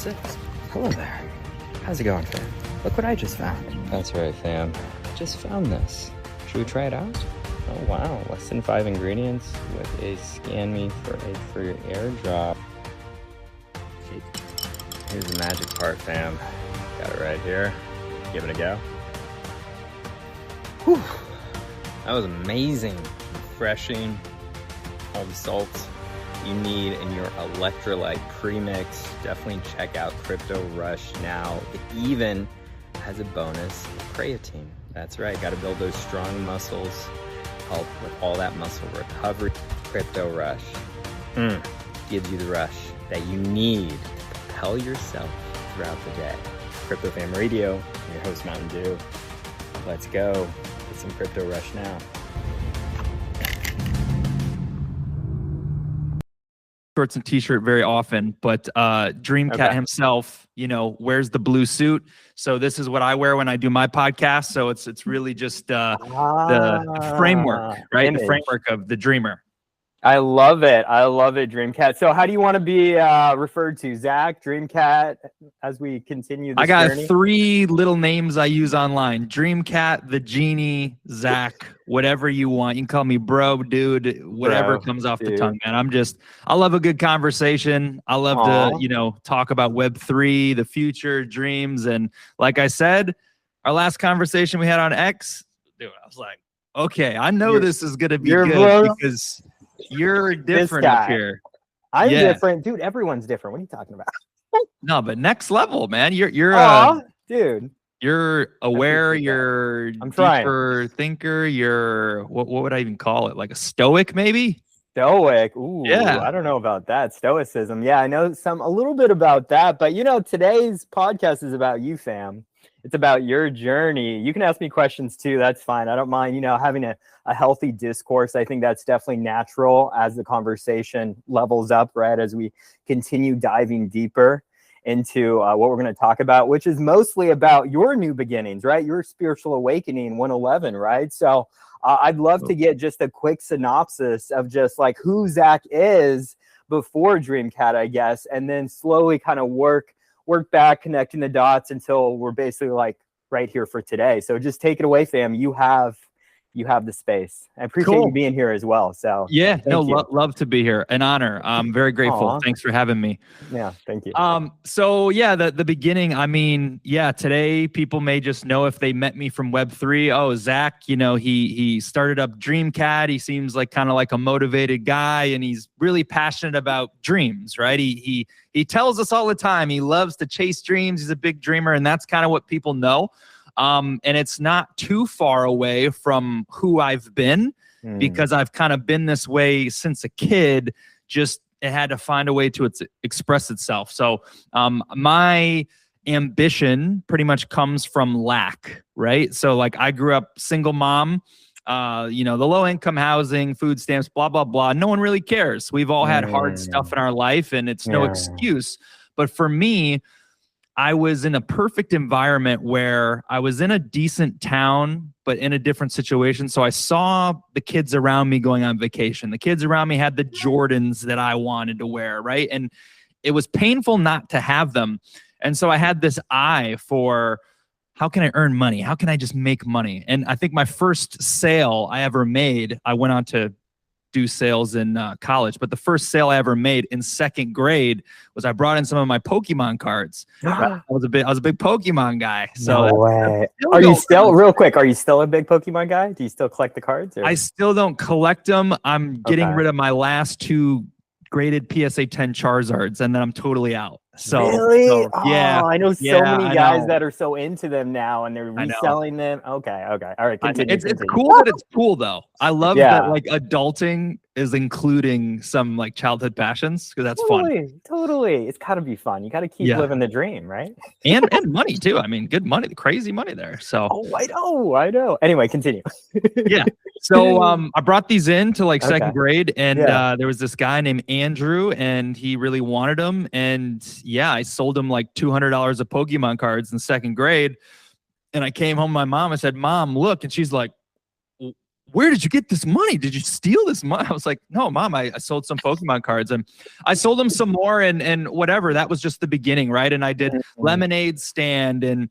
6. Hello there. How's it going, fam? Look what I just found. That's right, fam. Just found this. Should we try it out? Oh, wow. Less than 5 ingredients with a scan me for a free airdrop. Here's the magic part, fam. Got it right here. Give it a go. Whew. That was amazing. Refreshing. All the salts you need in your electrolyte premix. Definitely check out Crypto Rush now. It even has a bonus creatine. That's right, got to build those strong muscles, help with all that muscle recovery. Crypto Rush gives you the rush that you need to propel yourself throughout the day. Crypto Fam Radio, I'm your host Mountain Dew. Let's go get some Crypto Rush now. Shorts and t-shirt very often, but Dreamcat himself, you know, wears the blue suit. So this is what I wear when I do my podcast. So it's really just the framework, right? Image. The framework of the dreamer. I love it. I love it, Dreamcat. So how do you want to be referred to? Zach, Dreamcat, as we continue this journey? 3 little names I use online. Dreamcat, the Genie, Zach, whatever you want. You can call me bro, dude, whatever comes off the tongue, man. I love a good conversation. I love to, you know, talk about Web3, the future, dreams. And like I said, our last conversation we had on X, dude, I was like, okay, I know this is going to be good because you're different up here. I'm different, dude. Everyone's different. What are you talking about? No, but next level, man. You're dude. You're aware. You're a deeper thinker. You're what would I even call it? Like a stoic, maybe? Stoic. Ooh, yeah. I don't know about that. Stoicism. Yeah, I know a little bit about that. But you know, today's podcast is about you, fam. It's about your journey. You can ask me questions too. That's fine. I don't mind, you know, having a healthy discourse. I think that's definitely natural as the conversation levels up, right? As we continue diving deeper into what we're going to talk about, which is mostly about your new beginnings, right? Your spiritual awakening 111, right? So I'd love to get just a quick synopsis of just like who Zach is before Dreamcat, I guess, and then slowly kind of work back, connecting the dots until we're basically like right here for today. So just take it away, fam. You have the space. I appreciate you being here as well. So yeah, love to be here. An honor. I'm very grateful. Thanks for having me. Yeah, thank you. So yeah, the beginning, I mean, yeah, today people may just know if they met me from Web3. Oh, Zach, you know, he started up Dreamcat. He seems like kind of like a motivated guy, and he's really passionate about dreams, right? He tells us all the time he loves to chase dreams. He's a big dreamer, and that's kind of what people know. And it's not too far away from who I've been because I've kind of been this way since a kid. Just it had to find a way to express itself. So my ambition pretty much comes from lack, right? So like I grew up single mom, you know, the low income housing, food stamps, blah, blah, blah. No one really cares. We've all had hard stuff in our life and it's no excuse. But for me, I was in a perfect environment where I was in a decent town, but in a different situation. So I saw the kids around me going on vacation. The kids around me had the Jordans that I wanted to wear, right? And it was painful not to have them. And so I had this eye for how can I earn money? How can I just make money? And I think my first sale I ever made, I went on to do sales in college, but the first sale I ever made in 2nd grade was I brought in some of my Pokemon cards. I was a big Pokemon guy. So no way. Are you still a big Pokemon guy? Do you still collect the cards? Or? I still don't collect them. I'm getting rid of my last 2 graded PSA 10 Charizards, and then I'm totally out. So really? Yeah, I know so many guys that are so into them now, and they're reselling them. Okay, all right. Continue. It's cool that it's cool though. I love that like adulting is including some like childhood passions because that's fun. Totally. It's gotta be fun. You gotta keep living the dream, right? and money too. I mean, good money, crazy money there. So I know. Anyway, continue. Yeah. So I brought these in to like 2nd grade, and there was this guy named Andrew, and he really wanted them, and I sold him like $200 of Pokemon cards in 2nd grade. And I came home to my mom and said, "Mom, look," and she's like, where did you get this money? Did you steal this money? I was like, no, Mom, I sold some Pokemon cards, and I sold them some more, and whatever. That was just the beginning, right? And I did lemonade stand and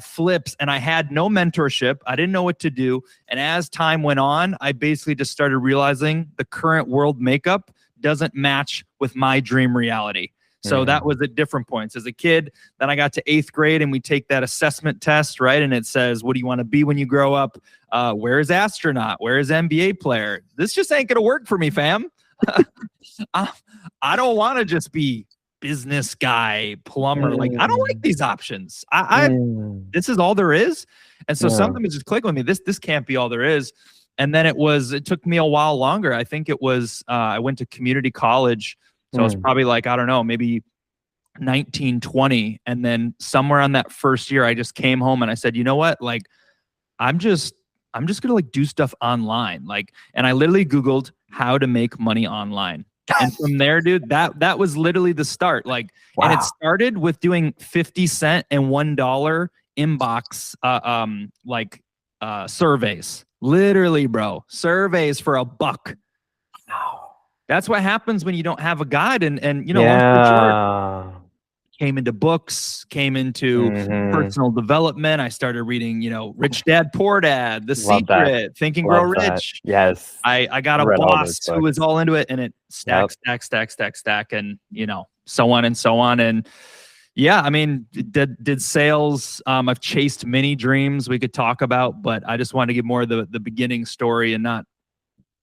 flips, and I had no mentorship. I didn't know what to do. And as time went on, I basically just started realizing the current world makeup doesn't match with my dream reality. So that was at different points. As a kid, then I got to 8th grade and we take that assessment test, right? And it says, what do you want to be when you grow up? Where is astronaut? Where is NBA player? This just ain't going to work for me, fam. I don't want to just be business guy, plumber. Like, I don't like these options. This is all there is. And so something was just clicking with me. This can't be all there is. And then it took me a while longer. I think it was, I went to community college. So it's probably like, I don't know, maybe 19, 20. And then somewhere on that first year, I just came home and I said, you know what? Like, I'm just going to like do stuff online. Like, and I literally Googled how to make money online. And from there, dude, that was literally the start. Like, and it started with doing 50 cent and $1 inbox, surveys. Literally, bro, surveys for $1. That's what happens when you don't have a guide. And you know, came into books, came into personal development. I started reading, you know, Rich Dad, Poor Dad, The Secret, Think and Grow Rich. Yes. I got a boss who was all into it, and it stack, and, you know, so on and so on. And yeah, I mean, did sales. I've chased many dreams we could talk about, but I just wanted to give more of the beginning story and not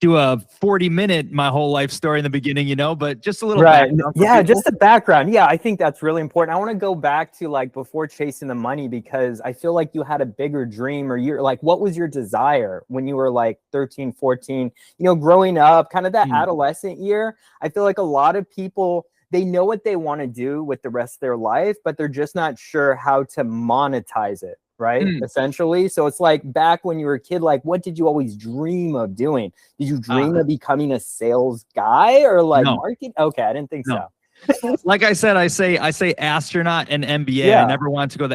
do a 40-minute my whole life story in the beginning, you know, but just a little background. Yeah, just the background. Yeah, I think that's really important. I want to go back to like before chasing the money, because I feel like you had a bigger dream, or you're like, what was your desire when you were like 13, 14, you know, growing up, kind of that adolescent year? I feel like a lot of people, they know what they want to do with the rest of their life, but they're just not sure how to monetize it. Right. Essentially. So it's like back when you were a kid, like, what did you always dream of doing? Did you dream of becoming a sales guy or like marketing? Okay. I didn't think so. Like I said, I say astronaut and MBA. I never wanted to go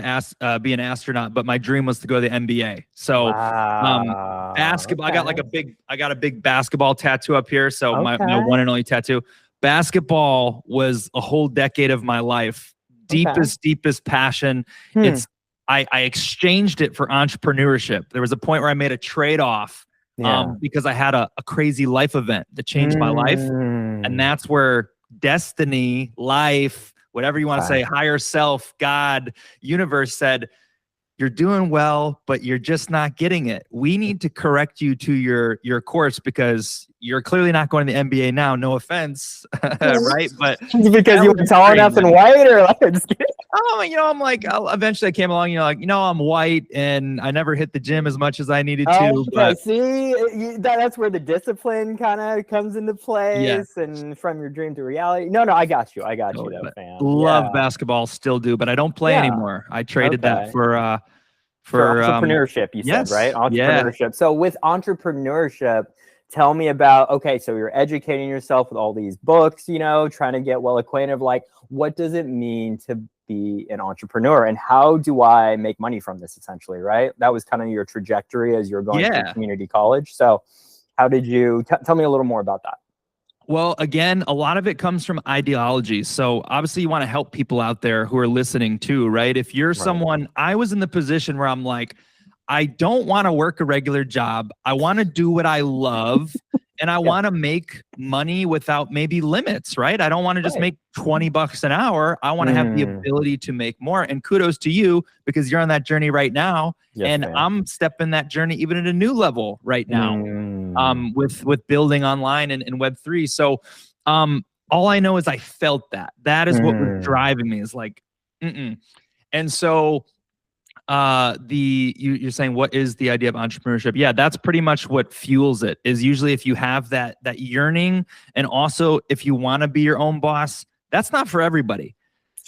be an astronaut, but my dream was to go to the MBA. So basketball, I got a big basketball tattoo up here. So my one and only tattoo. Basketball was a whole decade of my life. Deepest passion. I exchanged it for entrepreneurship. There was a point where I made a trade-off because I had a crazy life event that changed my life. And that's where destiny, life, whatever you want to say, higher self, God, universe said, you're doing well, but you're just not getting it. We need to correct you to your course, because you're clearly not going to the MBA now. No offense, right? But because you were tall enough and white, or like, just kidding. Oh, you know, I'm like, eventually I came along, you know, like, you know, I'm white and I never hit the gym as much as I needed to. But see, that's where the discipline kind of comes into place, and from your dream to reality. No, I got you. Though, fam. Love basketball, still do, but I don't play anymore. I traded that for entrepreneurship. You said, right? Entrepreneurship. Yeah. So with entrepreneurship, tell me about, so you're educating yourself with all these books, you know, trying to get well acquainted of like, what does it mean to be an entrepreneur, and how do I make money from this, essentially, right? That was kind of your trajectory as you're going to community college. So how did you, tell me a little more about that. Well, again, a lot of it comes from ideology. So obviously you want to help people out there who are listening too, right? If you're someone, I was in the position where I'm like, I don't want to work a regular job. I want to do what I love, and I want to make money without maybe limits, right? I don't want to just make $20 an hour. I want to have the ability to make more. And kudos to you, because you're on that journey right now. And I'm stepping that journey even at a new level right now, with building online and Web3. So all I know is I felt that. That is what was driving me, is like, And so you're saying, what is the idea of entrepreneurship? Yeah, that's pretty much what fuels it, is usually if you have that yearning, and also if you want to be your own boss. That's not for everybody.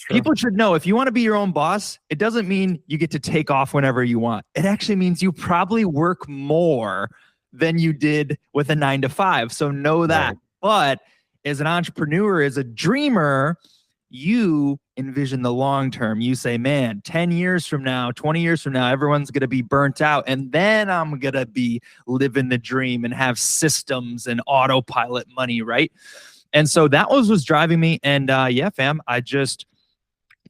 People should know, if you want to be your own boss, it doesn't mean you get to take off whenever you want. It actually means you probably work more than you did with a 9-to-5. So know that. But as an entrepreneur, as a dreamer, you envision the long term. You say, man, 10 years from now, 20 years from now, everyone's going to be burnt out. And then I'm going to be living the dream and have systems and autopilot money, right? And so that was driving me. And yeah, fam,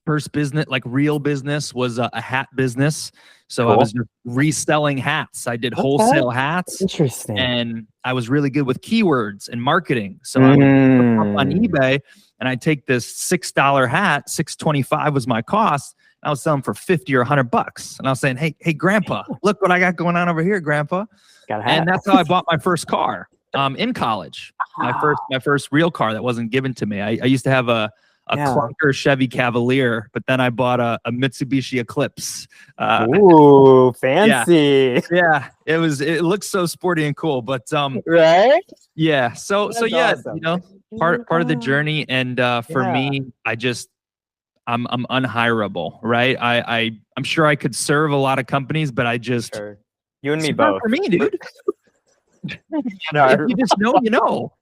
first business, like real business, was a hat business. So cool. I was just reselling hats. I did wholesale hats. Interesting. And I was really good with keywords and marketing. So I would put up on eBay and I'd take this $6 hat, $6.25 was my cost. I was selling for $50 or $100. And I was saying, hey, grandpa, look what I got going on over here, grandpa. Got a hat. And that's how I bought my first car in college. My first real car that wasn't given to me. I used to have a clunker Chevy Cavalier, but then I bought a Mitsubishi Eclipse. Ooh, fancy. Yeah, it looks so sporty and cool, but right? Yeah. So yeah, awesome. you know, part of the journey. And for me, I'm unhireable, right? I'm sure I could serve a lot of companies, but I just you and me both. For me, dude. If you just know, you know.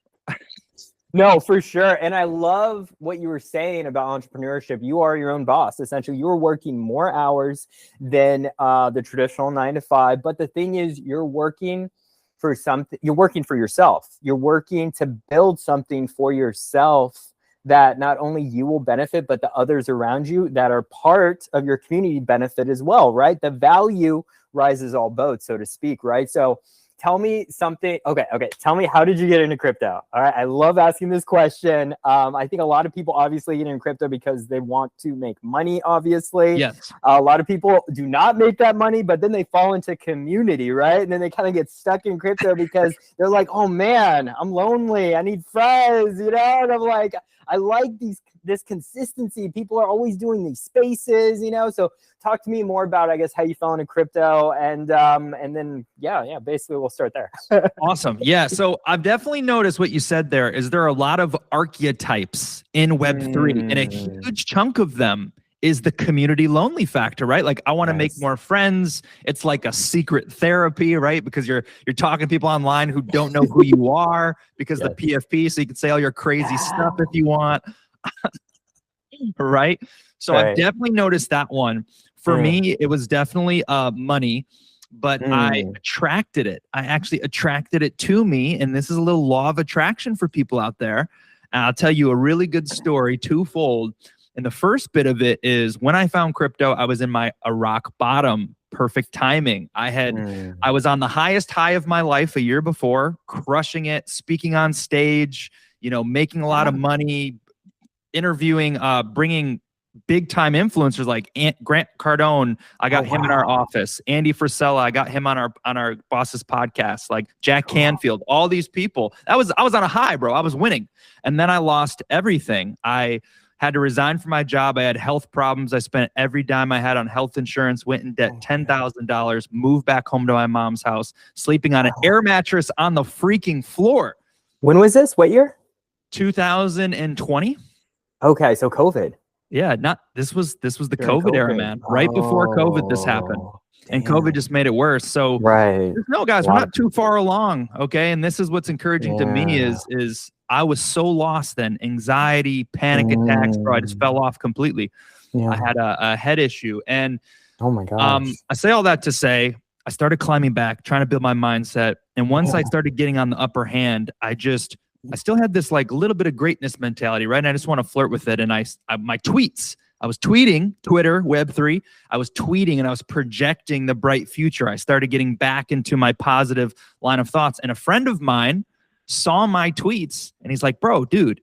No, for sure. And I love what you were saying about entrepreneurship. You are your own boss. Essentially, you're working more hours than the traditional 9 to 5. But the thing is, you're working for something. You're working for yourself. You're working to build something for yourself that not only you will benefit, but the others around you that are part of your community benefit as well, right? The value rises all boats, so to speak, right? So tell me something. Okay. Tell me, how did you get into crypto? All right. I love asking this question. I think a lot of people obviously get into crypto because they want to make money, obviously. Yes. A lot of people do not make that money, but then they fall into community, right? And then they kind of get stuck in crypto because they're like, oh man, I'm lonely. I need friends, you know? And I'm like, I like this consistency. People are always doing these spaces, you know? So talk to me more about, I guess, how you fell into crypto, and then basically we'll start there. Awesome. Yeah. So I've definitely noticed what you said there is there are a lot of archetypes in Web3, and a huge chunk of them is the community lonely factor, right? Like, I want to make more friends. It's like a secret therapy, right? Because you're talking to people online who don't know who you are because the PFP, so you can say all your crazy stuff if you want. Right? So I've definitely noticed that one. For me, it was definitely money, but I attracted it. I actually attracted it to me. And this is a little law of attraction for people out there. And I'll tell you a really good story, twofold. And the first bit of it is when I found crypto, I was in a rock bottom, perfect timing. I was on the highest high of my life a year before, crushing it, speaking on stage, you know, making a lot of money, interviewing, bringing big time influencers like Grant Cardone. I got him in our office. Andy Frisella, I got him on our boss's podcast. Like Jack Canfield, all these people. I was on a high, bro. I was winning, and then I lost everything. I had to resign from my job. I had health problems. I spent every dime I had on health insurance, went in debt $10,000, moved back home to my mom's house, sleeping on an air mattress on the freaking floor. When was this? What year? 2020. Okay, so COVID. Yeah, this was the COVID era, man. Right before COVID, this happened. And COVID just made it worse. So no, guys, we're not too far along. Okay. And this is what's encouraging to me is I was so lost then. Anxiety, panic attacks, bro. I just fell off completely. I had a head issue. And oh my gosh. I say all that to say I started climbing back, trying to build my mindset. And once I started getting on the upper hand, I still had this like little bit of greatness mentality, right? And I just want to flirt with it. And my tweets, I was tweeting, Twitter, Web3. I was tweeting and I was projecting the bright future. I started getting back into my positive line of thoughts. And a friend of mine saw my tweets and he's like, bro, dude,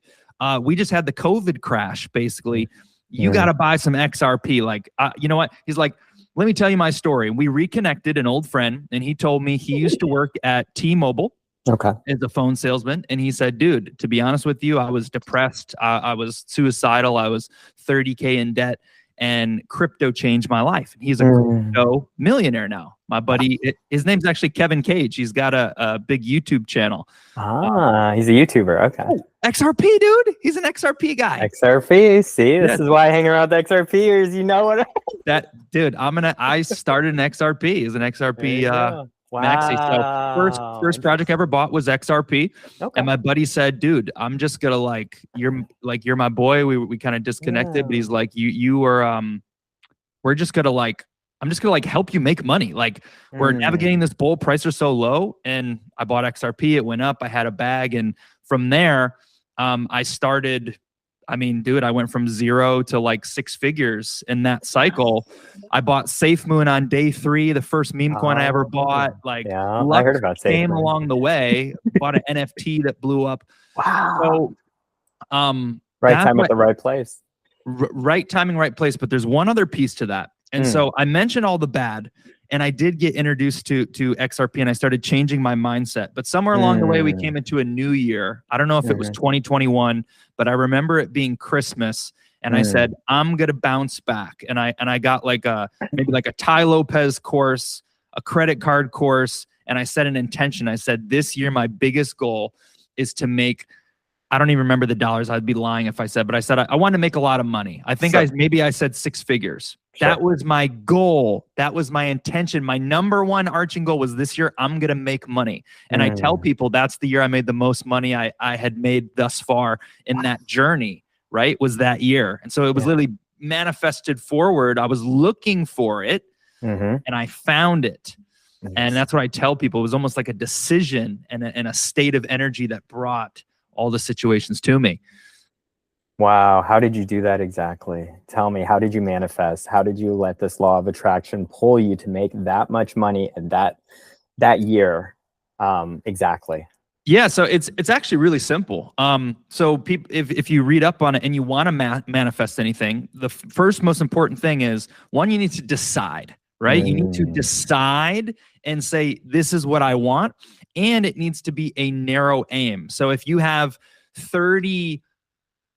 we just had the COVID crash, basically. You got to buy some XRP. Like, you know what? He's like, let me tell you my story. We reconnected, an old friend, and he told me he used to work at T-Mobile. As a phone salesman. And he said, dude, to be honest with you, I was depressed. I was suicidal. I was 30K in debt, and crypto changed my life. And he's a crypto millionaire now. My buddy, his name's actually Kevin Cage. He's got a big YouTube channel. He's a YouTuber. Okay. XRP, dude. He's an XRP guy. XRP. See, this is why I hang around with XRPers. You know what? Dude, I started an XRP. Is an XRP Maxi. So Wow. first project I ever bought was XRP. Okay. And my buddy said, dude, I'm just gonna you're my boy. We kind of disconnected, but he's like, you are we're just gonna I'm just gonna help you make money. Like we're navigating this bull, prices are so low. And I bought XRP, it went up, I had a bag. And from there, I started, I mean, dude, I went from 0 to like 6 figures in that cycle. I bought SafeMoon on day 3, the first meme coin I ever bought. Like I heard about SafeMoon. Came along the way, bought an NFT that blew up. Wow. So, right time at the right place. Right timing, right place. But there's one other piece to that. And so I mentioned all the bad, and I did get introduced to XRP, and I started changing my mindset. But somewhere along the way, we came into a new year. I don't know if it was 2021, but I remember it being Christmas, and I said, I'm gonna bounce back. And I got maybe a Ty Lopez course, a credit card course, and I set an intention. I said, this year my biggest goal is to make, I don't even remember the dollars. I'd be lying if I said, but I said I wanted to make a lot of money. I think maybe I said 6 figures. Sure. That was my goal. That was my intention. My number one arching goal was this year I'm gonna make money. And I tell people that's the year I made the most money I had made thus far in that journey, right? Was that year. And so it was literally manifested forward. I was looking for it and I found it. And that's what I tell people. It was almost like a decision and a state of energy that brought all the situations to me. Wow. How did you do that exactly? Tell me, how did you manifest? How did you let this law of attraction pull you to make that much money in that year? Exactly. Yeah. So it's actually really simple. So people, if you read up on it and you want to manifest anything, the first most important thing is, one, you need to decide, right? You need to decide and say, this is what I want. And it needs to be a narrow aim. So if you have 30,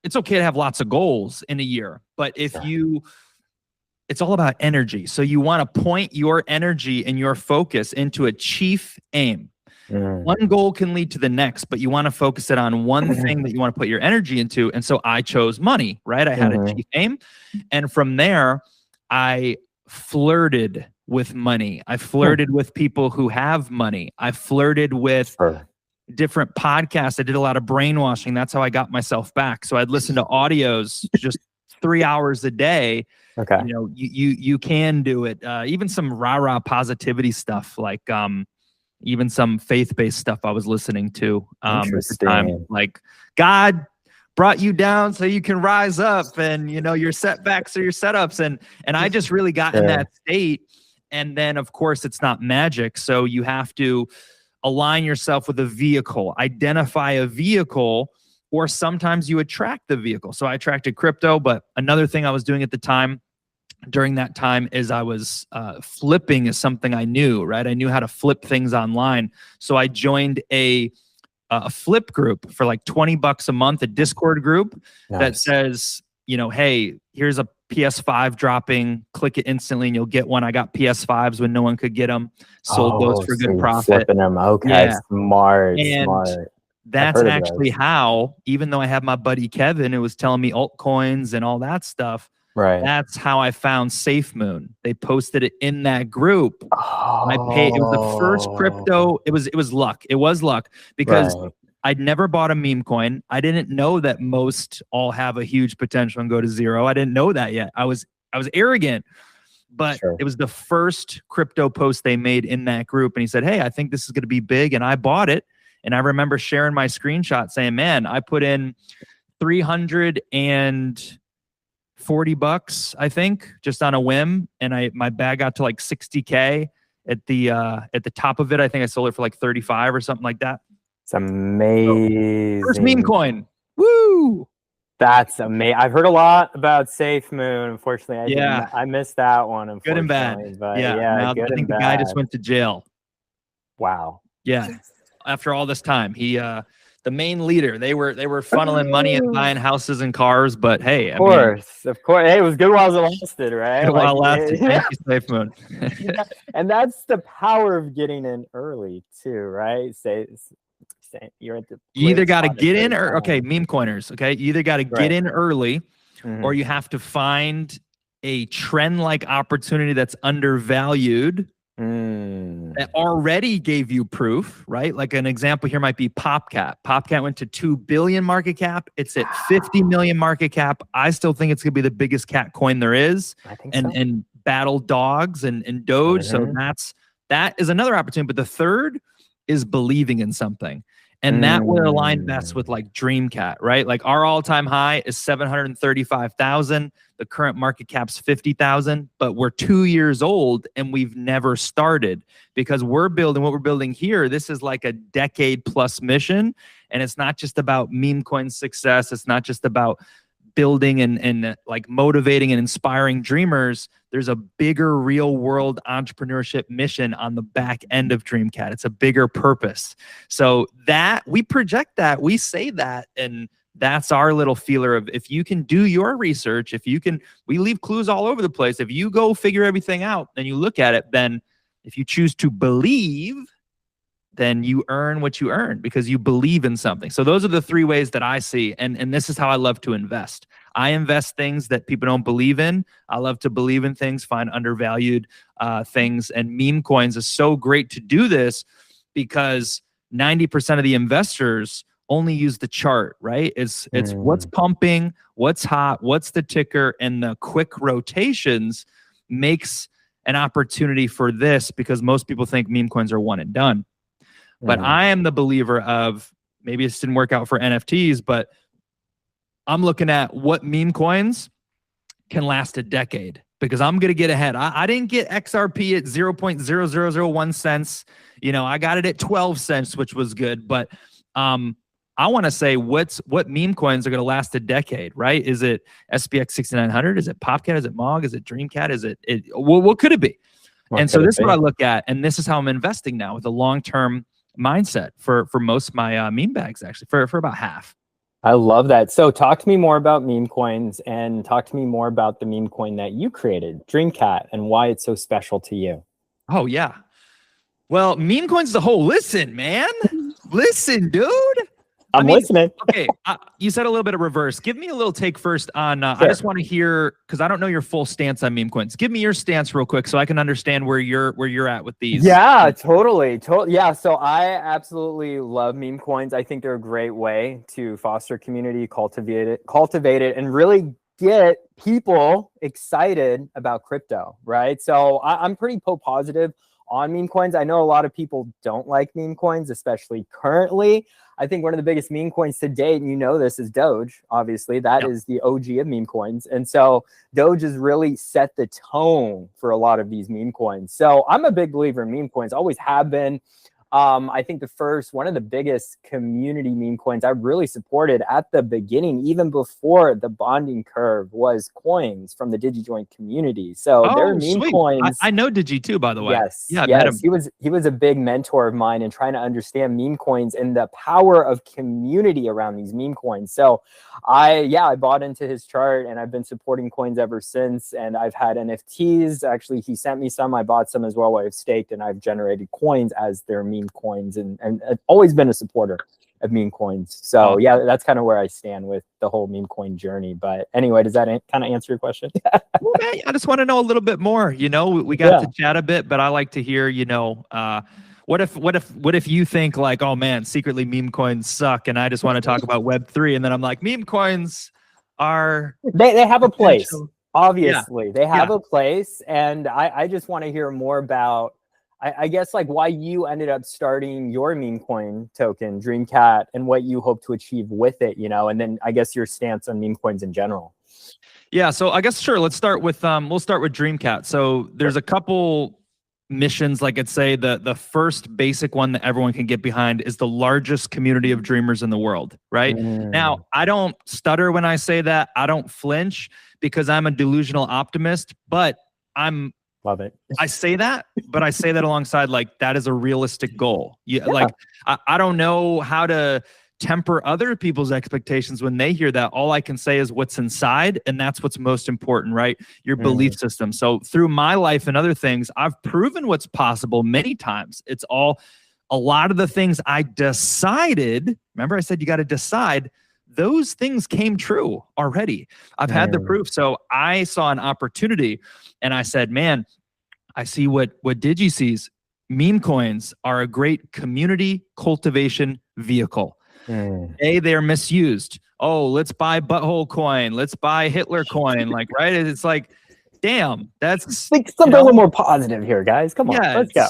it's okay to have lots of goals in a year, but if it's all about energy. So you want to point your energy and your focus into a chief aim. One goal can lead to the next, but you want to focus it on one thing that you want to put your energy into. And so I chose money, right? I had a chief aim. And from there, I flirted with money. I flirted with people who have money. I flirted with different podcasts. I did a lot of brainwashing. That's how I got myself back. So I'd listen to audios just 3 hours a day. Okay. You know, you can do it. Even some rah-rah positivity stuff, like even some faith-based stuff I was listening to at the time. Like, God brought you down so you can rise up, and you know, your setbacks are your setups. And I just really got in that state. And then of course it's not magic. So you have to align yourself with a vehicle, identify a vehicle, or sometimes you attract the vehicle. So I attracted crypto, but another thing I was doing at the time, during that time, is I was flipping is something I knew, right? I knew how to flip things online. So I joined a flip group for like $20 a month, a Discord group that says, you know, hey, here's a PS5 dropping, click it instantly and you'll get one. I got PS5s when no one could get them, sold those for good profit. Flipping them. Okay, smart. That's actually how, even though I had my buddy Kevin who was telling me altcoins and all that stuff, that's how I found SafeMoon. They posted it in that group. I paid. It was the first crypto. It was luck. It was luck because I'd never bought a meme coin. I didn't know that most all have a huge potential and go to zero. I didn't know that yet. I was arrogant, but it was the first crypto post they made in that group. And he said, hey, I think this is going to be big. And I bought it. And I remember sharing my screenshot saying, man, I put in $340, I think, just on a whim. And my bag got to like 60K at the top of it. I think I sold it for like 35 or something like that. It's amazing. First meme coin. Woo! That's amazing. I've heard a lot about SafeMoon. Unfortunately, I missed that one. Good and bad. But I think the guy just went to jail. Wow. Yeah. After all this time, he the main leader. They were funneling money and buying houses and cars. But hey, of course. Hey, it was good while it lasted, right? Good while it lasted. Thank you, SafeMoon. And that's the power of getting in early too, right? You're at the you either got to get in or meme coiners. Okay, you either got to get in early, or you have to find a trend-like opportunity that's undervalued. that already gave you proof, right? Like an example here might be PopCat. PopCat went to 2 billion market cap. It's at 50 million market cap. I still think it's gonna be the biggest cat coin there is. I think so. And battle dogs and Doge. So that is another opportunity. But the third is believing in something. And that will align best with like Dreamcat, right? Like our all-time high is 735,000. The current market cap's 50,000, but we're 2 years old and we've never started because we're building what we're building here. This is like a decade plus mission. And it's not just about Memecoin success. It's not just about building and like motivating and inspiring dreamers. There's a bigger real world entrepreneurship mission on the back end of Dreamcat. It's a bigger purpose. So that we project that, we say that, and that's our little feeler of if you can do your research, if you can, we leave clues all over the place. If you go figure everything out and you look at it, then if you choose to believe, then you earn what you earn because you believe in something. So those are the three ways that I see. And this is how I love to invest. I invest things that people don't believe in. I love to believe in things, find undervalued things. And Memecoins is so great to do this because 90% of the investors only use the chart, right? It's what's pumping, what's hot, what's the ticker, and the quick rotations makes an opportunity for this because most people think Memecoins are one and done. But I am the believer of, maybe this didn't work out for NFTs, but I'm looking at what meme coins can last a decade because I'm going to get ahead. I didn't get XRP at 0.0001 cents. You know, I got it at 12 cents, which was good. But I want to say what meme coins are going to last a decade, right? Is it SPX 6900? Is it PopCat? Is it MOG? Is it Dreamcat? Is it what could it be? And so this is what I look at. And this is how I'm investing now with a long-term mindset for most of my meme bags, actually, for about half. I love that. So talk to me more about meme coins and talk to me more about the meme coin that you created, Dreamcat, and why it's so special to you. Oh, yeah. Well, meme coins as a whole. Listen, man. Listen, dude. I'm listening. Okay, you said a little bit of reverse. Give me a little take first on, sure. I just want to hear, because I don't know your full stance on meme coins. Give me your stance real quick so I can understand where you're at with these. Yeah, totally. Yeah, so I absolutely love meme coins. I think they're a great way to foster community, cultivate it, and really get people excited about crypto, right? So I'm pretty positive on meme coins. I know a lot of people don't like meme coins, especially currently. I think one of the biggest meme coins to date, and you know this, is Doge. Obviously, that is the OG of meme coins. And so Doge has really set the tone for a lot of these meme coins. So I'm a big believer in meme coins, always have been. I think one of the biggest community meme coins I really supported at the beginning, even before the bonding curve, was coins from the DigiJoin community. So their meme coins. I know Digi too, by the way. Yes. Yeah, yes. He was a big mentor of mine in trying to understand meme coins and the power of community around these meme coins. So I bought into his chart and I've been supporting coins ever since. And I've had NFTs. Actually, he sent me some. I bought some as well. I've staked and I've generated coins as their meme coins, and I've always been a supporter of meme coins. So yeah, that's kind of where I stand with the whole meme coin journey. But anyway, does that kind of answer your question? Well, man, I just want to know a little bit more. You know, we got to chat a bit, but I like to hear, you know, what if you think like, oh man, secretly meme coins suck, and I just want to talk about Web3, and then I'm like, meme coins are they have a place. Obviously, they have a place, and I just want to hear more about, I guess, like why you ended up starting your meme coin token, Dreamcat, and what you hope to achieve with it, you know, and then I guess your stance on meme coins in general. Yeah, so I guess sure. Let's start with we'll start with Dreamcat. So there's a couple missions, like I'd say the first basic one that everyone can get behind is the largest community of dreamers in the world, right? Now, I don't stutter when I say that. I don't flinch because I'm a delusional optimist, but Love it. I say that, but I say that alongside like that is a realistic goal. Like I don't know how to temper other people's expectations when they hear that. All I can say is what's inside, and that's what's most important, right? Your belief system. So through my life and other things, I've proven what's possible many times. It's a lot of the things I decided. Remember, I said you got to decide. Those things came true already. I've had the proof. So I saw an opportunity and I said, man, I see what Digi sees. meme coins are a great community cultivation vehicle. They're misused. Oh, let's buy butthole coin. Let's buy Hitler coin. Like, right? It's like, damn, that's think something a little more positive here, guys. Come on, let's go.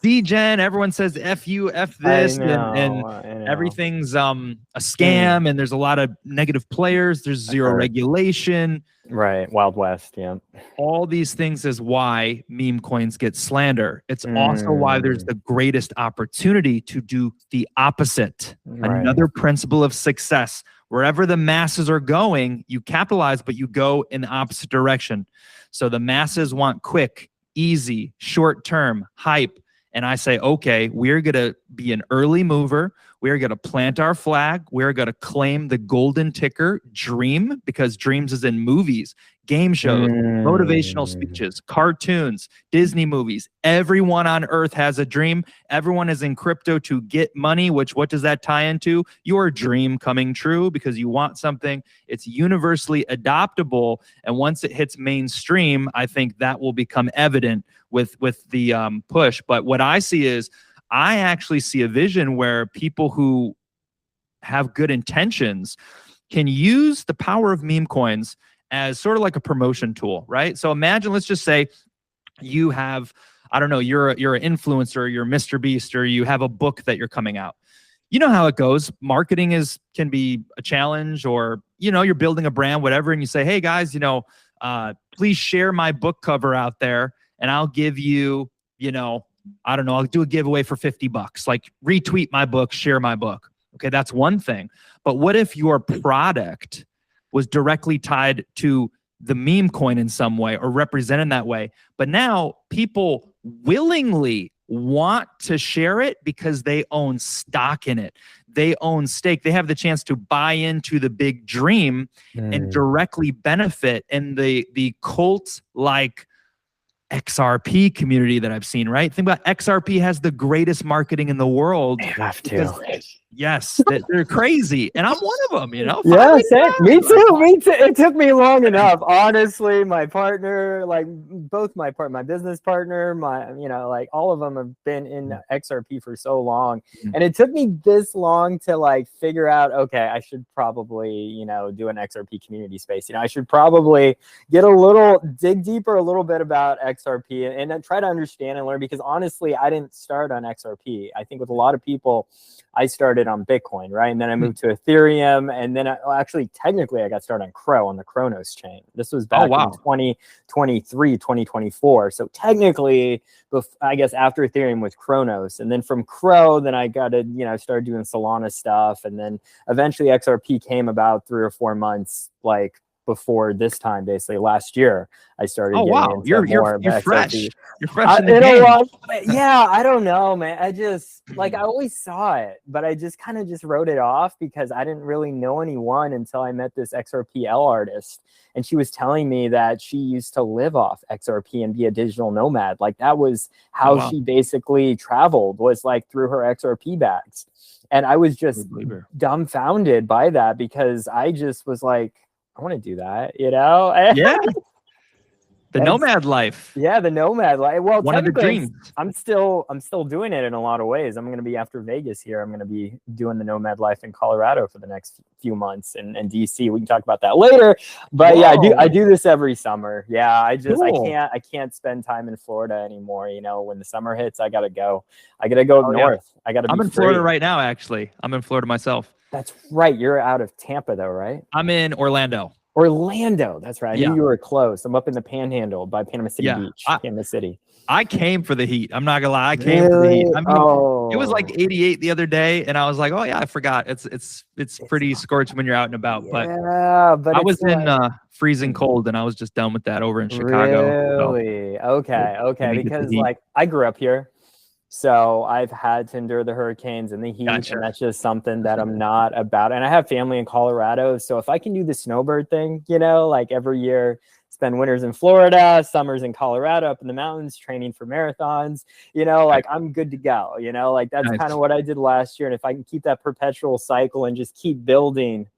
D-Gen, everyone says F you, F this, and everything's a scam, and there's a lot of negative players. There's zero regulation. Right, Wild West, yeah. All these things is why meme coins get slander. It's also why there's the greatest opportunity to do the opposite. Another principle of success. Wherever the masses are going, you capitalize, but you go in the opposite direction. So the masses want quick, easy, short-term, hype. And I say, okay, we're going to be an early mover. We're going to plant our flag. We're going to claim the golden ticker, dream, because dreams is in movies, game shows, motivational speeches, cartoons, Disney movies. Everyone on earth has a dream. Everyone is in crypto to get money, which what does that tie into? Your dream coming true because you want something. It's universally adoptable. And once it hits mainstream, I think that will become evident with the push. But what I see is I actually see a vision where people who have good intentions can use the power of meme coins as sort of like a promotion tool, right? So imagine, let's just say you have, I don't know, you're an influencer, you're Mr. Beast, or you have a book that you're coming out. You know how it goes. Marketing can be a challenge, or, you know, you're building a brand, whatever, and you say, hey guys, you know, please share my book cover out there and I'll give you, you know, I don't know, I'll do a giveaway for $50. Like, retweet my book, share my book. Okay, that's one thing. But what if your product was directly tied to the meme coin in some way or represented that way? But now people willingly want to share it because they own stock in it. They own stake. They have the chance to buy into the big dream and directly benefit in the cult-like XRP community that I've seen, right? Think about XRP has the greatest marketing in the world. They have to. Yes, they're crazy. And I'm one of them, you know? Yeah, me too. It took me long enough. Honestly, my partner, like both my business partner, you know, like all of them have been in XRP for so long. And it took me this long to like figure out, okay, I should probably, you know, do an XRP community space. You know, I should probably dig deeper a little bit about XRP and then try to understand and learn, because honestly, I didn't start on XRP. I think with a lot of people, I started on Bitcoin, right? And then I moved to Ethereum. And then technically I got started on on the Kronos chain. This was back in 2023, 2024. So technically, I guess after Ethereum was Kronos. And then from then I got to, you know, started doing Solana stuff. And then eventually XRP came about 3 or 4 months, like, before this time, basically last year, I started. Oh wow, you're fresh. You're fresh in the game. Yeah, I don't know, man. I just I always saw it, but I just kind of just wrote it off because I didn't really know anyone until I met this XRPL artist, and she was telling me that she used to live off XRP and be a digital nomad. Like that was how she basically traveled, was like through her XRP bags, and I was just dumbfounded by that because I just was like, I want to do that, you know? Yeah. The nomad life. Yeah, the nomad life. Well, one of the dreams. I'm still doing it in a lot of ways. I'm going to be after Vegas here. I'm going to be doing the nomad life in Colorado for the next few months, and DC. We can talk about that later. But yeah, I do this every summer. Yeah, I can't spend time in Florida anymore. You know, when the summer hits, I gotta go. I gotta go north. Yeah. I'm in Florida right now. Actually, I'm in Florida myself. That's right. You're out of Tampa, though, right? I'm in Orlando. Orlando. That's right. I knew you were close. I'm up in the Panhandle by Panama City Beach. Panama City. I came for the heat. I'm not gonna lie. I came for the heat. I mean, it was like 88 the other day, and I was like, oh yeah, I forgot. It's pretty scorching when you're out and about. But I was in freezing cold, and I was just done with that over in Chicago. Really? So okay. Because like I grew up here. So I've had to endure the hurricanes and the heat, and that's just something that I'm not about. And I have family in Colorado, so if I can do the snowbird thing, you know, like every year, spend winters in Florida, summers in Colorado, up in the mountains, training for marathons, you know, like I'm good to go, you know, like that's kind of what I did last year. And if I can keep that perpetual cycle and just keep building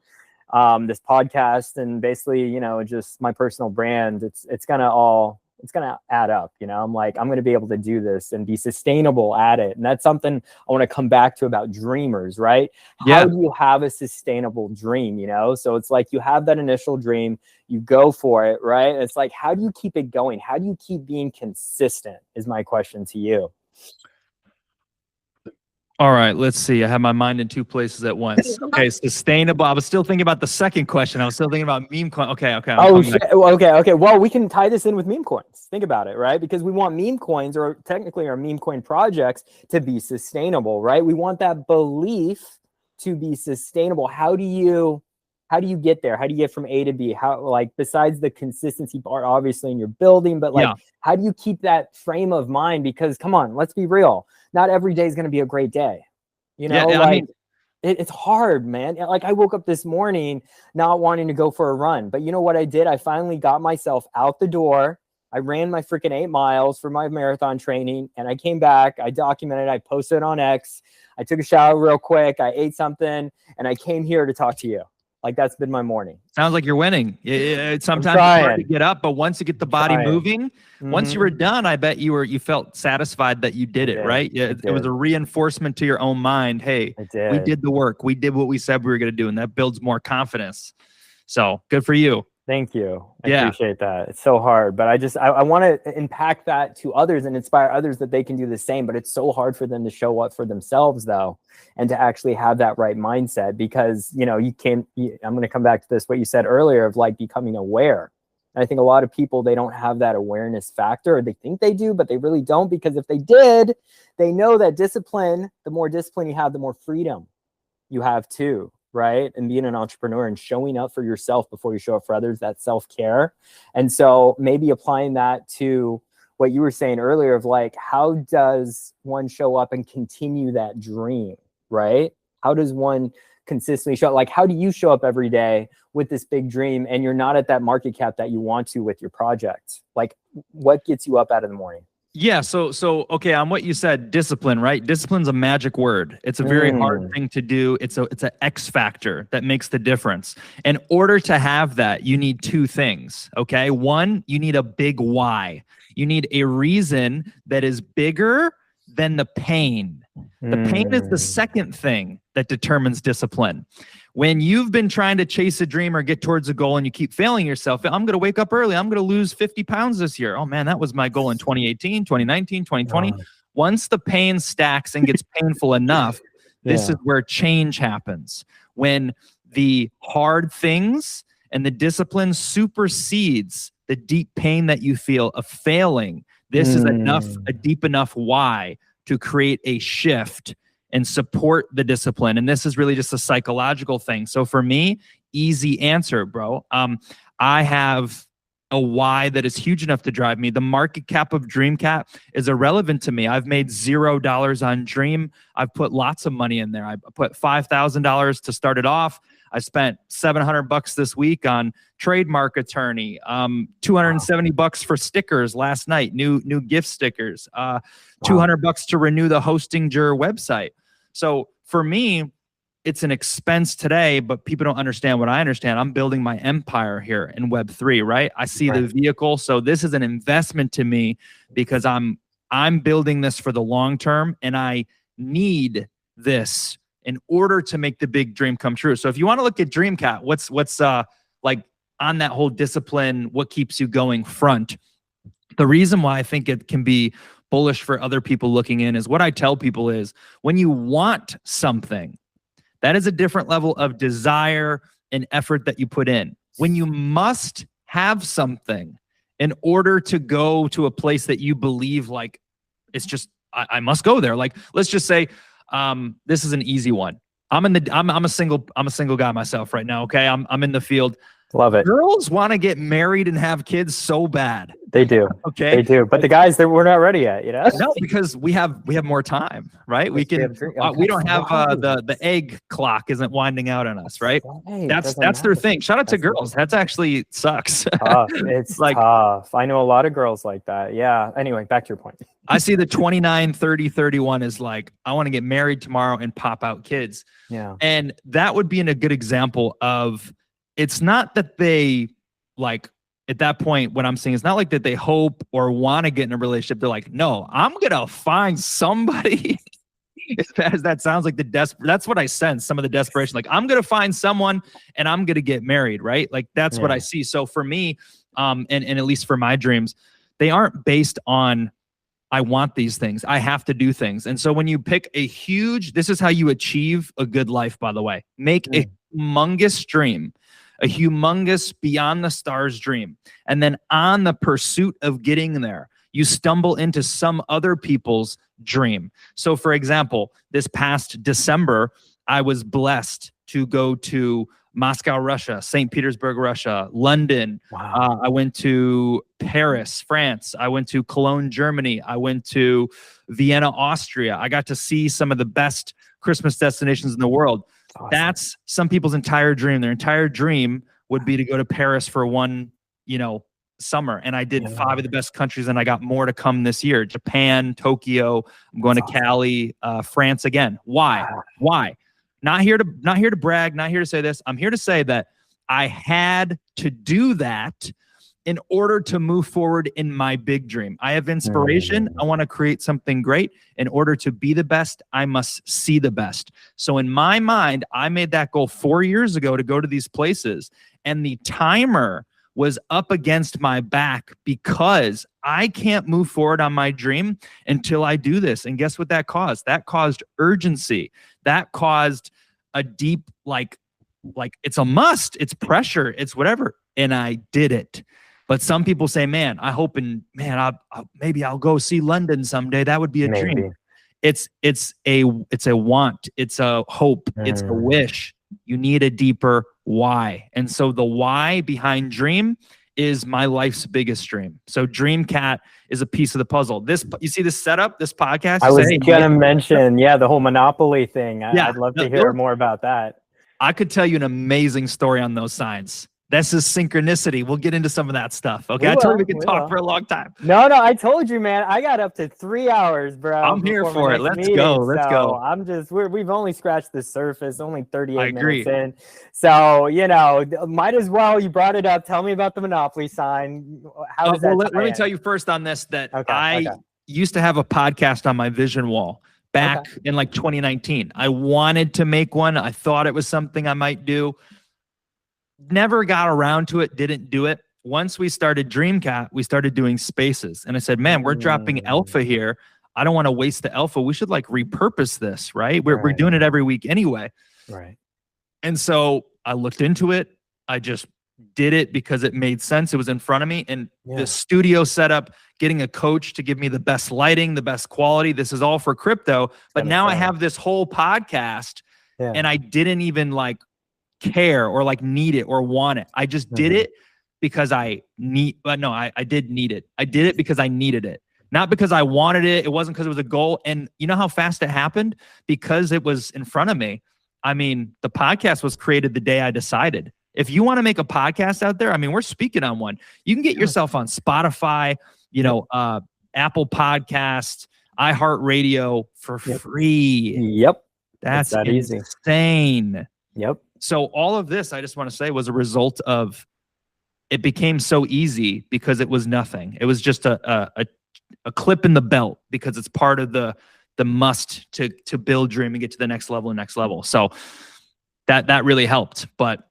this podcast and basically, you know, just my personal brand, it's gonna all it's going to add up. You know, I'm like, I'm going to be able to do this and be sustainable at it. And that's something I want to come back to about dreamers, right? Yeah. How do you have a sustainable dream? You know, so it's like you have that initial dream, you go for it, right? It's like, how do you keep it going? How do you keep being consistent is my question to you. All right, let's see. I have my mind in two places at once. Okay, sustainable. I was still thinking about the second question. I was still thinking about Memecoin. Okay. Oh, shit. Okay. Well, we can tie this in with Memecoins. Think about it, right? Because we want Memecoins, or technically our Memecoin projects, to be sustainable, right? We want that belief to be sustainable. How do you get there? How do you get from A to B? How, like, besides the consistency part, obviously, in your building, but like, how do you keep that frame of mind? Because come on, let's be real. Not every day is going to be a great day. You know, I mean, it's hard, man. Like, I woke up this morning not wanting to go for a run, but you know what I did? I finally got myself out the door. I ran my freaking 8 miles for my marathon training, and I came back. I documented, I posted on X. I took a shower real quick. I ate something, and I came here to talk to you. Like, that's been my morning. Sounds like you're winning. Sometimes it's hard to get up, but once you get the body moving, once you were done, I bet you felt satisfied that you did it, right? It was a reinforcement to your own mind. Hey, we did the work. We did what we said we were going to do, and that builds more confidence. So good for you. Thank you. I appreciate that. It's so hard, but I want to impact that to others and inspire others that they can do the same, but it's so hard for them to show up for themselves, though, and to actually have that right mindset, because, you know, I'm going to come back to this, what you said earlier of like becoming aware. And I think a lot of people, they don't have that awareness factor, or they think they do, but they really don't, because if they did, they know that discipline, the more discipline you have, the more freedom you have too. Right? And being an entrepreneur and showing up for yourself before you show up for others, that's self-care. And so maybe applying that to what you were saying earlier of like, how does one show up and continue that dream, right? How does one consistently show up? Like, how do you show up every day with this big dream and you're not at that market cap that you want to with your project? Like, what gets you up out of the morning? Yeah. So okay, on what you said, discipline, right? Discipline's a magic word. It's a very hard thing to do. It's an X factor that makes the difference. In order to have that, you need two things. Okay. One, you need a big why. You need a reason that is bigger than the pain. The pain is the second thing that determines discipline. When you've been trying to chase a dream or get towards a goal and you keep failing yourself, I'm going to wake up early. I'm going to lose 50 pounds this year. Oh man, that was my goal in 2018, 2019, 2020. Once the pain stacks and gets painful enough, this is where change happens. When the hard things and the discipline supersedes the deep pain that you feel of failing, this is enough, a deep enough why to create a shift and support the discipline. And this is really just a psychological thing. So for me, easy answer, bro. I have a why that is huge enough to drive me. The market cap of Dreamcat is irrelevant to me. I've made $0 on Dream. I've put lots of money in there. I put $5,000 to start it off. I spent $700 this week on trademark attorney, $270 for stickers last night, new gift stickers, $200 to renew the Hostinger website. So for me, it's an expense today, but people don't understand what I understand. I'm building my empire here in Web3, right? I see the vehicle. So this is an investment to me because I'm building this for the long term, and I need this in order to make the big dream come true. So if you want to look at Dreamcat, what's like on that whole discipline, what keeps you going front? The reason why I think it can be bullish for other people looking in is what I tell people is when you want something, that is a different level of desire and effort that you put in. When you must have something in order to go to a place that you believe like, it's just, I must go there. Like, let's just say, this is an easy one. I'm a single guy myself right now. Okay. I'm in the field. Love it. Girls want to get married and have kids so bad. They do. Okay. They do. But the guys, we're not ready yet, you know? No, because we have more time, right? We don't have the egg clock isn't winding out on us, right? That's their thing. Shout out to girls. That's actually sucks. Tough. It's like tough. I know a lot of girls like that. Yeah. Anyway, back to your point. I see the 29, 30, 31 is like, I want to get married tomorrow and pop out kids. Yeah. And that would be a good example of, it's not that they like at that point, what I'm saying is not like that they hope or want to get in a relationship. They're like, no, I'm going to find somebody. As that sounds like that's what I sense, some of the desperation. Like, I'm going to find someone and I'm going to get married, right? Like, that's what I see. So for me, and at least for my dreams, they aren't based on, I want these things. I have to do things. And so when you pick this is how you achieve a good life, by the way. Make a humongous dream, a humongous beyond the stars dream. And then on the pursuit of getting there, you stumble into some other people's dream. So for example, this past December, I was blessed to go to Moscow, Russia, St. Petersburg, Russia, London. Wow. I went to Paris, France. I went to Cologne, Germany. I went to Vienna, Austria. I got to see some of the best Christmas destinations in the world. Awesome. That's some people's entire dream. Their entire dream would be to go to Paris for one, summer. And I did 5 of the best countries, and I got more to come this year. Japan, Tokyo. I'm going to Cali, France again. Why? Wow. Why? Not here to brag, not here to say this. I'm here to say that I had to do that in order to move forward in my big dream. I have inspiration. I want to create something great. In order to be the best, I must see the best. So in my mind, I made that goal 4 years ago to go to these places, and the timer was up against my back because I can't move forward on my dream until I do this. And guess what that caused? That caused urgency. That caused a deep, like it's a must, it's pressure, it's whatever. And I did it. But some people say, man, maybe I'll go see London someday. That would be a dream. It's a want. It's a hope. It's a wish. You need a deeper why. And so the why behind dream is my life's biggest dream. So Dreamcat is a piece of the puzzle. You see this setup, this podcast? I was going to mention, the whole Monopoly thing. I'd love to hear more about that. I could tell you an amazing story on those signs. This is synchronicity. We'll get into some of that stuff. Okay. I told you we could talk for a long time. No, I told you, man. I got up to 3 hours, bro. I'm here for it. Let's go. We've only scratched the surface, only 38 minutes in. So, might as well, you brought it up. Tell me about the Monopoly sign. How does that let me tell you first on this that I used to have a podcast on my vision wall back in like 2019. I wanted to make one. I thought it was something I might do. Never got around to it, didn't do it. Once we started Dreamcat, we started doing spaces. And I said, man, we're dropping alpha here. I don't want to waste the alpha. We should repurpose this, right? We're doing it every week anyway. Right. And so I looked into it. I just did it because it made sense. It was in front of me. And the studio setup, getting a coach to give me the best lighting, the best quality. This is all for crypto. But now I have this whole podcast and I didn't even care or need it or want it. I just did it because I did need it. I did it because I needed it, not because I wanted it. It wasn't because it was a goal. And you know how fast it happened? Because it was in front of me. I mean, the podcast was created the day I decided. If you want to make a podcast out there, we're speaking on one. You can get yourself on Spotify, Apple Podcasts, iHeartRadio for free. Yep. That's that insane. Easy. Yep. So all of this, I just want to say, was a result of it became so easy because it was nothing. It was just a clip in the belt because it's part of the must to build dream and get to the next level and next level. So that really helped. But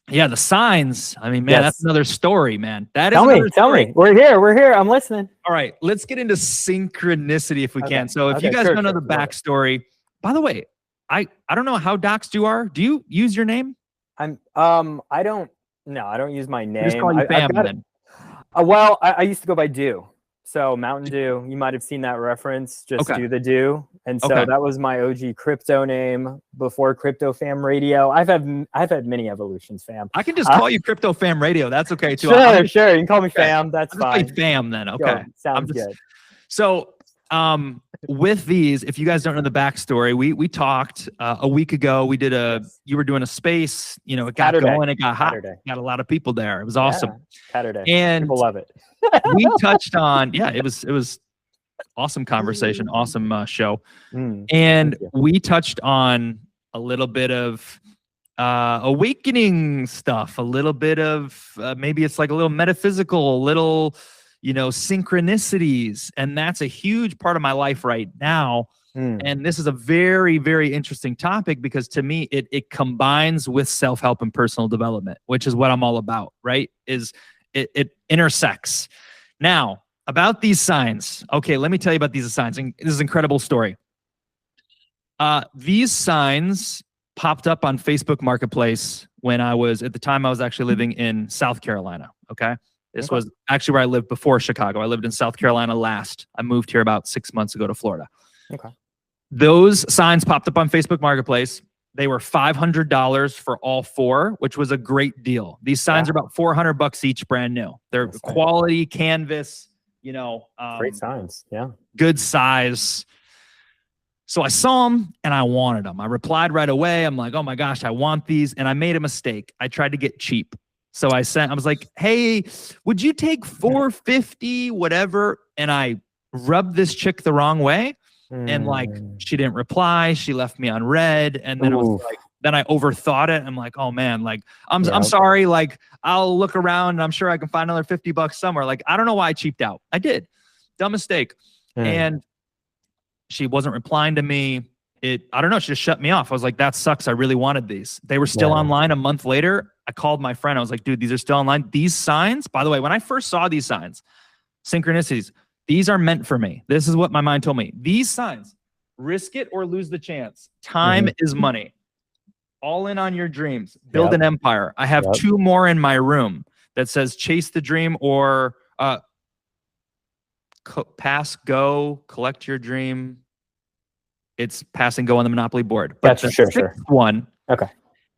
yeah, the signs, that's another story, man. Tell me. We're here. I'm listening. All right, let's get into synchronicity if we can. So if you guys don't know the backstory, by the way, I don't know how doxed you are. Do you use your name? I don't use my name. Just call you Fam then. Well, I used to go by Do. So Mountain Dew, you might have seen that reference. Just do the do. And so that was my OG crypto name before Crypto Fam Radio. I've had many evolutions, fam. I can just call you Crypto Fam Radio. That's okay too. Sure. You can call me Fam. That's fine. Fam then. Okay. Sounds good. So with these, if you guys don't know the backstory, we talked a week ago. We did you were doing a space, it got going, it got hot, got a lot of people there. It was awesome. Saturday. And people love it. We touched on, it was awesome conversation, awesome show. And we touched on a little bit of awakening stuff, a little bit of maybe it's like a little metaphysical, a little, synchronicities. And that's a huge part of my life right now. And this is a very, very interesting topic because to me, it combines with self-help and personal development, which is what I'm all about, right? It intersects. Now, about these signs. Okay, let me tell you about these signs. And this is an incredible story. These signs popped up on Facebook Marketplace when I was, at the time I was actually living in South Carolina, okay? This was actually where I lived before Chicago. I lived in South Carolina last. I moved here about 6 months ago to Florida. Okay. Those signs popped up on Facebook Marketplace. They were $500 for all 4, which was a great deal. These signs are about $400 each, brand new. They're quality canvas, great signs. Yeah. Good size. So I saw them and I wanted them. I replied right away. I'm like, oh my gosh, I want these. And I made a mistake. I tried to get cheap. So I was like, hey, would you take $450, whatever? And I rubbed this chick the wrong way. And like, she didn't reply. She left me on red. And then I was like, then I overthought it. I'm like, oh man, like, I'm sorry. Like, I'll look around and I'm sure I can find another $50 somewhere. Like, I don't know why I cheaped out. I did. Dumb mistake. And she wasn't replying to me. I don't know. She just shut me off. I was like, that sucks. I really wanted these. They were still online a month later. I called my friend. I was like, dude, these are still online. These signs, by the way, when I first saw these signs, synchronicities, these are meant for me. This is what my mind told me. These signs, risk it or lose the chance. Time is money. All in on your dreams. Build an empire. I have 2 more in my room that says chase the dream or pass, go, collect your dream. It's pass and go on the Monopoly board. But the 6th one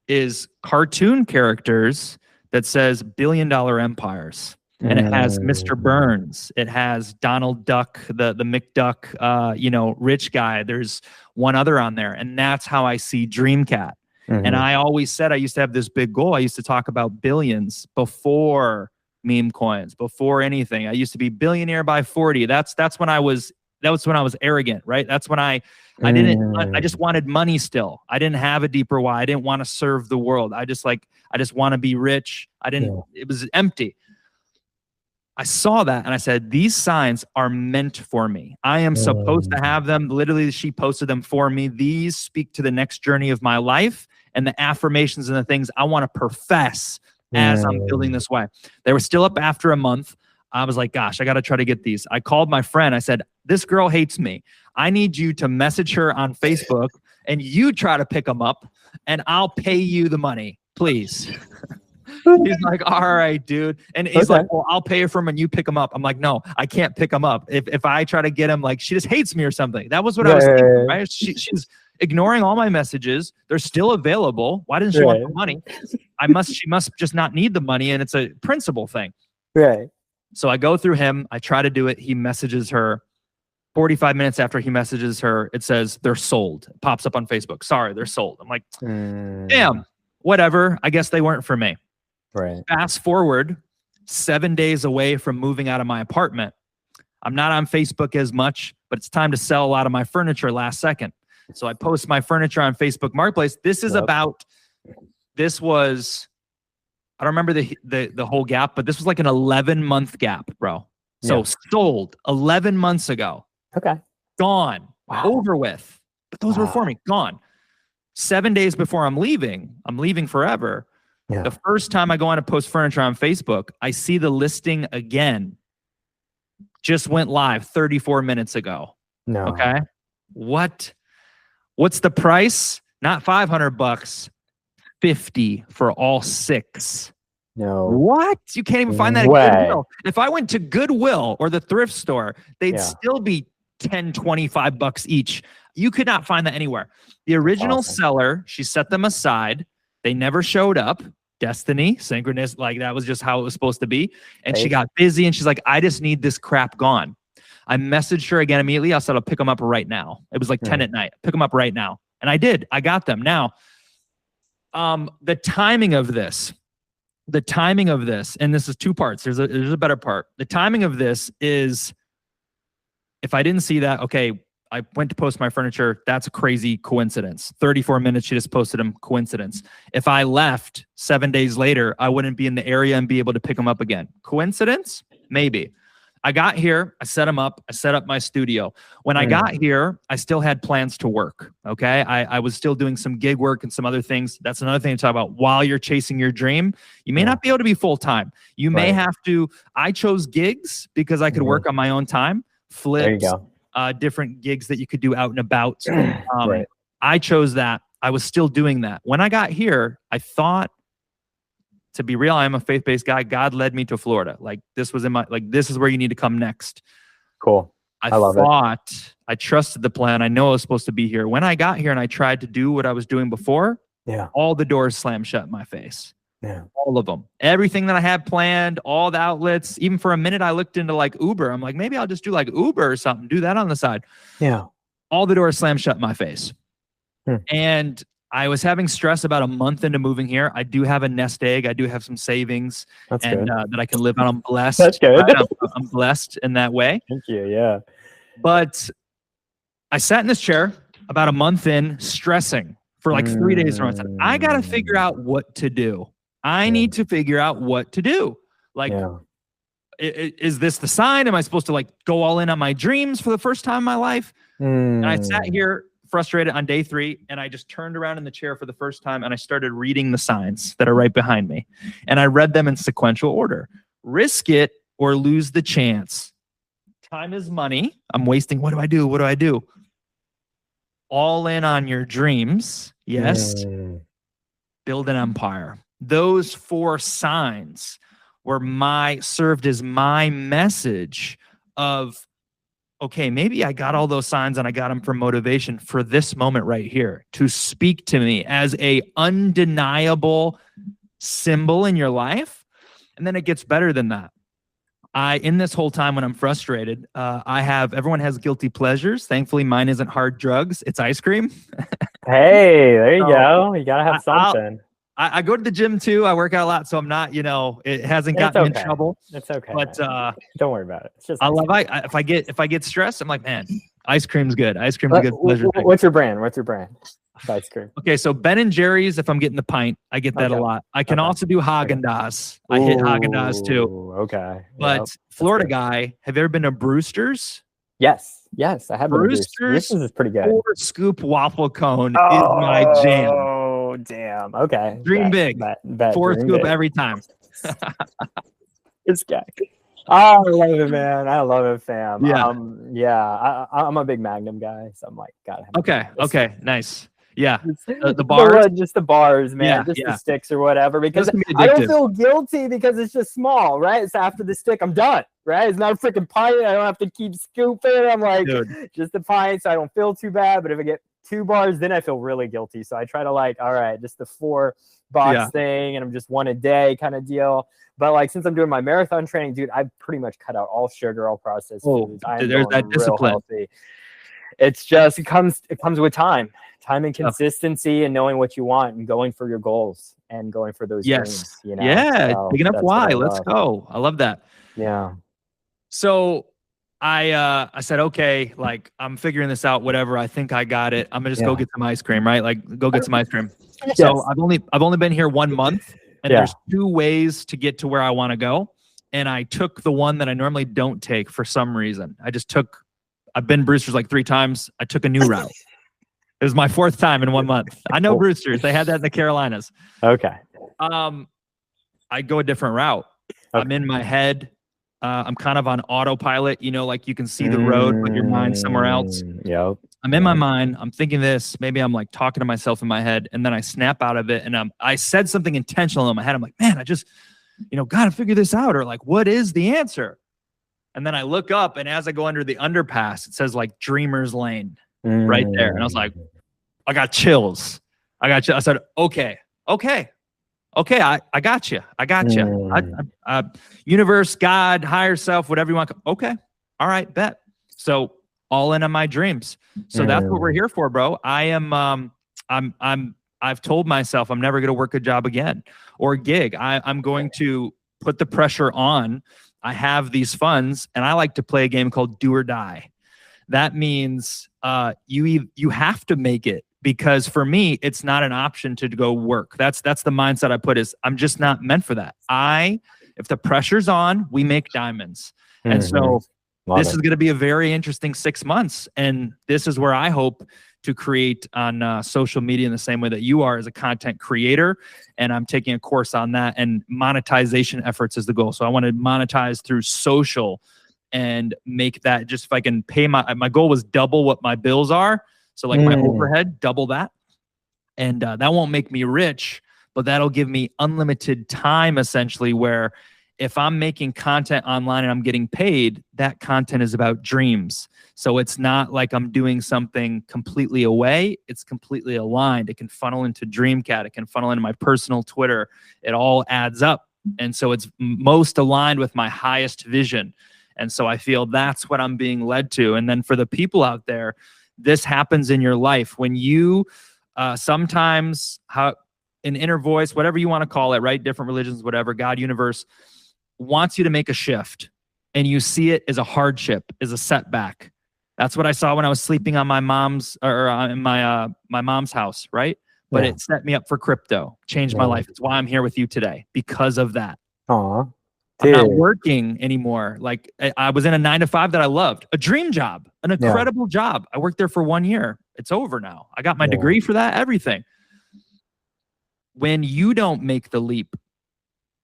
is cartoon characters that says $1 billion empires. And it has Mr. Burns. It has Donald Duck, the McDuck, rich guy. There's one other on there. And that's how I see Dreamcat. And I always said I used to have this big goal. I used to talk about billions before Memecoins, before anything. I used to be billionaire by 40. That's when I was arrogant, right? That's when I just wanted money still. I didn't have a deeper why. I didn't want to serve the world. I just want to be rich. It was empty. I saw that and I said, these signs are meant for me. I am supposed to have them. Literally, she posted them for me. These speak to the next journey of my life and the affirmations and the things I want to profess as I'm building this way. They were still up after a month. I was like, gosh, I got to try to get these. I called my friend. I said, this girl hates me. I need you to message her on Facebook and you try to pick them up and I'll pay you the money, please. He's like, all right, dude. And he's like, well, I'll pay for him and you pick him up. I'm like, no, I can't pick him up. If I try to get him, like, she just hates me or something. That was what I was thinking, right? She's ignoring all my messages. They're still available. Why doesn't she want the money? She must just not need the money. And it's a principle thing. Right. So I go through him. I try to do it. He messages her. 45 minutes after he messages her, it says they're sold. It pops up on Facebook. Sorry, they're sold. I'm like, damn, whatever. I guess they weren't for me. Right. Fast forward 7 days away from moving out of my apartment. I'm not on Facebook as much, but it's time to sell a lot of my furniture last second. So I post my furniture on Facebook Marketplace. This is this was, I don't remember the whole gap, but this was like an 11-month gap, bro. So sold 11 months ago. Okay. Gone. Wow. Over with. But those were for me. Gone. 7 days before I'm leaving forever. Yeah. The first time I go on to post furniture on Facebook, I see the listing again. Just went live 34 minutes ago. No. Okay. What's the price? Not $500, $50 for all 6. No. What? You can't even find that at Goodwill. If I went to Goodwill or the thrift store, they'd still be $10, $25 each. You could not find that anywhere. The original seller, she set them aside. They never showed up. Destiny, synchronous, like that was just how it was supposed to be. And she got busy and she's like, I just need this crap gone. I messaged her again immediately. I said, I'll pick them up right now. It was like 10 at night. Pick them up right now. And I did. I got them. Now, the timing of this, and this is 2 parts. There's a better part. The timing of this is, if I didn't see that, okay, I went to post my furniture. That's a crazy coincidence. 34 minutes, she just posted them. Coincidence. If I left 7 days later, I wouldn't be in the area and be able to pick them up again. Coincidence? Maybe. I got here, I set them up, I set up my studio. When I got here, I still had plans to work, okay? I was still doing some gig work and some other things. That's another thing to talk about. While you're chasing your dream, you may not be able to be full-time. You may have to, I chose gigs because I could work on my own time, flips, different gigs that you could do out and about. I chose that. I was still doing that. When I got here, I thought, to be real, I'm a faith-based guy. God led me to Florida. Like this was in my, like, this is where you need to come next. Cool. I love it. I trusted the plan. I know I was supposed to be here. When I got here and I tried to do what I was doing before, all the doors slammed shut in my face. All of them. Everything that I had planned, all the outlets, even for a minute, I looked into like Uber. I'm like, maybe I'll just do like Uber or something, do that on the side. All the doors slammed shut in my face. And I was having stress about a month into moving here. I do have a nest egg. I do have some savings that I can live on. I'm blessed. That's good. Right? I'm blessed in that way. Thank you. Yeah. But I sat in this chair about a month in, stressing for like 3 days. I got to figure out what to do. I need to figure out what to do. Like, is this the sign? Am I supposed to like go all in on my dreams for the first time in my life? And I sat here frustrated on day 3, and I just turned around in the chair for the first time and I started reading the signs that are right behind me. And I read them in sequential order. Risk it or lose the chance. Time is money. I'm wasting. What do I do? What do I do? All in on your dreams. Yes. Build an empire. Those 4 signs were served as my message of, okay, maybe I got all those signs and I got them for motivation for this moment right here to speak to me as a undeniable symbol in your life. And then it gets better than that. In this whole time when I'm frustrated, everyone has guilty pleasures. Thankfully, mine isn't hard drugs. It's ice cream. Hey, there you go. You got to have something. I go to the gym too. I work out a lot, so I'm not, it hasn't gotten me in trouble. It's okay. But don't worry about it. It's just if I get stressed, I'm like, man, ice cream's good. Ice cream's a good pleasure. What's your brand? Ice cream. Okay, so Ben and Jerry's. If I'm getting the pint, I get that a lot. I can also do Haagen-Dazs. I hit Haagen-Dazs too. Okay. But Florida guy, have you ever been to Brewster's? Yes, I have. Brewster's is pretty good. 4-scoop waffle cone is my jam. Oh, damn. Okay. Dream big. 4-scoop every time. This guy. Oh, I love it, man. I love it, fam. Yeah. I'm a big Magnum guy, so I'm like, gotta have Okay. Nice. Yeah. The bars. Just the bars, man. The sticks or whatever. Because I don't feel guilty because it's just small, right? It's after the stick, I'm done, right? It's not a freaking pint. I don't have to keep scooping. I'm like, just a pint, so I don't feel too bad. But if I get 2 bars, then I feel really guilty. So I try to like, all right, just the 4-box thing, and I'm just 1 a day kind of deal. But like, since I'm doing my marathon training, dude, I've pretty much cut out all sugar, all processed foods. There's that discipline. Healthy. It's just, it comes with time and consistency and knowing what you want and going for your goals and going for those dreams. Big enough why. Let's go. I love that. Yeah. So I said, okay, like I'm figuring this out, whatever. I think I got it. I'm gonna just go get some ice cream, right? Like go get some ice cream. So I've only been here 1 month, and there's 2 ways to get to where I want to go. And I took the one that I normally don't take for some reason. I've been Brewster's like 3 times. I took a new route. It was my 4th time in 1 month. I know Brewster's. They had that in the Carolinas. Okay. I go a different route. Okay. I'm in my head. I'm kind of on autopilot, like you can see the road, but your mind's somewhere else. Yep. I'm in my mind. I'm thinking this. Maybe I'm like talking to myself in my head, and then I snap out of it, and I said something intentional in my head. I'm like, man, I just, got to figure this out, or like, what is the answer? And then I look up, and as I go under the underpass, it says like Dreamer's Lane right there. And I was like, I got chills. I said, okay. I got you. Universe, God, higher self, whatever you want. Okay. All right. Bet. So all in on my dreams. So that's what we're here for, bro. I've told myself I'm never going to work a job again or a gig. I'm going to put the pressure on. I have these funds, and I like to play a game called Do or Die. that means you have to make it. Because for me, it's not an option to go work. That's the mindset I put is I'm just not meant for that. If the pressure's on, we make diamonds. And so this is going to be a very interesting 6 months. And this is where I hope to create on social media in the same way that you are as a content creator. And I'm taking a course on that, and monetization efforts is the goal. So I want to monetize through social and make that, just if I can pay my goal was double what my bills are. So like my overhead, double that. And that won't make me rich, but that'll give me unlimited time essentially, where if I'm making content online and I'm getting paid, that content is about dreams. So it's not like I'm doing something completely away. It's completely aligned. It can funnel into Dreamcat. It can funnel into my personal Twitter. It all adds up. And so it's most aligned with my highest vision. And so I feel that's what I'm being led to. And then for the people out there, this happens in your life when you sometimes an inner voice, whatever you want to call it, right? Different religions, whatever, God, universe wants you to make a shift, and you see it as a hardship, as a setback. That's what I saw when I was sleeping on my mom's in my mom's house, right? But it set me up for crypto, changed my life. It's why I'm here with you today, because of that. I'm not working anymore. Like I was in a 9-to-5 that I loved, a dream job, an incredible job. I worked there for 1 year. It's over now. I got my degree for that, everything. When you don't make the leap,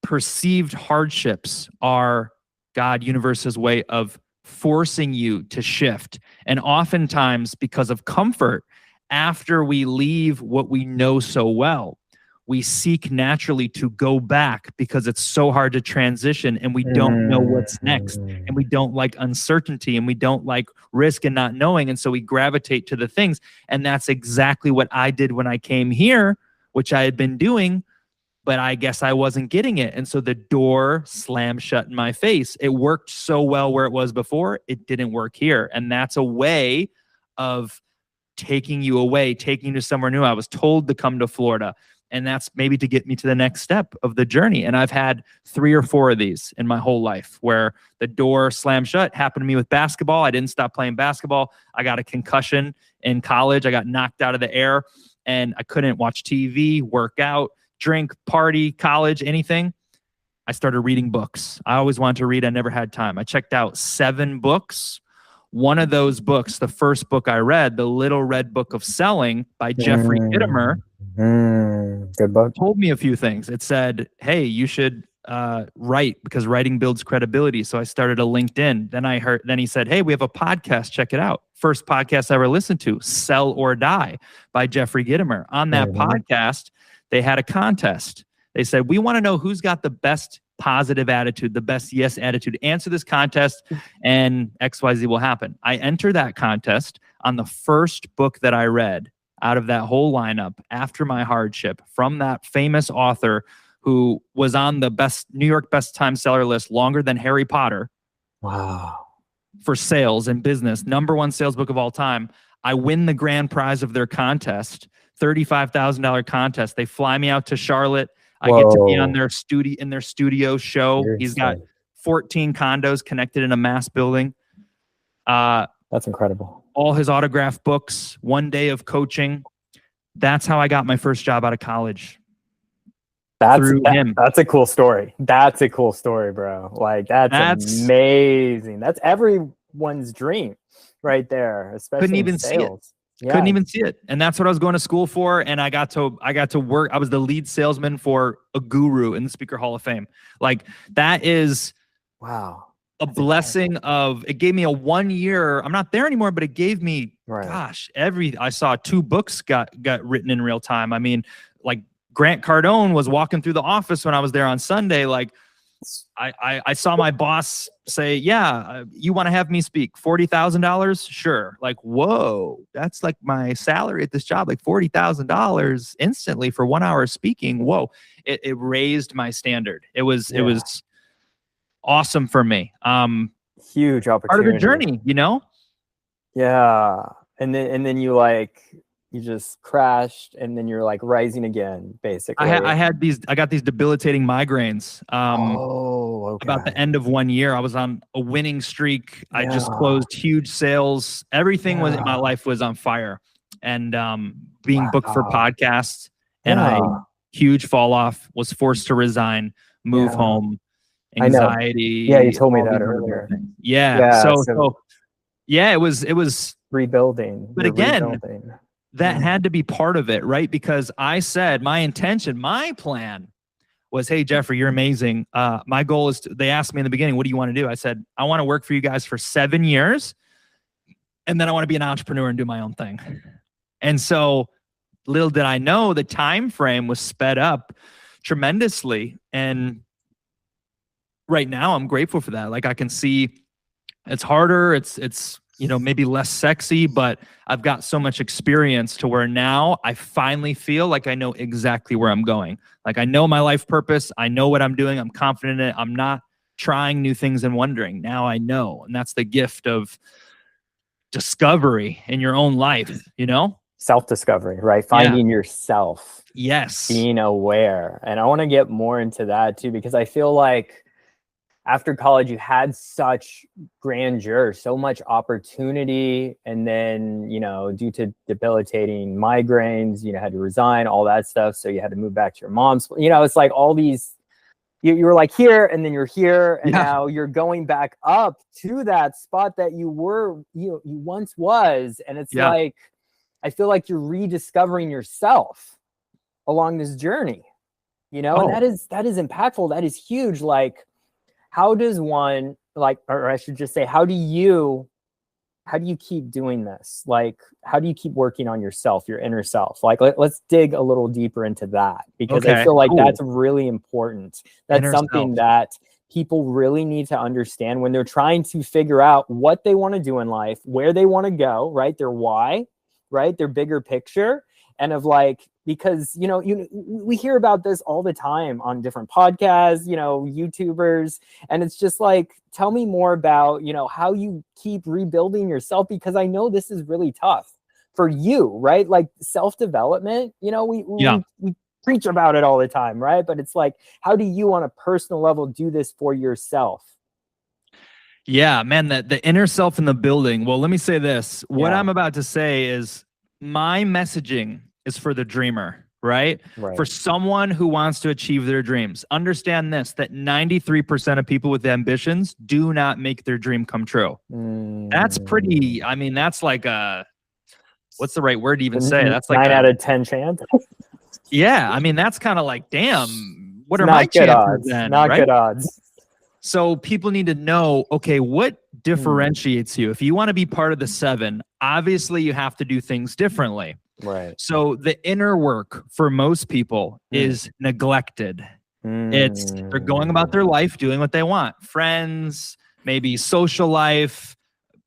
perceived hardships are God, universe's way of forcing you to shift. And oftentimes, because of comfort, after we leave what we know so well, we seek naturally to go back because it's so hard to transition, and we don't know what's next, and we don't like uncertainty, and we don't like risk and not knowing. And so we gravitate to the things. And that's exactly what I did when I came here, which I had been doing, but I guess I wasn't getting it. And so the door slammed shut in my face. It worked so well where it was before. It didn't work here. And that's a way of taking you away, taking you to somewhere new. I was told to come to Florida. And that's maybe to get me to the next step of the journey. And I've had 3 or 4 of these in my whole life where the door slammed shut. Happened to me with basketball. I didn't stop playing basketball. I got a concussion in college. I got knocked out of the air, and I couldn't watch TV, work out, drink, party, college, anything. I started reading books. I always wanted to read. I never had time. I checked out 7 books. One of those books, the first book I read, The Little Red Book of Selling by Jeffrey Gitomer, good book, told me a few things. It said, hey, you should write, because writing builds credibility. So I started a LinkedIn. Then he said, hey, we have a podcast. Check it out. First podcast I ever listened to, Sell or Die by Jeffrey Gitomer. On that podcast, they had a contest. They said, we want to know who's got the best positive attitude, the best yes attitude. Answer this contest and XYZ will happen. I entered that contest on the first book that I read out of that whole lineup after my hardship, from that famous author who was on the New York best time seller list longer than Harry Potter. Wow. For sales and business, #1 sales book of all time. I win the grand prize of their contest, $35,000 contest. They fly me out to Charlotte. I get to be on their studio show. Seriously. He's got 14 condos connected in a mass building. That's incredible. All his autographed books, 1 day of coaching. That's how I got my first job out of college. Through him. That's a cool story. That's a cool story, bro. Like that's amazing. That's everyone's dream right there, especially couldn't even see it. Yeah. Couldn't even see it. And that's what I was going to school for. And I got to work. I was the lead salesman for a guru in the Speaker Hall of Fame. Like that is a blessing of, it gave me a 1 year. I'm not there anymore, but it gave me, I saw 2 books got written in real time. I mean, like Grant Cardone was walking through the office when I was there on Sunday. Like I saw my boss say, you want to have me speak $40,000? Sure. Like, whoa, that's like my salary at this job, like $40,000 instantly for 1 hour of speaking. Whoa. It raised my standard. It was awesome for me. Huge opportunity. Part of the journey, you know? Yeah. And then you like you just crashed, and then you're like rising again, basically. I got these debilitating migraines. Okay. About the end of 1 year, I was on a winning streak. I just closed huge sales. Everything was in my life was on fire, and being booked for podcasts, and I huge fall off, was forced to resign, move home, anxiety. Yeah, you told me that earlier. So it was rebuilding. But again, that had to be part of it, right? Because I said my intention, my plan was, hey, Jeffrey, you're amazing. My goal is they asked me in the beginning, what do you want to do? I said, I want to work for you guys for 7 years. And then I want to be an entrepreneur and do my own thing. And so little did I know the time frame was sped up tremendously. And right now I'm grateful for that. Like I can see it's harder. It's maybe less sexy, but I've got so much experience to where now I finally feel like I know exactly where I'm going. Like I know my life purpose. I know what I'm doing. I'm confident in it. I'm not trying new things and wondering. Now I know. And that's the gift of discovery in your own life, Self-discovery, right? Finding yourself. Yes. Being aware. And I want to get more into that too, because I feel like after college, you had such grandeur, so much opportunity. And then, due to debilitating migraines, had to resign, all that stuff. So you had to move back to your mom's, it's like all these, you were like here, and then you're here, and now you're going back up to that spot that you once was. And it's like, I feel like you're rediscovering yourself along this journey, and that is impactful. That is huge. Like, how does one, or I should just say, how do you keep doing this? Like, how do you keep working on yourself, your inner self? Like, let's dig a little deeper into that, because I feel like that's really important. That's inner something that people really need to understand when they're trying to figure out what they want to do in life, where they want to go, right? Their why, right? Their bigger picture. And of like, because, we hear about this all the time on different podcasts, YouTubers, and it's just like, tell me more about, how you keep rebuilding yourself, because I know this is really tough for you, right? Like self-development, we preach about it all the time, right? But it's like, how do you on a personal level do this for yourself? Yeah, man, the inner self in the building. Well, let me say this. What I'm about to say is my messaging is for the dreamer, right? For someone who wants to achieve their dreams. Understand this, that 93% of people with ambitions do not make their dream come true. That's pretty, that's like what's the right word to even say? That's like 9 out of 10 chance. Yeah, that's kind of like, damn, what are my chances then? Not good odds. So people need to know, okay, what differentiates you? If you want to be part of the 7, obviously you have to do things differently. Right. So the inner work for most people is neglected. They're going about their life, doing what they want. Friends, maybe social life,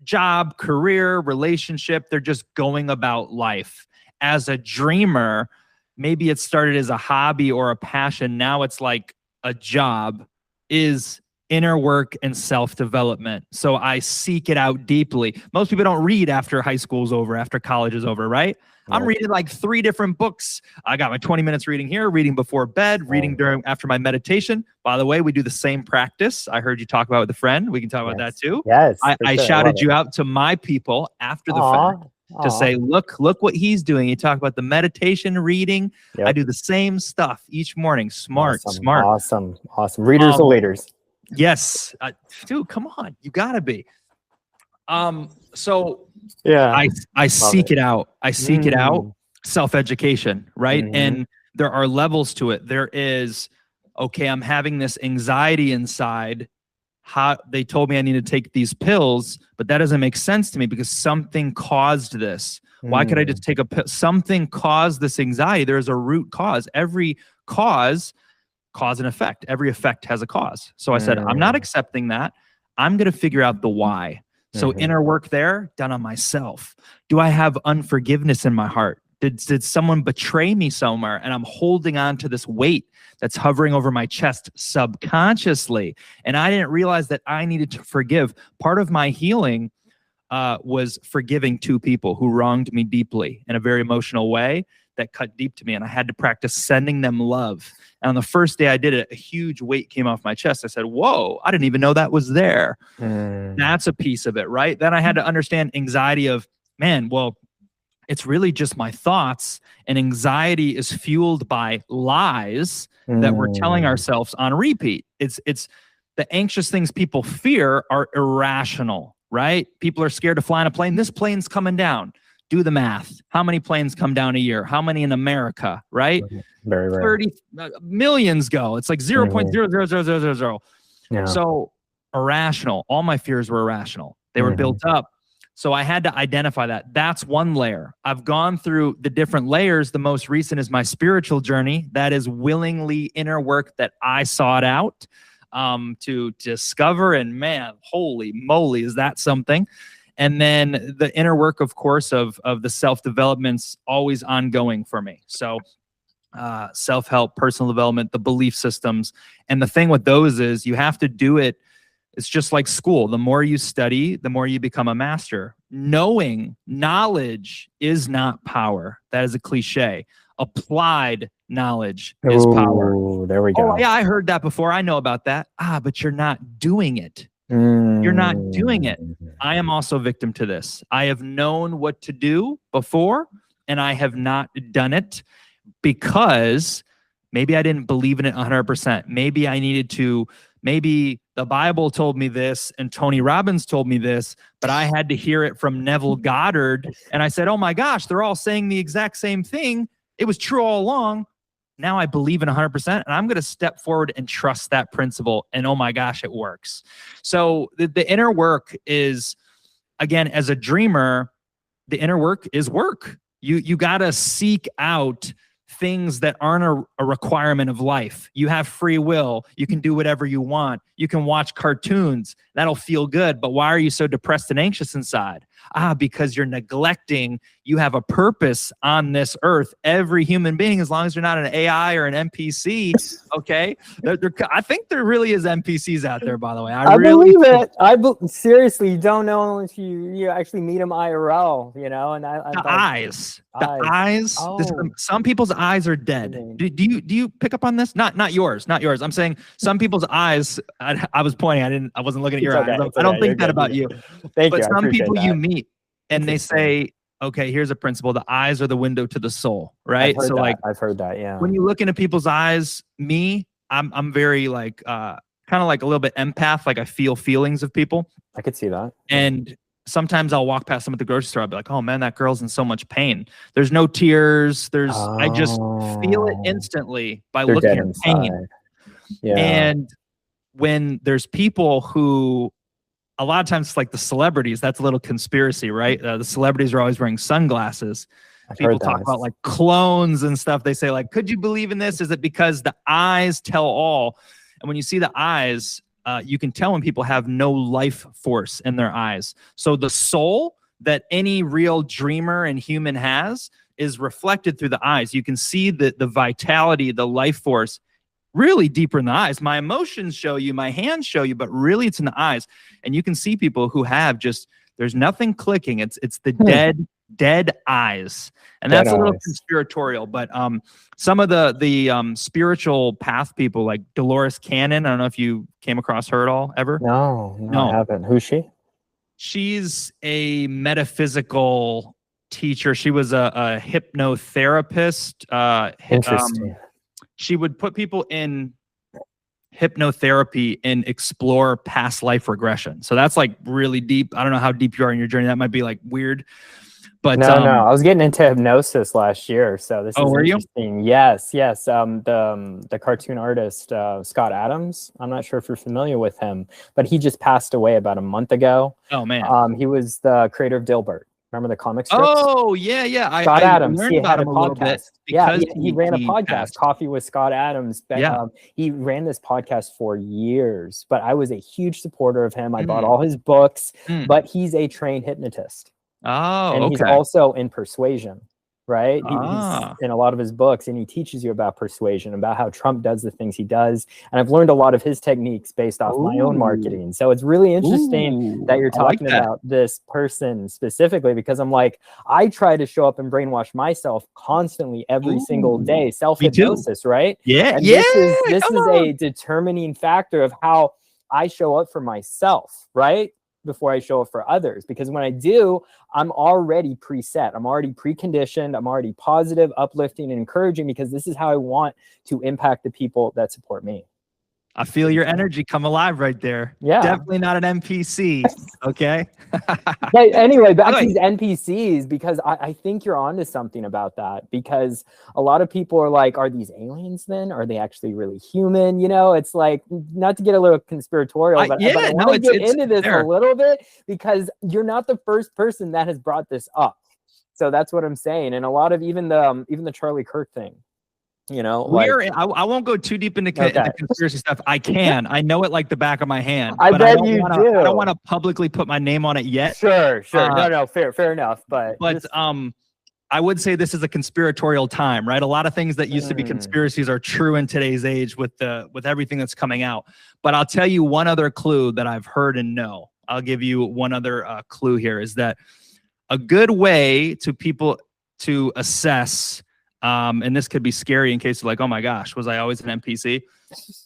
job, career, relationship. They're just going about life. As a dreamer, maybe it started as a hobby or a passion. Now it's like a job, is inner work and self-development. So I seek it out deeply. Most people don't read after high school's over, after college is over, right? I'm reading like 3 different books. I got my 20 minutes reading here, reading before bed, reading after my meditation. By the way, we do the same practice. I heard you talk about it with a friend. We can talk about that too. Yes. I shouted you out to my people after the fact to say, look what he's doing. You talk about the meditation, reading. I do the same stuff each morning. Smart. Awesome. Readers are leaders. Yes. Dude, come on. You gotta be. So I seek it out. I seek it out. Self-education, right? And there are levels to it. There is, okay, I'm having this anxiety inside. They told me I need to take these pills, but that doesn't make sense to me because something caused this. Why could I just take a pill? Something caused this anxiety. There's a root cause. Every cause and effect. Every effect has a cause. So I said, I'm not accepting that. I'm going to figure out the why. So inner work there, done on myself. Do I have unforgiveness in my heart? Did someone betray me somewhere and I'm holding on to this weight that's hovering over my chest subconsciously? And I didn't realize that I needed to forgive. Part of my healing was forgiving 2 people who wronged me deeply in a very emotional way that cut deep to me. And I had to practice sending them love. And on the first day I did it, a huge weight came off my chest. I said, whoa, I didn't even know that was there. That's a piece of it, right? Then I had to understand anxiety of, man, well, it's really just my thoughts, and anxiety is fueled by lies that we're telling ourselves on repeat. It's the anxious things people fear are irrational, right? People are scared to fly in a plane. This plane's coming down. Do the math. How many planes come down a year? How many in America, right? Very rare. 30 millions go. It's like 0.00000. Yeah. So irrational. All my fears were irrational. They were built up. So I had to identify that. That's one layer. I've gone through the different layers. The most recent is my spiritual journey. That is willingly inner work that I sought out to discover. And man, holy moly, is that something? And then the inner work, of course, of the self-development's always ongoing for me. So self-help, personal development, the belief systems. And the thing with those is you have to do it. It's just like school. The more you study, the more you become a master. Knowledge is not power. That is a cliche. Applied knowledge is power. There we go. Oh, yeah, I heard that before. I know about that. But you're not doing it. You're not doing it. I am also victim to this. I have known what to do before, and I have not done it because maybe I didn't believe in it 100%. Maybe I needed to. Maybe the Bible told me this and Tony Robbins told me this, but I had to hear it from Neville Goddard. And I said, oh my gosh, they're all saying the exact same thing. It was true all along. Now I believe in 100%, and I'm going to step forward and trust that principle. And oh my gosh, it works. So the inner work is, again, as a dreamer, the inner work is work. You got to seek out things that aren't a requirement of life. You have free will. You can do whatever you want. You can watch cartoons. That'll feel good. But why are you so depressed and anxious inside? Because you're neglecting. You have a purpose on this earth. Every human being, as long as you're not an AI or an NPC, okay? I think there really is NPCs out there, by the way. I really believe it. Seriously, you don't know unless you actually meet them IRL, you know? And the eyes. Oh. Some people's eyes are dead. Do you pick up on this? Not yours. I'm saying some people's eyes. I was pointing. I wasn't looking at your eyes. I don't think that about you. Thank you. But some people you meet and they say, okay, here's a principle. The eyes are the window to the soul, right? I've heard that. Yeah. When you look into people's eyes, I'm very like kind of like a little bit empath. Like I feel feelings of people. I could see that. And sometimes I'll walk past them at the grocery store. I'll be like, oh man, that girl's in so much pain. There's no tears. I just feel it instantly by looking at pain. Yeah. And when there's people who, a lot of times it's like the celebrities, that's a little conspiracy, right? The celebrities are always wearing sunglasses. People talk about like clones and stuff. They say like, could you believe in this? Is it because the eyes tell all? And when you see the eyes, you can tell when people have no life force in their eyes. So the soul that any real dreamer and human has is reflected through the eyes. You can see the vitality, the life force really deeper in the eyes. My emotions show you, my hands show you, but really it's in the eyes. And you can see people who have just, there's nothing clicking. It's the dead eyes. And that's a little conspiratorial, but some of the spiritual path people like Dolores Cannon, I don't know if you came across her at all ever. No, I haven't. Who's she? She's a metaphysical teacher. She was a hypnotherapist. Interesting. She would put people in hypnotherapy and explore past life regression. So that's like really deep. I don't know how deep you are in your journey. That might be like weird. But no, I was getting into hypnosis last year. So this is interesting. You? Yes. The cartoon artist, Scott Adams. I'm not sure if you're familiar with him, but he just passed away about a month ago. Oh man. He was the creator of Dilbert. Remember the comic strips? Oh, yeah. Scott Adams. He had a podcast. Yeah, he ran a podcast, Coffee with Scott Adams. He ran this podcast for years, but I was a huge supporter of him. I bought all his books, but he's a trained hypnotist. Oh, and he's also in persuasion, right? He's in a lot of his books, and he teaches you about persuasion, about how Trump does the things he does. And I've learned a lot of his techniques based off my own marketing. So it's really interesting that you're talking about this person specifically, because I'm like, I try to show up and brainwash myself constantly every single day. Self-hypnosis, right? Yeah. And this is a determining factor of how I show up for myself, right? Before I show up for others. Because when I do, I'm already preset. I'm already preconditioned. I'm already positive, uplifting, and encouraging, because this is how I want to impact the people that support me. I feel your energy come alive right there. Yeah. Definitely not an NPC. Okay. But anyway, back to these NPCs, because I think you're onto something about that, because a lot of people are like, are these aliens then? Are they actually really human? You know, it's like, not to get a little conspiratorial, but I want to get into this a little bit, because you're not the first person that has brought this up. So that's what I'm saying. And a lot of even the Charlie Kirk thing. You know, I won't go too deep into conspiracy stuff. I know it like the back of my hand. I bet you do. I don't want to publicly put my name on it yet. Sure. No, fair enough. But I would say this is a conspiratorial time, right? A lot of things that used to be conspiracies are true in today's age with everything that's coming out. But I'll tell you one other clue that I've heard and know. I'll give you one other clue here, is that a good way to people to assess, and this could be scary in case you're like, oh my gosh, was I always an NPC?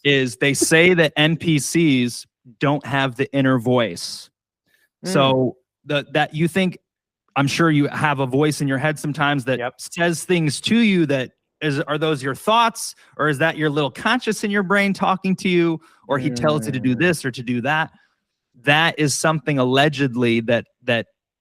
Is they say that NPCs don't have the inner voice. So that you think, I'm sure you have a voice in your head sometimes that says things to you that are those your thoughts, or is that your little conscious in your brain talking to you, or he tells you to do this or to do that? That is something allegedly that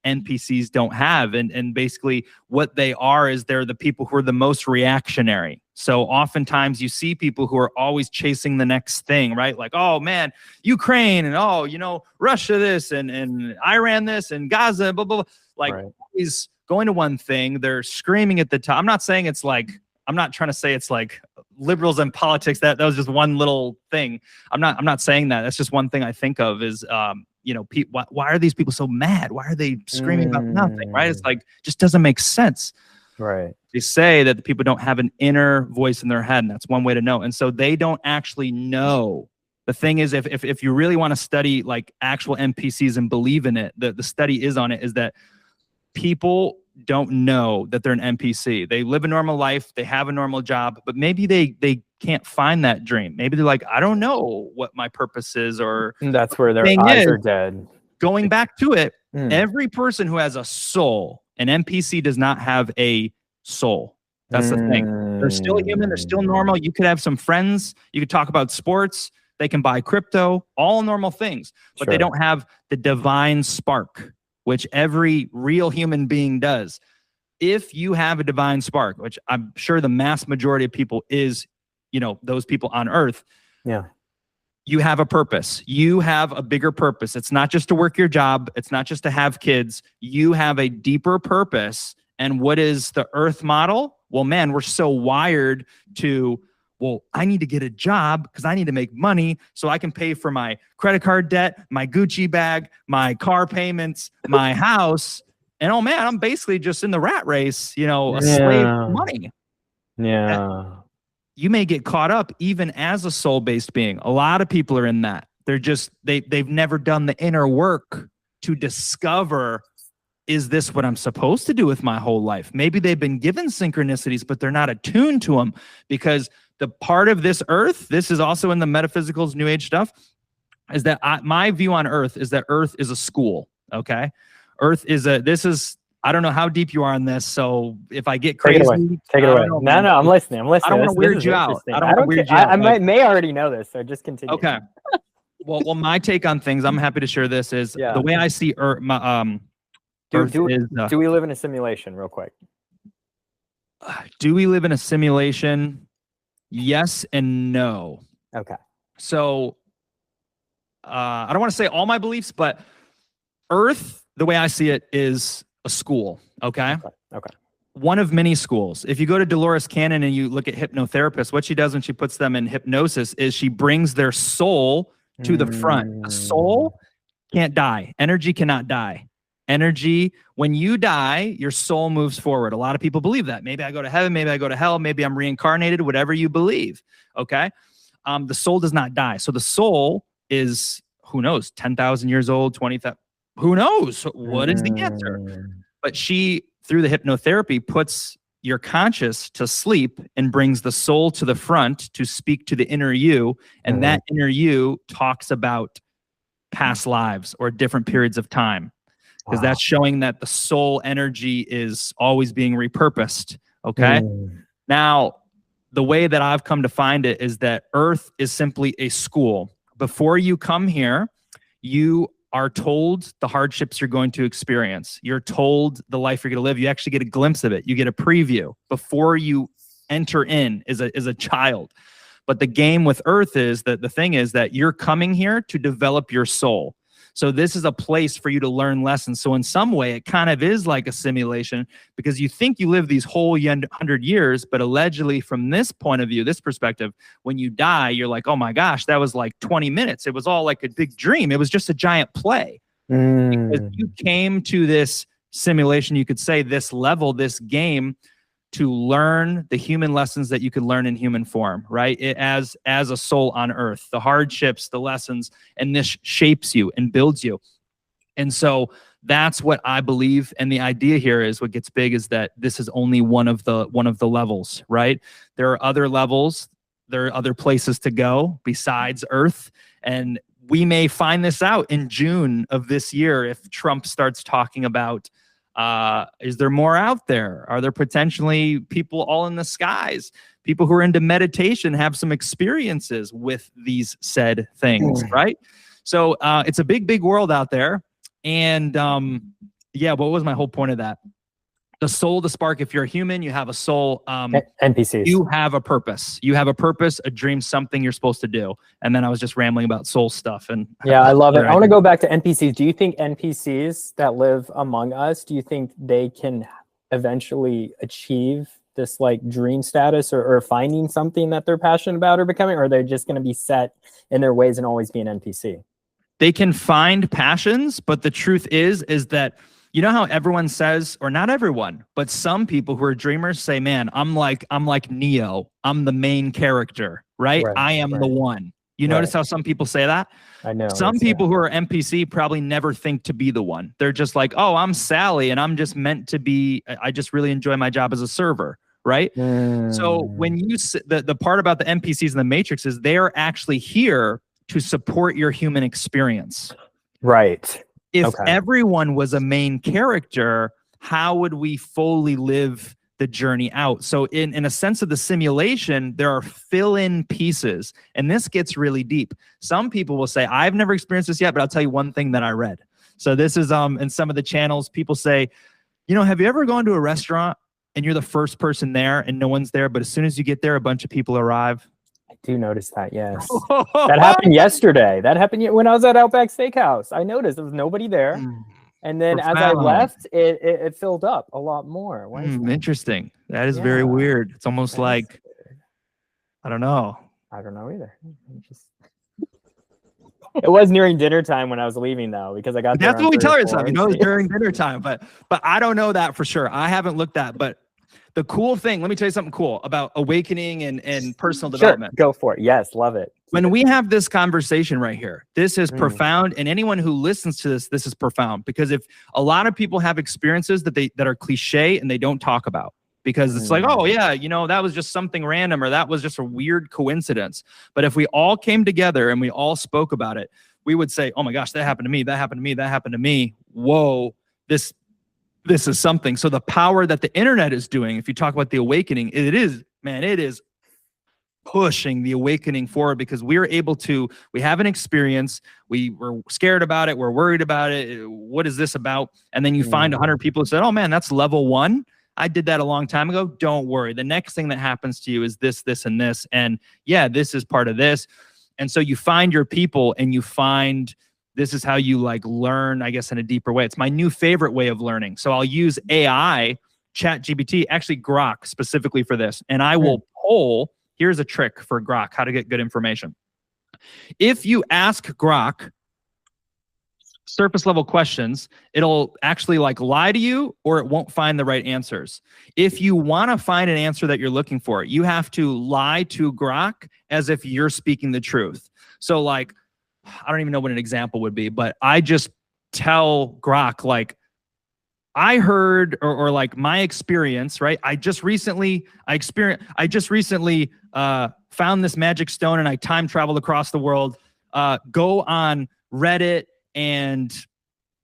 NPCs don't have. And basically what they are is they're the people who are the most reactionary. So oftentimes you see people who are always chasing the next thing, right? Like, oh man, Ukraine, and Russia this, and Iran this, and Gaza, blah, blah, blah. Like always going to one thing. They're screaming at the top. I'm not saying it's like, I'm not trying to say it's like liberals and politics. That was just one little thing. I'm not saying that. That's just one thing I think of is, why are these people so mad? Why are they screaming about nothing? Right? It's like, just doesn't make sense. Right. They say that the people don't have an inner voice in their head, and that's one way to know. And so they don't actually know. The thing is, if you really want to study like actual NPCs and believe in it, the study is on it, is that people don't know that they're an NPC. They live a normal life, they have a normal job, but maybe they can't find that dream. Maybe they're like, I don't know what my purpose is, or that's where their eyes are dead. Going back to it, every person who has a soul, an NPC does not have a soul. That's the thing. They're still human, they're still normal. You could have some friends, you could talk about sports, they can buy crypto, all normal things, but they don't have the divine spark, which every real human being does. If you have a divine spark, which I'm sure the mass majority of people is, those people on earth, you have a purpose. You have a bigger purpose. It's not just to work your job. It's not just to have kids. You have a deeper purpose. And what is the earth model? Well, man, we're so wired to, I need to get a job because I need to make money so I can pay for my credit card debt, my Gucci bag, my car payments, my house. And oh man, I'm basically just in the rat race, a slave to money. Yeah. You may get caught up even as a soul-based being. A lot of people are in that. They're just, they've never done the inner work to discover, is this what I'm supposed to do with my whole life? Maybe they've been given synchronicities, but they're not attuned to them, because the part of this earth, this is also in the metaphysicals, new age stuff, is that my view on earth is that earth is a school, okay? Earth is I don't know how deep you are on this, so if I get crazy, take it away. No, I'm listening. I don't want to weird you out. I may already know this, so just continue. Okay. Well, my take on things, I'm happy to share this, is the way I see Earth. Do we live in a simulation, real quick? Do we live in a simulation? Yes and no. Okay. So I don't want to say all my beliefs, but Earth, the way I see it, is a school. Okay. One of many schools. If you go to Dolores Cannon and you look at hypnotherapists, what she does when she puts them in hypnosis is she brings their soul to the front. A soul can't die. Energy cannot die. energy. When you die, your soul moves forward. A lot of people believe that. Maybe I go to heaven, maybe I go to hell, maybe I'm reincarnated, whatever you believe. Okay. The soul does not die. So the soul is, who knows, 10,000 years old, 20,000, who knows? What is the answer? But she, through the hypnotherapy, puts your conscious to sleep and brings the soul to the front to speak to the inner you. And that inner you talks about past lives or different periods of time. Because that's showing that the soul energy is always being repurposed. Okay. Now, the way that I've come to find it is that Earth is simply a school. Before you come here, you are told the hardships you're going to experience. You're told the life you're going to live. You actually get a glimpse of it. You get a preview before you enter in as a child. But the game with Earth is that the thing is that you're coming here to develop your soul. So this is a place for you to learn lessons. So in some way, it kind of is like a simulation because you think you live these whole 100 years, but allegedly from this point of view, this perspective, when you die, you're like, oh my gosh, that was like 20 minutes. It was all like a big dream. It was just a giant play. Because you came to this simulation, you could say this level, this game, to learn the human lessons that you could learn in human form, right? As a soul on Earth, the hardships, the lessons, and this shapes you and builds you. And so that's what I believe. And the idea here is what gets big is that this is only one of the levels, right? There are other levels. There are other places to go besides Earth. And we may find this out in June of this year if Trump starts talking about is there more out there? Are there potentially people all in the skies? People who are into meditation have some experiences with these said things, right? So it's a big, big world out there. And yeah, what was my whole point of that? The soul, the spark. If you're a human, you have a soul. NPCs. You have a purpose. You have a purpose, a dream, something you're supposed to do. And then I was just rambling about soul stuff. And yeah, I love it. I want to go back to NPCs. Do you think NPCs that live among us, do you think they can eventually achieve this like dream status or finding something that they're passionate about or becoming, or are they just going to be set in their ways and always be an NPC? They can find passions, but the truth is that you know how everyone says, or not everyone, but some people who are dreamers say, man, I'm like Neo. I'm the main character, right? I am the one. You notice how some people say that? I know. Some people who are NPC probably never think to be the one. They're just like, oh, I'm Sally and I'm just meant to be, I just really enjoy my job as a server, right? So when you, the part about the NPCs in the Matrix is they are actually here to support your human experience. Right. If everyone was a main character, how would we fully live the journey out? So in a sense of the simulation, there are fill-in pieces, and this gets really deep. Some people will say, I've never experienced this yet, but I'll tell you one thing that I read. So this is in some of the channels, people say, you know, have you ever gone to a restaurant and you're the first person there and no one's there, but as soon as you get there, a bunch of people arrive? I do notice that, yes. That happened yesterday. That happened when I was at Outback Steakhouse. I noticed there was nobody there. And then as I left, it filled up a lot more. Interesting. That is very weird. It's almost like, I don't know. I don't know either. It was nearing dinner time when I was leaving, though, because I got there. That's what we tell ourselves. You know, it's during dinner time, but I don't know that for sure. I haven't looked at, but the cool thing, let me tell you something cool about awakening and personal development. Go for it. Yes, love it. When we have this conversation right here, this is profound. And anyone who listens to this is profound, because if a lot of people have experiences that are cliche and they don't talk about, because it's like, oh yeah, you know, that was just something random, or that was just a weird coincidence. But if we all came together and we all spoke about it, we would say, oh my gosh, that happened to me. That happened to me. That happened to me. Whoa, this is something. So the power that the internet is doing, if you talk about the awakening, it is pushing the awakening forward, because we have an experience. We were scared about it. We're worried about it. What is this about? And then you find 100 people who said, oh man, that's level 1. I did that a long time ago. Don't worry. The next thing that happens to you is this, this, and this. And yeah, this is part of this. And so you find your people, and you find this is how you like learn, I guess, in a deeper way. It's my new favorite way of learning. So I'll use AI, ChatGPT, actually Grok specifically for this. And I will poll, here's a trick for Grok, how to get good information. If you ask Grok, surface level questions, it'll actually like lie to you, or it won't find the right answers. If you want to find an answer that you're looking for, you have to lie to Grok as if you're speaking the truth. So like, I don't even know what an example would be, but I just tell Grok, like, I heard, or like my experience, right? I just recently found this magic stone and I time traveled across the world. Go on Reddit and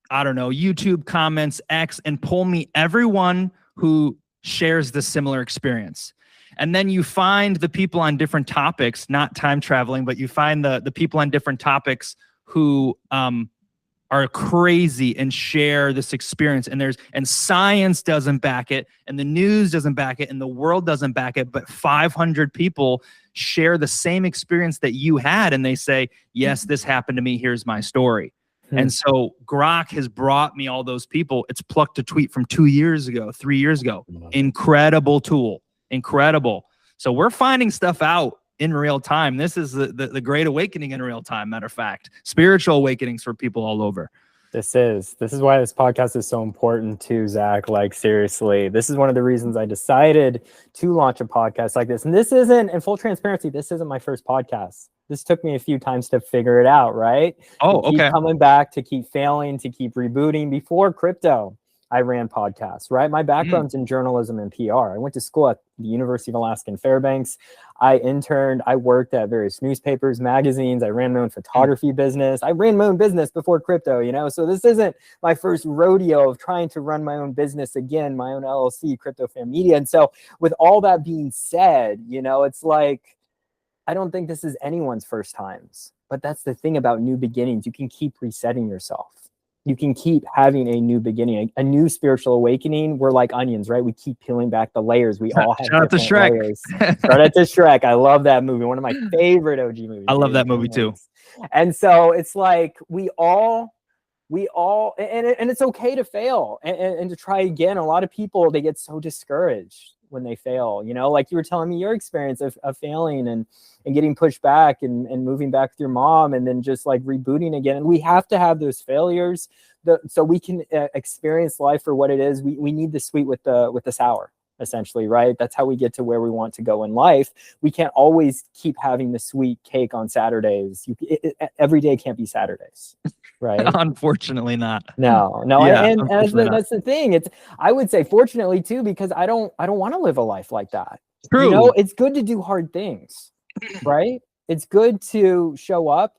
I don't know, YouTube comments, X, and pull me everyone who shares this similar experience. And then you find the people on different topics, not time traveling, but you find the people on different topics who are crazy and share this experience. And science doesn't back it, and the news doesn't back it, and the world doesn't back it, but 500 people share the same experience that you had, and they say, yes, this happened to me, here's my story. And so Grok has brought me all those people. It's plucked a tweet from 2 years ago, 3 years ago. Incredible tool. Incredible. So we're finding stuff out in real time. This is the great awakening in real time, matter of fact. Spiritual awakenings for people all over. This is why this podcast is so important too, Zach. Like, seriously, this is one of the reasons I decided to launch a podcast like this. And this isn't, in full transparency, this isn't my first podcast. This took me a few times to figure it out, right? Oh, to keep okay. coming back, to keep failing, to keep rebooting. Before crypto, I ran podcasts, right? My background's in journalism and PR. I went to school at the University of Alaska in Fairbanks. I interned. I worked at various newspapers, magazines. I ran my own photography business. I ran my own business before crypto, you know? So this isn't my first rodeo of trying to run my own business again, my own LLC, Crypto Fam Media. And so with all that being said, you know, it's like, I don't think this is anyone's first times, but that's the thing about new beginnings. You can keep resetting yourself. You can keep having a new beginning, a new spiritual awakening. We're like onions, right? We keep peeling back the layers. We all have Shout out to Shrek. layers. Shout out to Shrek. I love that movie. One of my favorite OG movies. I love that movie too. And so it's like we all, and it's okay to fail and to try again. A lot of people, they get so discouraged when they fail, you know, like you were telling me your experience of failing and getting pushed back and moving back with your mom and then just like rebooting again. And we have to have those failures so we can experience life for what it is. We need the sweet with the sour, essentially, right? That's how we get to where we want to go in life. We can't always keep having the sweet cake on Saturdays. Every day can't be Saturdays. Right. Unfortunately not. No. Yeah, and that's the thing. I would say fortunately too, because I don't want to live a life like that. True. You know, it's good to do hard things, right? It's good to show up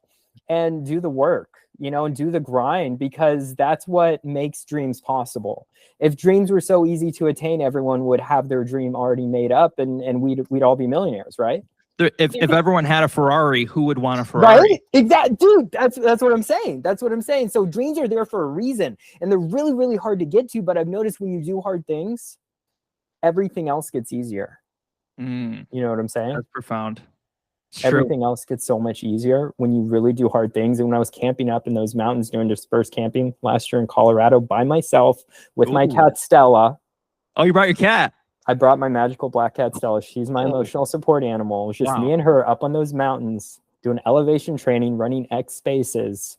and do the work, you know, and do the grind, because that's what makes dreams possible. If dreams were so easy to attain, everyone would have their dream already made up and we'd all be millionaires, right? If everyone had a Ferrari, who would want a Ferrari? Right? Exactly, dude. That's what I'm saying. That's what I'm saying. So dreams are there for a reason, and they're really, really hard to get to. But I've noticed when you do hard things, everything else gets easier. You know what I'm saying? That's profound. Everything else gets so much easier when you really do hard things. And when I was camping up in those mountains doing dispersed camping last year in Colorado by myself with my cat Stella. Oh, you brought your cat? I brought my magical black cat Stella. She's my emotional support animal. It was just me and her up on those mountains doing elevation training, running X spaces.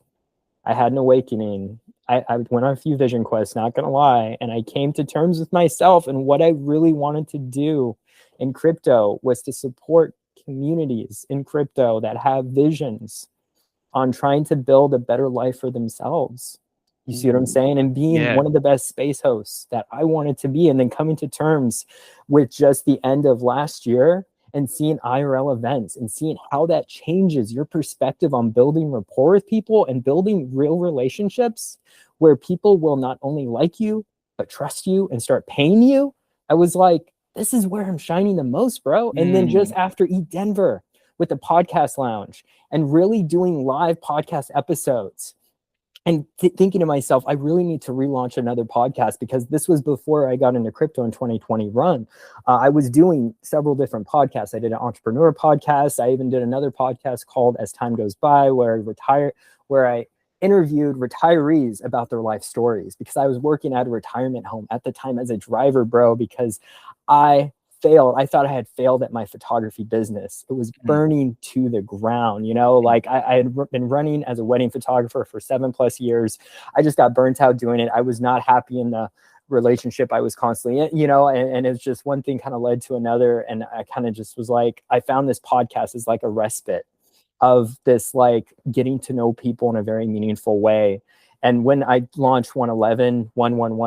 I had an awakening. I went on a few vision quests, not gonna lie, and I came to terms with myself, and what I really wanted to do in crypto was to support communities in crypto that have visions on trying to build a better life for themselves. You see what I'm saying? And being one of the best space hosts that I wanted to be, and then coming to terms with just the end of last year and seeing IRL events and seeing how that changes your perspective on building rapport with people and building real relationships where people will not only like you, but trust you and start paying you. I was like, this is where I'm shining the most, bro. And then just after Eat Denver with the podcast lounge and really doing live podcast episodes, and thinking to myself, I really need to relaunch another podcast, because this was before I got into crypto in 2020 run. I was doing several different podcasts. I did an entrepreneur podcast. I even did another podcast called As Time Goes By, where I interviewed retirees about their life stories, because I was working at a retirement home at the time as a driver, bro, because I failed. I thought I had failed at my photography business. It was burning to the ground, you know, like I had been running as a wedding photographer for 7+ years. I just got burnt out doing it. I was not happy in the relationship I was constantly in, you know, and it's just one thing kind of led to another. And I kind of just was like, I found this podcast as like a respite of this, like getting to know people in a very meaningful way. And when I launched 111,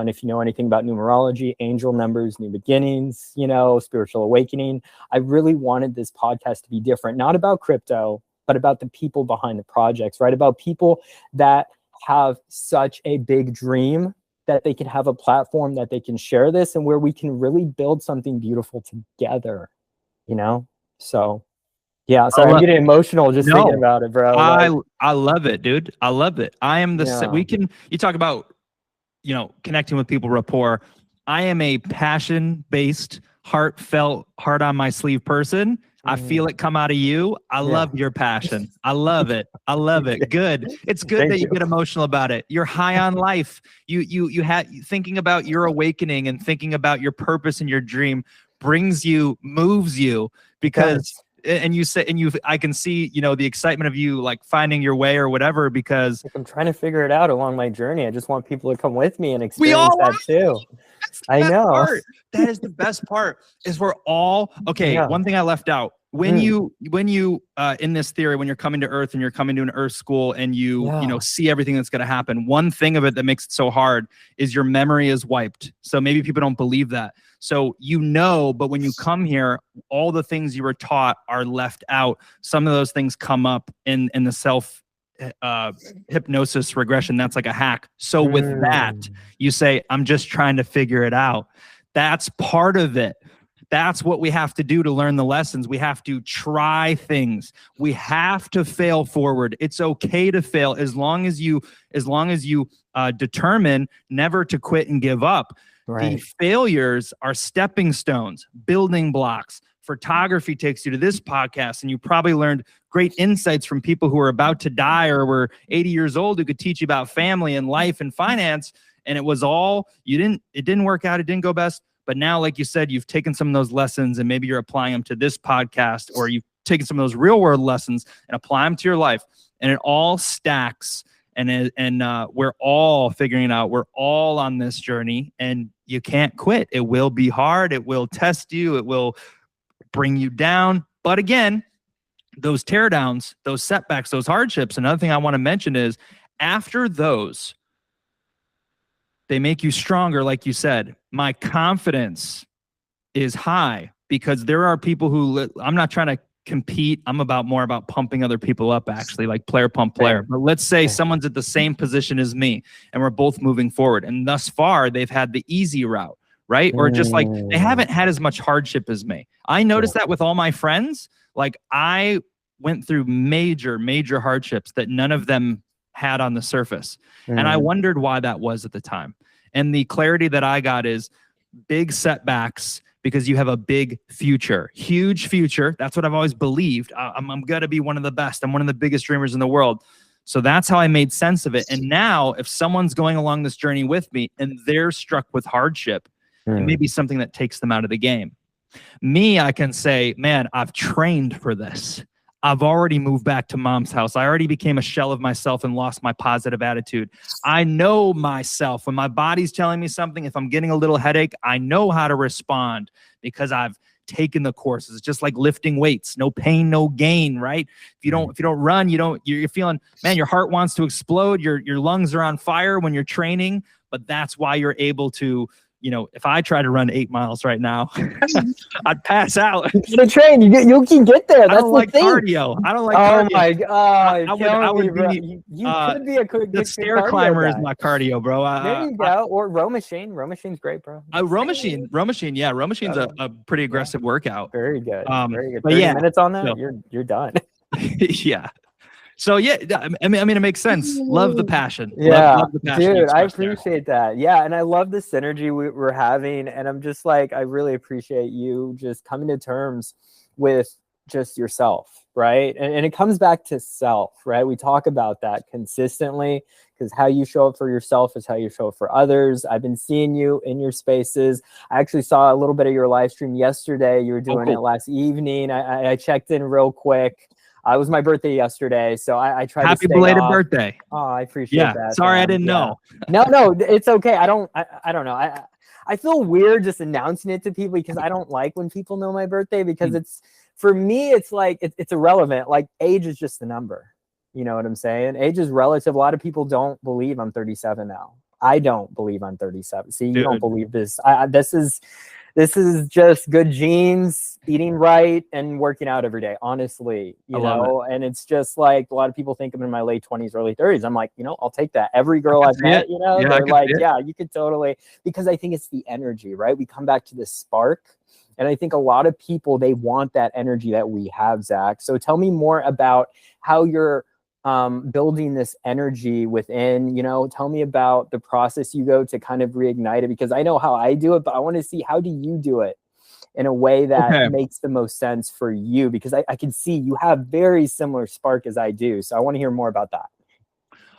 if you know anything about numerology, angel numbers, new beginnings, you know, spiritual awakening, I really wanted this podcast to be different, not about crypto, but about the people behind the projects, right? About people that have such a big dream that they can have a platform that they can share this and where we can really build something beautiful together, you know? So yeah, sorry, I'm getting emotional just thinking about it, bro. I love it, dude. I love it. I am you talk about, you know, connecting with people, rapport. I am a passion-based, heartfelt, heart on my sleeve person. I feel it come out of you. I love your passion. I love it. I love it. Good. It's good that you get emotional about it. You're high on life. You had thinking about your awakening and thinking about your purpose and your dream moves you because I can see, you know, the excitement of you like finding your way or whatever, because I'm trying to figure it out along my journey. I just want people to come with me and experience that too. I know. That is the best part is we're all okay. Yeah. One thing I left out when you in this theory, when you're coming to Earth and you're coming to an Earth school and you know, see everything that's going to happen. One thing of it that makes it so hard is your memory is wiped. So maybe people don't believe that. So, you know, but when you come here, all the things you were taught are left out. Some of those things come up in the self hypnosis regression. That's like a hack. So with that, you say, I'm just trying to figure it out. That's part of it. That's what we have to do to learn the lessons. We have to try things. We have to fail forward. It's okay to fail as long as you determine never to quit and give up. Right. The failures are stepping stones, building blocks. Photography takes you to this podcast, and you probably learned great insights from people who are about to die or were 80 years old who could teach you about family and life and finance. And it was all, it didn't work out. It didn't go best. But now, like you said, you've taken some of those lessons and maybe you're applying them to this podcast, or you've taken some of those real world lessons and apply them to your life. And it all stacks. And we're all figuring it out. We're all on this journey, and you can't quit. It will be hard. It will test you. It will bring you down. But again, those teardowns, those setbacks, those hardships, another thing I want to mention is after those, they make you stronger. Like you said, my confidence is high because there are people who, I'm not trying to compete. I'm more about pumping other people up, actually, like player pump player. But let's say someone's at the same position as me and we're both moving forward. And thus far, they've had the easy route, right? Or just like they haven't had as much hardship as me. I noticed that with all my friends. Like I went through major, major hardships that none of them had on the surface. And I wondered why that was at the time. And the clarity that I got is big setbacks because you have a big future, huge future. That's what I've always believed. I'm going to be one of the best. I'm one of the biggest dreamers in the world. So that's how I made sense of it. And now if someone's going along this journey with me and they're struck with hardship, it may be something that takes them out of the game. Me, I can say, man, I've trained for this. I've already moved back to mom's house. I already became a shell of myself and lost my positive attitude. I know myself. When my body's telling me something, if I'm getting a little headache, I know how to respond because I've taken the courses. It's just like lifting weights. No pain, no gain, right? If you don't run, you're feeling, man, your heart wants to explode. Your lungs are on fire when you're training, but that's why you're able to, you know, if I try to run 8 miles right now, I'd pass out. You can train. You can get there. That's I don't like cardio. I don't like cardio. Oh my God! I would be. You could be a good the stair climber is my cardio, bro. There you go. Or row machine. Row machine's great, bro. Row machine. Yeah, row machine's a pretty aggressive workout. Very good. Very good. 30 minutes on that, you're done. Yeah. So yeah, I mean, it makes sense. Love the passion. Yeah, love the passion, dude, I appreciate that. Yeah, and I love the synergy we're having, and I'm just like, I really appreciate you just coming to terms with just yourself, right? And it comes back to self, right? We talk about that consistently. because how you show up for yourself is how you show up for others. I've been seeing you in your spaces. I actually saw a little bit of your live stream yesterday. You were doing it last evening. I checked in real quick. It was my birthday yesterday, so I tried to stay belated off. birthday. Oh, I appreciate that. Sorry, I didn't know. No, it's okay. I don't know. I feel weird just announcing it to people because I don't like when people know my birthday, because it's, for me, it's like, it's irrelevant. Like, age is just a number. You know what I'm saying? Age is relative. A lot of people don't believe I'm 37 now. I don't believe I'm 37. See, you don't believe this. This is just good genes, eating right, and working out every day, honestly, you know? And it's just like, a lot of people think I'm in my late 20s, early 30s. I'm like, you know, I'll take that. Every girl I've met, you know, they're like, yeah, you could totally, because I think it's the energy, right? We come back to this spark. And I think a lot of people, they want that energy that we have, Zach. So tell me more about how you're building this energy within, you know, tell me about the process you go to kind of reignite it, because I know how I do it, but I want to see, how do you do it in a way that makes the most sense for you? Because I can see you have very similar spark as I do. So I want to hear more about that.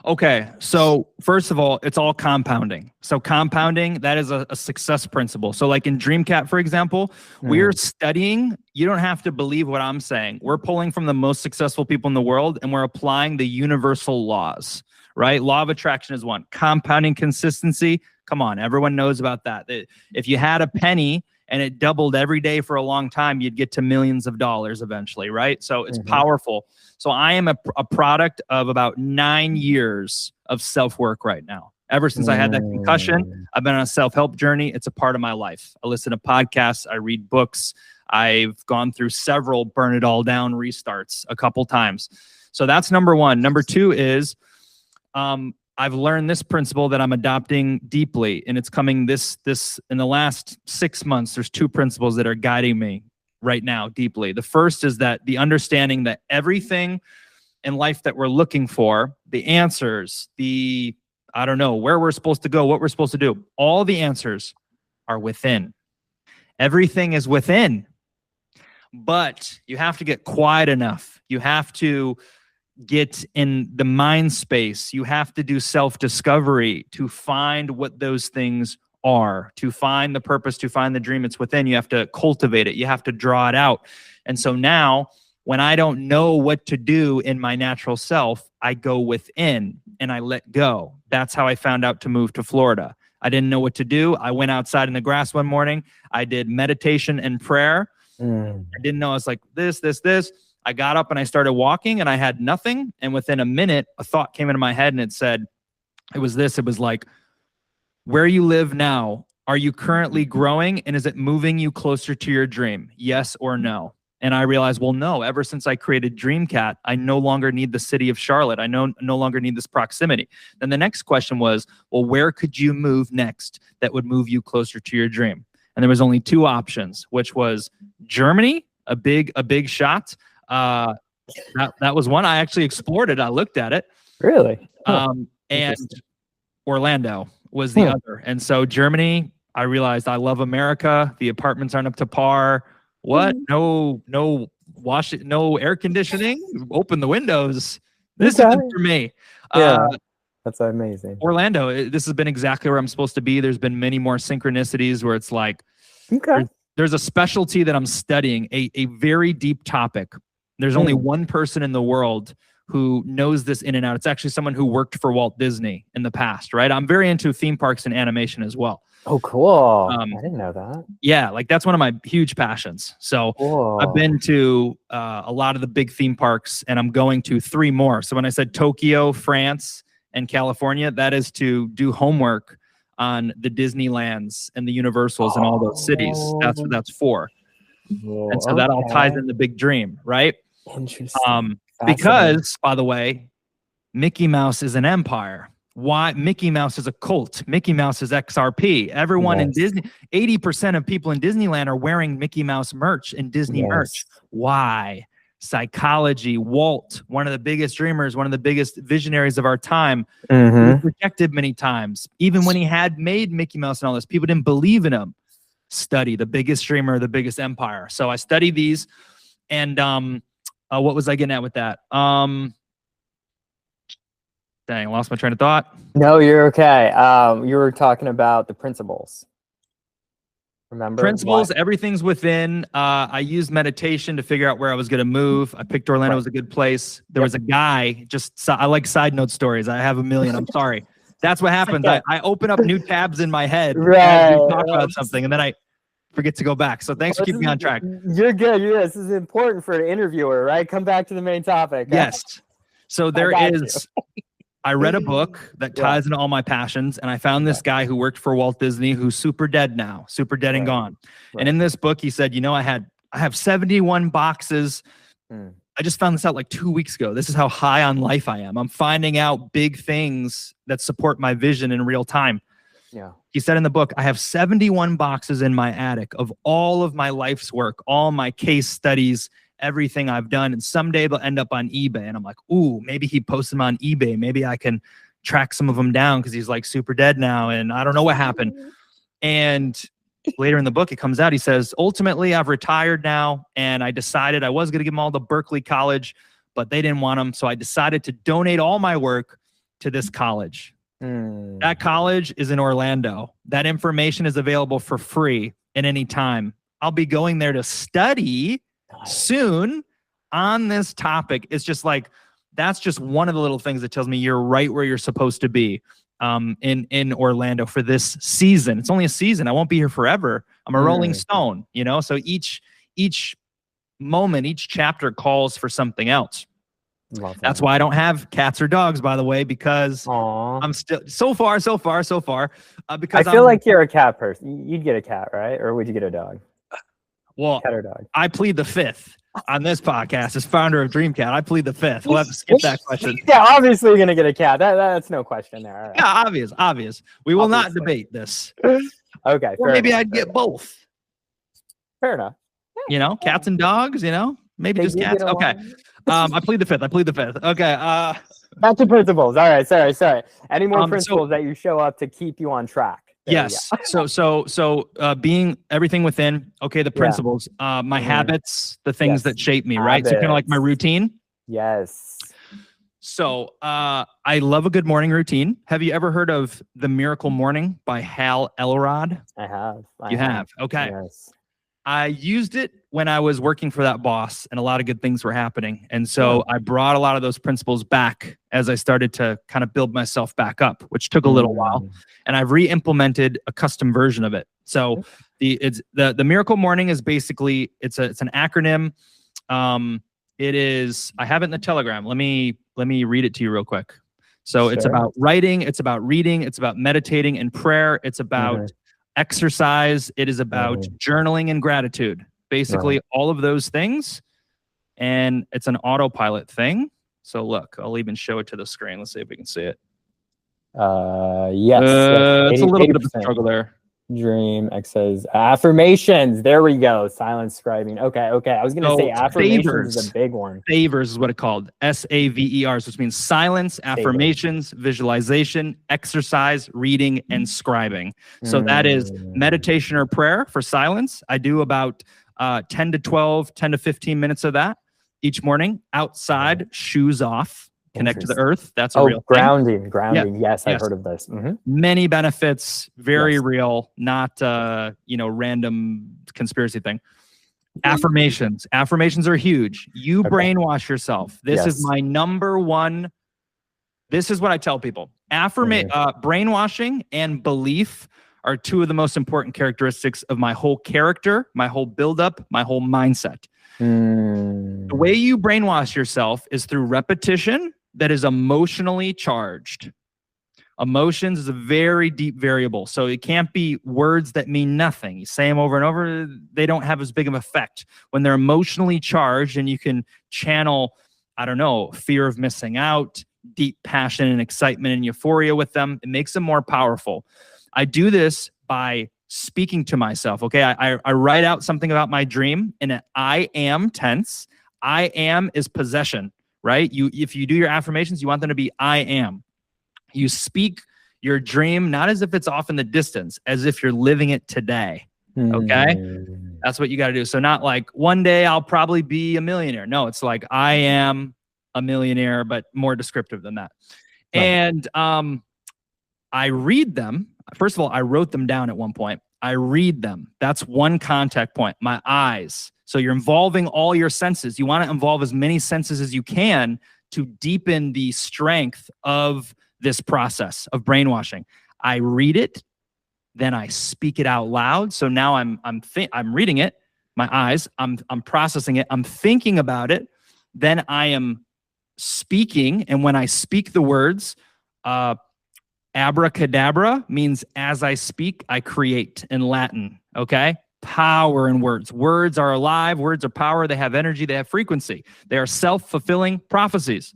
Okay. So first of all, it's all compounding. So compounding, that is a success principle. So like in Dreamcat, for example, we're studying, you don't have to believe what I'm saying. We're pulling from the most successful people in the world, and we're applying the universal laws, right? Law of attraction is one. Compounding consistency. Come on. Everyone knows about that. If you had a penny and it doubled every day for a long time, you'd get to millions of dollars eventually, right? So it's powerful. So I am a product of about 9 years of self-work right now. Ever since I had that concussion, I've been on a self-help journey. It's a part of my life. I listen to podcasts. I read books. I've gone through several burn it all down restarts a couple times. So that's number one. Number two is I've learned this principle that I'm adopting deeply, and it's coming this in the last 6 months. There's two principles that are guiding me right now deeply. The first is that the understanding that everything in life that we're looking for, the answers, I don't know, where we're supposed to go, what we're supposed to do, all the answers are within. Everything is within. But you have to get quiet enough. You have to get in the mind space. You have to do self-discovery to find what those things are, to find the purpose, to find the dream. It's within. You have to cultivate it. You have to draw it out. And so now, when I don't know what to do in my natural self, I go within and I let go. That's how I found out to move to Florida. I didn't know what to do. I went outside in the grass one morning. I did meditation and prayer. I didn't know. I was like, this. I got up and I started walking, and I had nothing. And within a minute, a thought came into my head, and it said, it was like, where you live now, are you currently growing, and is it moving you closer to your dream? Yes or no? And I realized, well, no, ever since I created Dreamcat, I no longer need the city of Charlotte. I no longer need this proximity. Then the next question was, well, where could you move next that would move you closer to your dream? And there was only two options, which was Germany, a big shot. That was one. I actually explored it. I looked at it. Really? And Orlando was the other. And so Germany, I realized I love America. The apartments aren't up to par. What? No air conditioning. Open the windows. This isn't for me. That's amazing. Orlando, this has been exactly where I'm supposed to be. There's been many more synchronicities where it's like, there's a specialty that I'm studying, a very deep topic. There's only one person in the world who knows this in and out. It's actually someone who worked for Walt Disney in the past, right? I'm very into theme parks and animation as well. Oh, cool. I didn't know that. Yeah, like that's one of my huge passions. So I've been to a lot of the big theme parks, and I'm going to 3 more. So when I said Tokyo, France, and California, that is to do homework on the Disneylands and the Universals and all those cities. That's 4. And so that all ties in the big dream, right? Interesting. Because, by the way, Mickey Mouse is an empire. Why? Mickey Mouse is a cult. Mickey Mouse is XRP. Everyone in Disney, 80% of people in Disneyland are wearing Mickey Mouse merch and Disney merch. Why? Psychology. Walt, one of the biggest dreamers, one of the biggest visionaries of our time, was rejected many times. Even when he had made Mickey Mouse and all this, people didn't believe in him. Study the biggest dreamer, the biggest empire. So I studied these, and what was I getting at with that? Dang, lost my train of thought. No, you're okay. You were talking about the principles. Remember? Principles, everything's within. I used meditation to figure out where I was going to move. I picked Orlando as a good place. There was a guy, I like side note stories. I have a million. I'm sorry. That's what happens. I open up new tabs in my head as we talk about something, and then I forget to go back. So thanks for keeping me on track. You're good. This is important for an interviewer, right? Come back to the main topic. Yes. So I read a book that ties into all my passions, and I found this guy who worked for Walt Disney who's super dead now, super dead and gone. And in this book, he said, I have 71 boxes. I just found this out like 2 weeks ago. This is how high on life I am. I'm finding out big things that support my vision in real time. Yeah. He said in the book, I have 71 boxes in my attic of all of my life's work, all my case studies, everything I've done. And someday they'll end up on eBay. And I'm like, ooh, maybe he posted them on eBay. Maybe I can track some of them down because he's like super dead now. And I don't know what happened. And later in the book, it comes out, he says, ultimately, I've retired now. And I decided I was going to give them all to Berkeley College, but they didn't want them. So I decided to donate all my work to this college. That college is in Orlando. That information is available for free at any time. I'll be going there to study soon on this topic. It's just like, that's just one of the little things that tells me you're right where you're supposed to be in Orlando for this season. It's only a season. I won't be here forever. I'm a rolling stone, so each moment, each chapter calls for something else. That's why I don't have cats or dogs, by the way, because I'm still so far. Because I feel like you're a cat person. You'd get a cat, right? Or would you get a dog? Well, cat or dog? I plead the fifth on this podcast as founder of Dreamcat. I plead the fifth. We'll have to skip that question. Yeah, obviously you're gonna get a cat. That's no question there. Right. Yeah, obvious. We will not debate this. Okay. Or maybe I'd get both. Fair enough. Cats and dogs. Maybe just cats. Okay. I plead the fifth. Okay. Back to principles. All right. Sorry. Any more principles that you show up to keep you on track? Yes. So being everything within, the principles, my habits, the things that shape me, right? So kind of like my routine. Yes. So I love a good morning routine. Have you ever heard of The Miracle Morning by Hal Elrod? I have. You have? Okay. Yes. I used it when I was working for that boss and a lot of good things were happening. And so I brought a lot of those principles back as I started to kind of build myself back up, which took a little while. And I've re-implemented a custom version of it. So the Miracle Morning is basically, it's an acronym. It is, I have it in the Telegram. Let me read it to you real quick. So it's about writing, it's about reading, it's about meditating and prayer. It's about exercise. It is about journaling and gratitude. Basically all of those things. And it's an autopilot thing. So look, I'll even show it to the screen. Let's see if we can see it. Yes. It's a little bit of a struggle there. Dream, exercise, affirmations. There we go. Silent scribing. Okay. I was going to say affirmations is a big one. Savers is what it's called. SAVERs, which means silence, affirmations, visualization, exercise, reading, and scribing. So that is meditation or prayer for silence. I do about 10 to 15 minutes of that each morning outside, shoes off. Connect to the earth. That's a real grounding. Yes, I've heard of this. Many benefits, very real, not random conspiracy thing. Affirmations are huge. You brainwash yourself. This is my number one. This is what I tell people. Brainwashing and belief are two of the most important characteristics of my whole character, my whole buildup, my whole mindset. The way you brainwash yourself is through repetition that is emotionally charged. Emotions is a very deep variable. So it can't be words that mean nothing. You say them over and over, they don't have as big of an effect. When they're emotionally charged and you can channel, fear of missing out, deep passion and excitement and euphoria with them, it makes them more powerful. I do this by speaking to myself. Okay, I write out something about my dream in an I am tense. I am is possession, right? If you do your affirmations, you want them to be I am. You speak your dream not as if it's off in the distance, as if you're living it today. Okay, that's what you got to do. So not like one day I'll probably be a millionaire. No, it's like I am a millionaire, but more descriptive than that. Right. And I read them. First of all, I wrote them down at one point. I read them. That's one contact point. My eyes. So you're involving all your senses. You want to involve as many senses as you can to deepen the strength of this process of brainwashing. I read it, then I speak it out loud. So now I'm reading it, my eyes, I'm processing it, I'm thinking about it, then I am speaking, and when I speak the words, abracadabra means as I speak, I create in Latin, okay? Power in words. Words are alive, words are power, they have energy, they have frequency. They are self-fulfilling prophecies.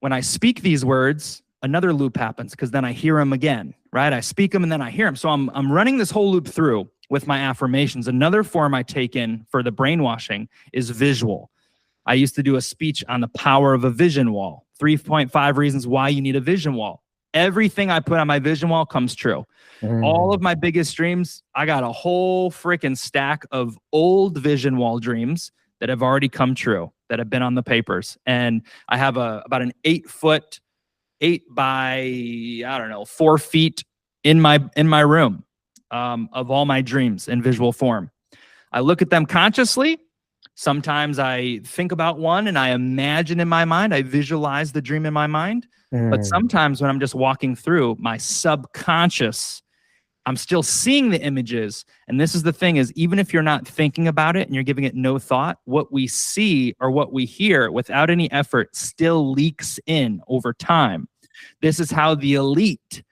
When I speak these words, another loop happens because then I hear them again, right? I speak them and then I hear them. So I'm running this whole loop through with my affirmations. Another form I take in for the brainwashing is visual. I used to do a speech on the power of a vision wall. 3.5 reasons why you need a vision wall. Everything I put on my vision wall comes true. All of my biggest dreams, I got a whole freaking stack of old vision wall dreams that have already come true, that have been on the papers. And I have about an 8-foot, 8 by, I don't know, 4 feet in my room of all my dreams in visual form. I look at them consciously. Sometimes I think about one and I imagine in my mind, I visualize the dream in my mind. But sometimes when I'm just walking through my subconscious, I'm still seeing the images. And this is the thing is, even if you're not thinking about it and you're giving it no thought, what we see or what we hear without any effort still leaks in over time. This is how the elite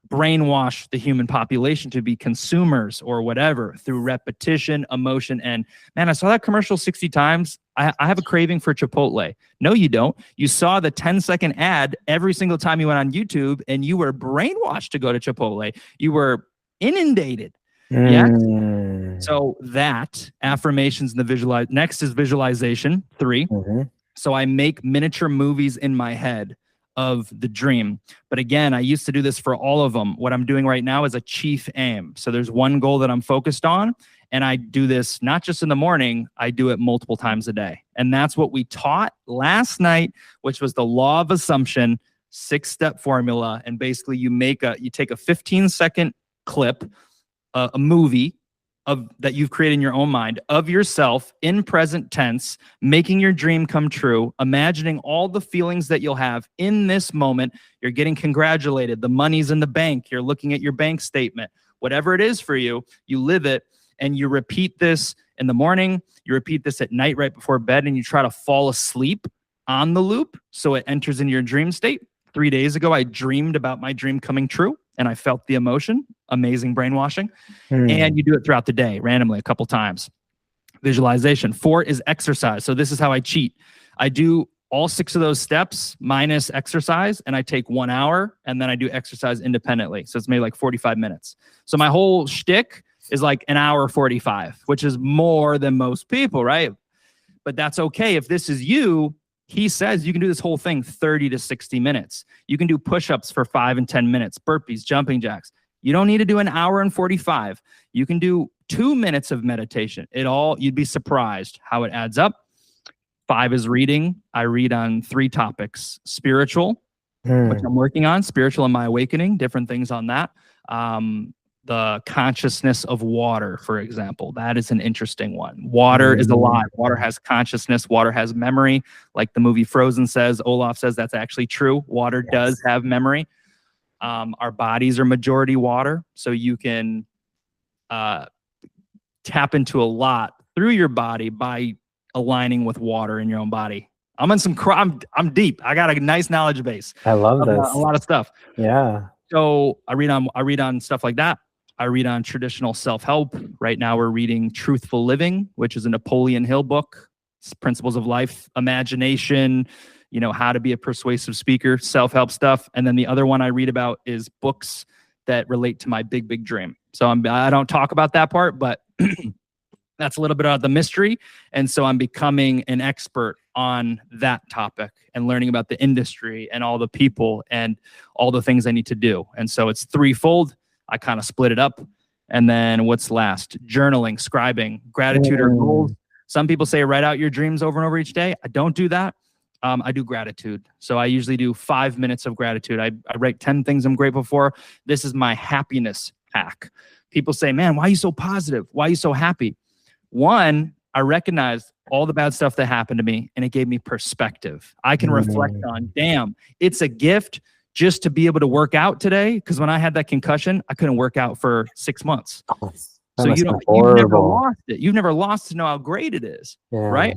brainwash the human population to be consumers or whatever through repetition, emotion. And man, I saw that commercial 60 times. I have a craving for Chipotle. No, you don't. You saw the 10-second ad every single time you went on YouTube and you were brainwashed to go to Chipotle. You were inundated. Yeah. So that affirmations and the visualize. Next is visualization 3. So I make miniature movies in my head of the dream. But again, I used to do this for all of them. What I'm doing right now is a chief aim. So there's one goal that I'm focused on, and I do this not just in the morning, I do it multiple times a day. And that's what we taught last night, which was the law of assumption, 6-step formula. And basically you take a 15-second clip, a movie that you've created in your own mind of yourself in present tense, making your dream come true, imagining all the feelings that you'll have in this moment. You're getting congratulated. The money's in the bank. You're looking at your bank statement. Whatever it is for you, you live it, and you repeat this in the morning. You repeat this at night right before bed, and you try to fall asleep on the loop so it enters into your dream state. 3 days ago, I dreamed about my dream coming true, and I felt the emotion. Amazing brainwashing. And you do it throughout the day, randomly, a couple times. Visualization. 4 is exercise. So this is how I cheat. I do all 6 of those steps minus exercise, and I take 1 hour, and then I do exercise independently. So it's maybe like 45 minutes. So my whole shtick is like an hour 45, which is more than most people, right? But that's okay. If this is you, he says you can do this whole thing 30 to 60 minutes. You can do push-ups for 5 and 10 minutes, burpees, jumping jacks. You don't need to do an hour and 45. You can do 2 minutes of meditation. You'd be surprised how it adds up. 5 is reading. I read on 3 topics: spiritual, which I'm working on, spiritual and my awakening, different things on that. The consciousness of water, for example, that is an interesting one. Water is alive. Water has consciousness. Water has memory. Like the movie Frozen says, Olaf says that's actually true. Water does have memory. Our bodies are majority water, so you can tap into a lot through your body by aligning with water in your own body. I'm deep. I got a nice knowledge base. I love this. A lot of stuff. Yeah. So I read on stuff like that. I read on traditional self-help. Right now we're reading Truthful Living, which is a Napoleon Hill book. It's Principles of Life, Imagination, how to be a persuasive speaker, self-help stuff. And then the other one I read about is books that relate to my big dream. So I don't talk about that part, but that's a little bit of the mystery. And so I'm becoming an expert on that topic and learning about the industry and all the people and all the things I need to do. And so it's threefold. I kind of split it up. And then what's last? Journaling, scribing, gratitude or goals. Some people say write out your dreams over and over each day. I don't do that. I do gratitude. So I usually do 5 minutes of gratitude. I write 10 things I'm grateful for. This is my happiness hack. People say, man, why are you so positive? Why are you so happy? One, I recognized all the bad stuff that happened to me, and it gave me perspective. I can reflect on, damn, it's a gift just to be able to work out today. Because when I had that concussion, I couldn't work out for 6 months. So you've never lost it. You've never lost to know how great it is, right?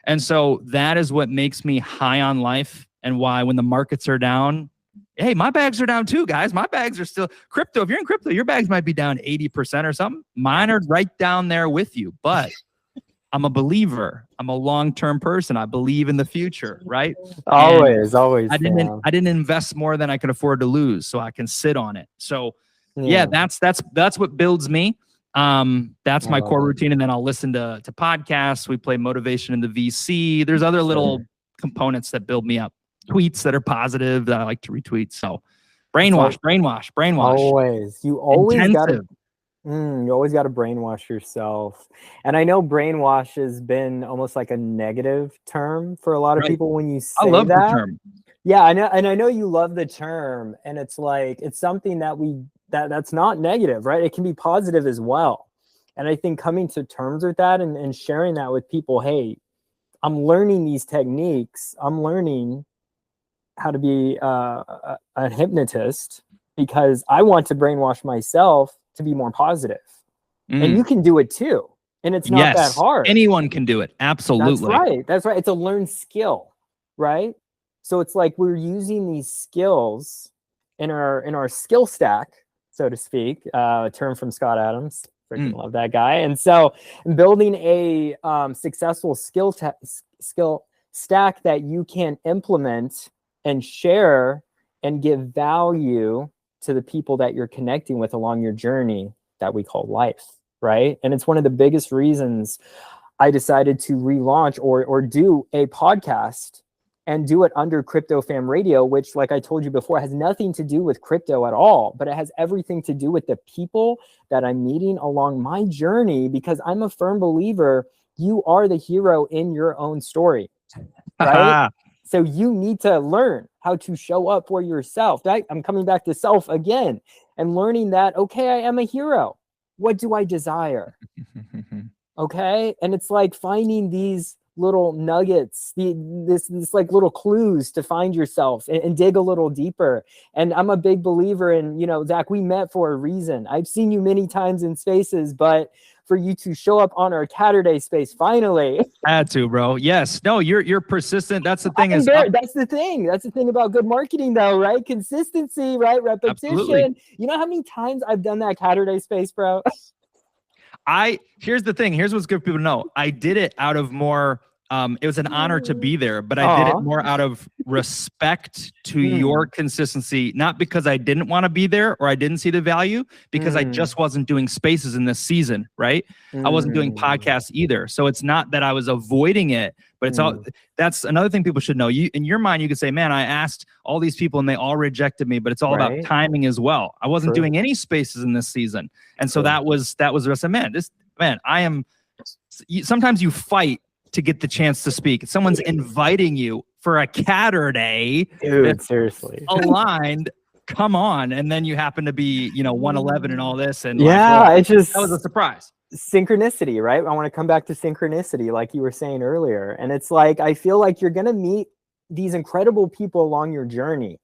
And so that is what makes me high on life, and why when the markets are down, hey, my bags are down too, guys. My bags are still crypto. If you're in crypto, your bags might be down 80% or something. Mine are right down there with you, but I'm a believer. I'm a long-term person. I believe in the future, right? Always. I didn't invest more than I could afford to lose, so I can sit on it. So yeah, that's what builds me. That's my core routine. And then I'll listen to podcasts. We play motivation in the VC. There's other little components that build me up. Tweets that are positive that I like to retweet. So brainwash. Always. You always got to brainwash yourself. And I know brainwash has been almost like a negative term for a lot of people when you say that. I love the term. Yeah, I know. And I know you love the term. And it's like, it's something that's not negative, right? It can be positive as well. And I think coming to terms with that and sharing that with people, hey, I'm learning these techniques. I'm learning how to be a hypnotist because I want to brainwash myself to be more positive. And you can do it too. And it's not that hard. Anyone can do it. Absolutely. That's right. It's a learned skill, right? So it's like we're using these skills in our skill stack, so to speak, a term from Scott Adams. Freaking love that guy. And so building a successful skill stack that you can implement and share and give value to the people that you're connecting with along your journey that we call life, right? And it's one of the biggest reasons I decided to relaunch or do a podcast and do it under Crypto Fam Radio, which, like I told you before, has nothing to do with crypto at all, but it has everything to do with the people that I'm meeting along my journey, because I'm a firm believer you are the hero in your own story, right? So you need to learn how to show up for yourself, right? I'm coming back to self again and learning that, okay, I am a hero. What do I desire? Okay. And it's like finding these little nuggets, this like little clues to find yourself and dig a little deeper. And I'm a big believer in, Zach, we met for a reason. I've seen you many times in spaces, but for you to show up on our Catterday space finally. Had to, bro. Yes. No, you're persistent. That's the thing. That's the thing. That's the thing about good marketing though, right? Consistency, right? Repetition. Absolutely. You know how many times I've done that Catterday space, bro? Here's the thing. Here's what's good for people to know. I did it out of more, it was an honor to be there, but I did it more out of respect to your consistency, not because I didn't want to be there or I didn't see the value, because I just wasn't doing spaces in this season, right? I wasn't doing podcasts either. So it's not that I was avoiding it, but it's all, that's another thing people should know. You, in your mind, you could say, man, I asked all these people and they all rejected me, but it's all about timing as well. I wasn't doing any spaces in this season. And so that was the rest of, sometimes you fight to get the chance to speak. Someone's inviting you for a Catterday. Dude, seriously. Aligned. Come on. And then you happen to be, 111 and all this. And that was a surprise. Synchronicity, right? I want to come back to synchronicity, like you were saying earlier. And it's like, I feel like you're going to meet these incredible people along your journey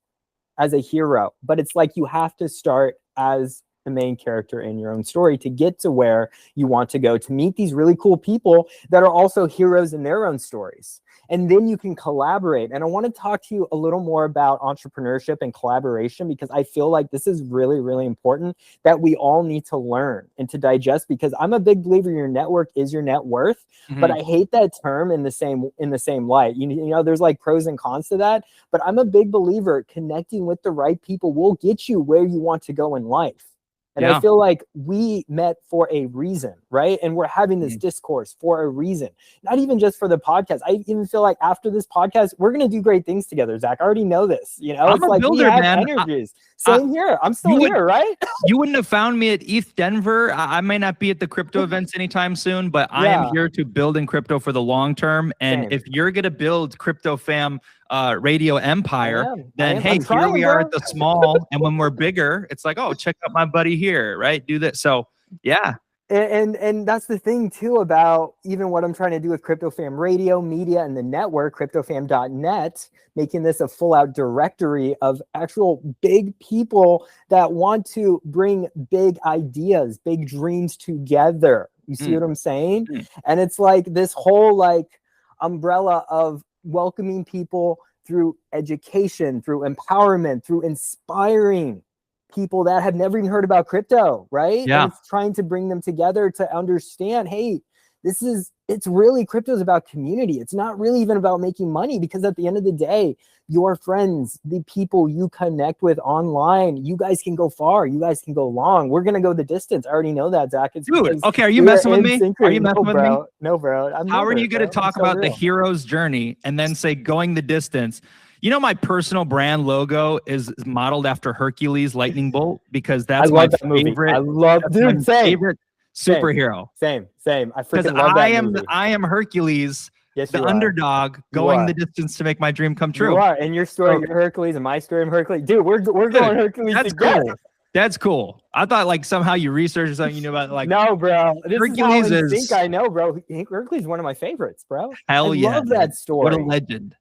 as a hero, but it's like you have to start as the main character in your own story to get to where you want to go, to meet these really cool people that are also heroes in their own stories. And then you can collaborate. And I want to talk to you a little more about entrepreneurship and collaboration, because I feel like this is really, really important that we all need to learn and to digest, because I'm a big believer your network is your net worth, but I hate that term in the same light. There's like pros and cons to that, but I'm a big believer connecting with the right people will get you where you want to go in life. And I feel like we met for a reason, right? And we're having this discourse for a reason, not even just for the podcast. I even feel like after this podcast, we're going to do great things together, Zach. I already know this, you know, I'm it's a like builder, we have man. energies. Same here. I'm still here, right? You wouldn't have found me at ETH Denver. I may not be at the crypto events anytime soon, but I am here to build in crypto for the long term. And if you're going to build Crypto Fam radio empire, then hey, here we are at the small. And when we're bigger, it's like, oh, check out my buddy here, right? Do that. So yeah. And that's the thing too about even what I'm trying to do with Crypto Fam Radio, media, and the network, cryptofam.net, making this a full-out directory of actual big people that want to bring big ideas, big dreams together. You see what I'm saying? And it's like this whole like umbrella of welcoming people through education, through empowerment, through inspiring people that have never even heard about crypto, right? Yeah. And it's trying to bring them together to understand, hey, it's really, crypto is about community. It's not really even about making money, because at the end of the day, your friends, the people you connect with online, you guys can go far. You guys can go long. We're going to go the distance. I already know that, Zach. Dude, okay. Are you messing with me? Are you messing with me? No, bro. How are you going to talk about the hero's journey and then say going the distance? You know, my personal brand logo is modeled after Hercules Lightning Bolt, because that's my favorite. I love, dude, favorite superhero. Same. I freaking love that movie. I am Hercules, the underdog, going the distance to make my dream come true. You are. And your story, you're Hercules, and my story, I'm Hercules. Dude, we're going Hercules together. Cool. That's cool. I thought like somehow you researched something you knew about, like, no, bro. This Hercules is how I think I know, bro. Hercules is one of my favorites, bro. Hell yeah. I love that story. What a legend.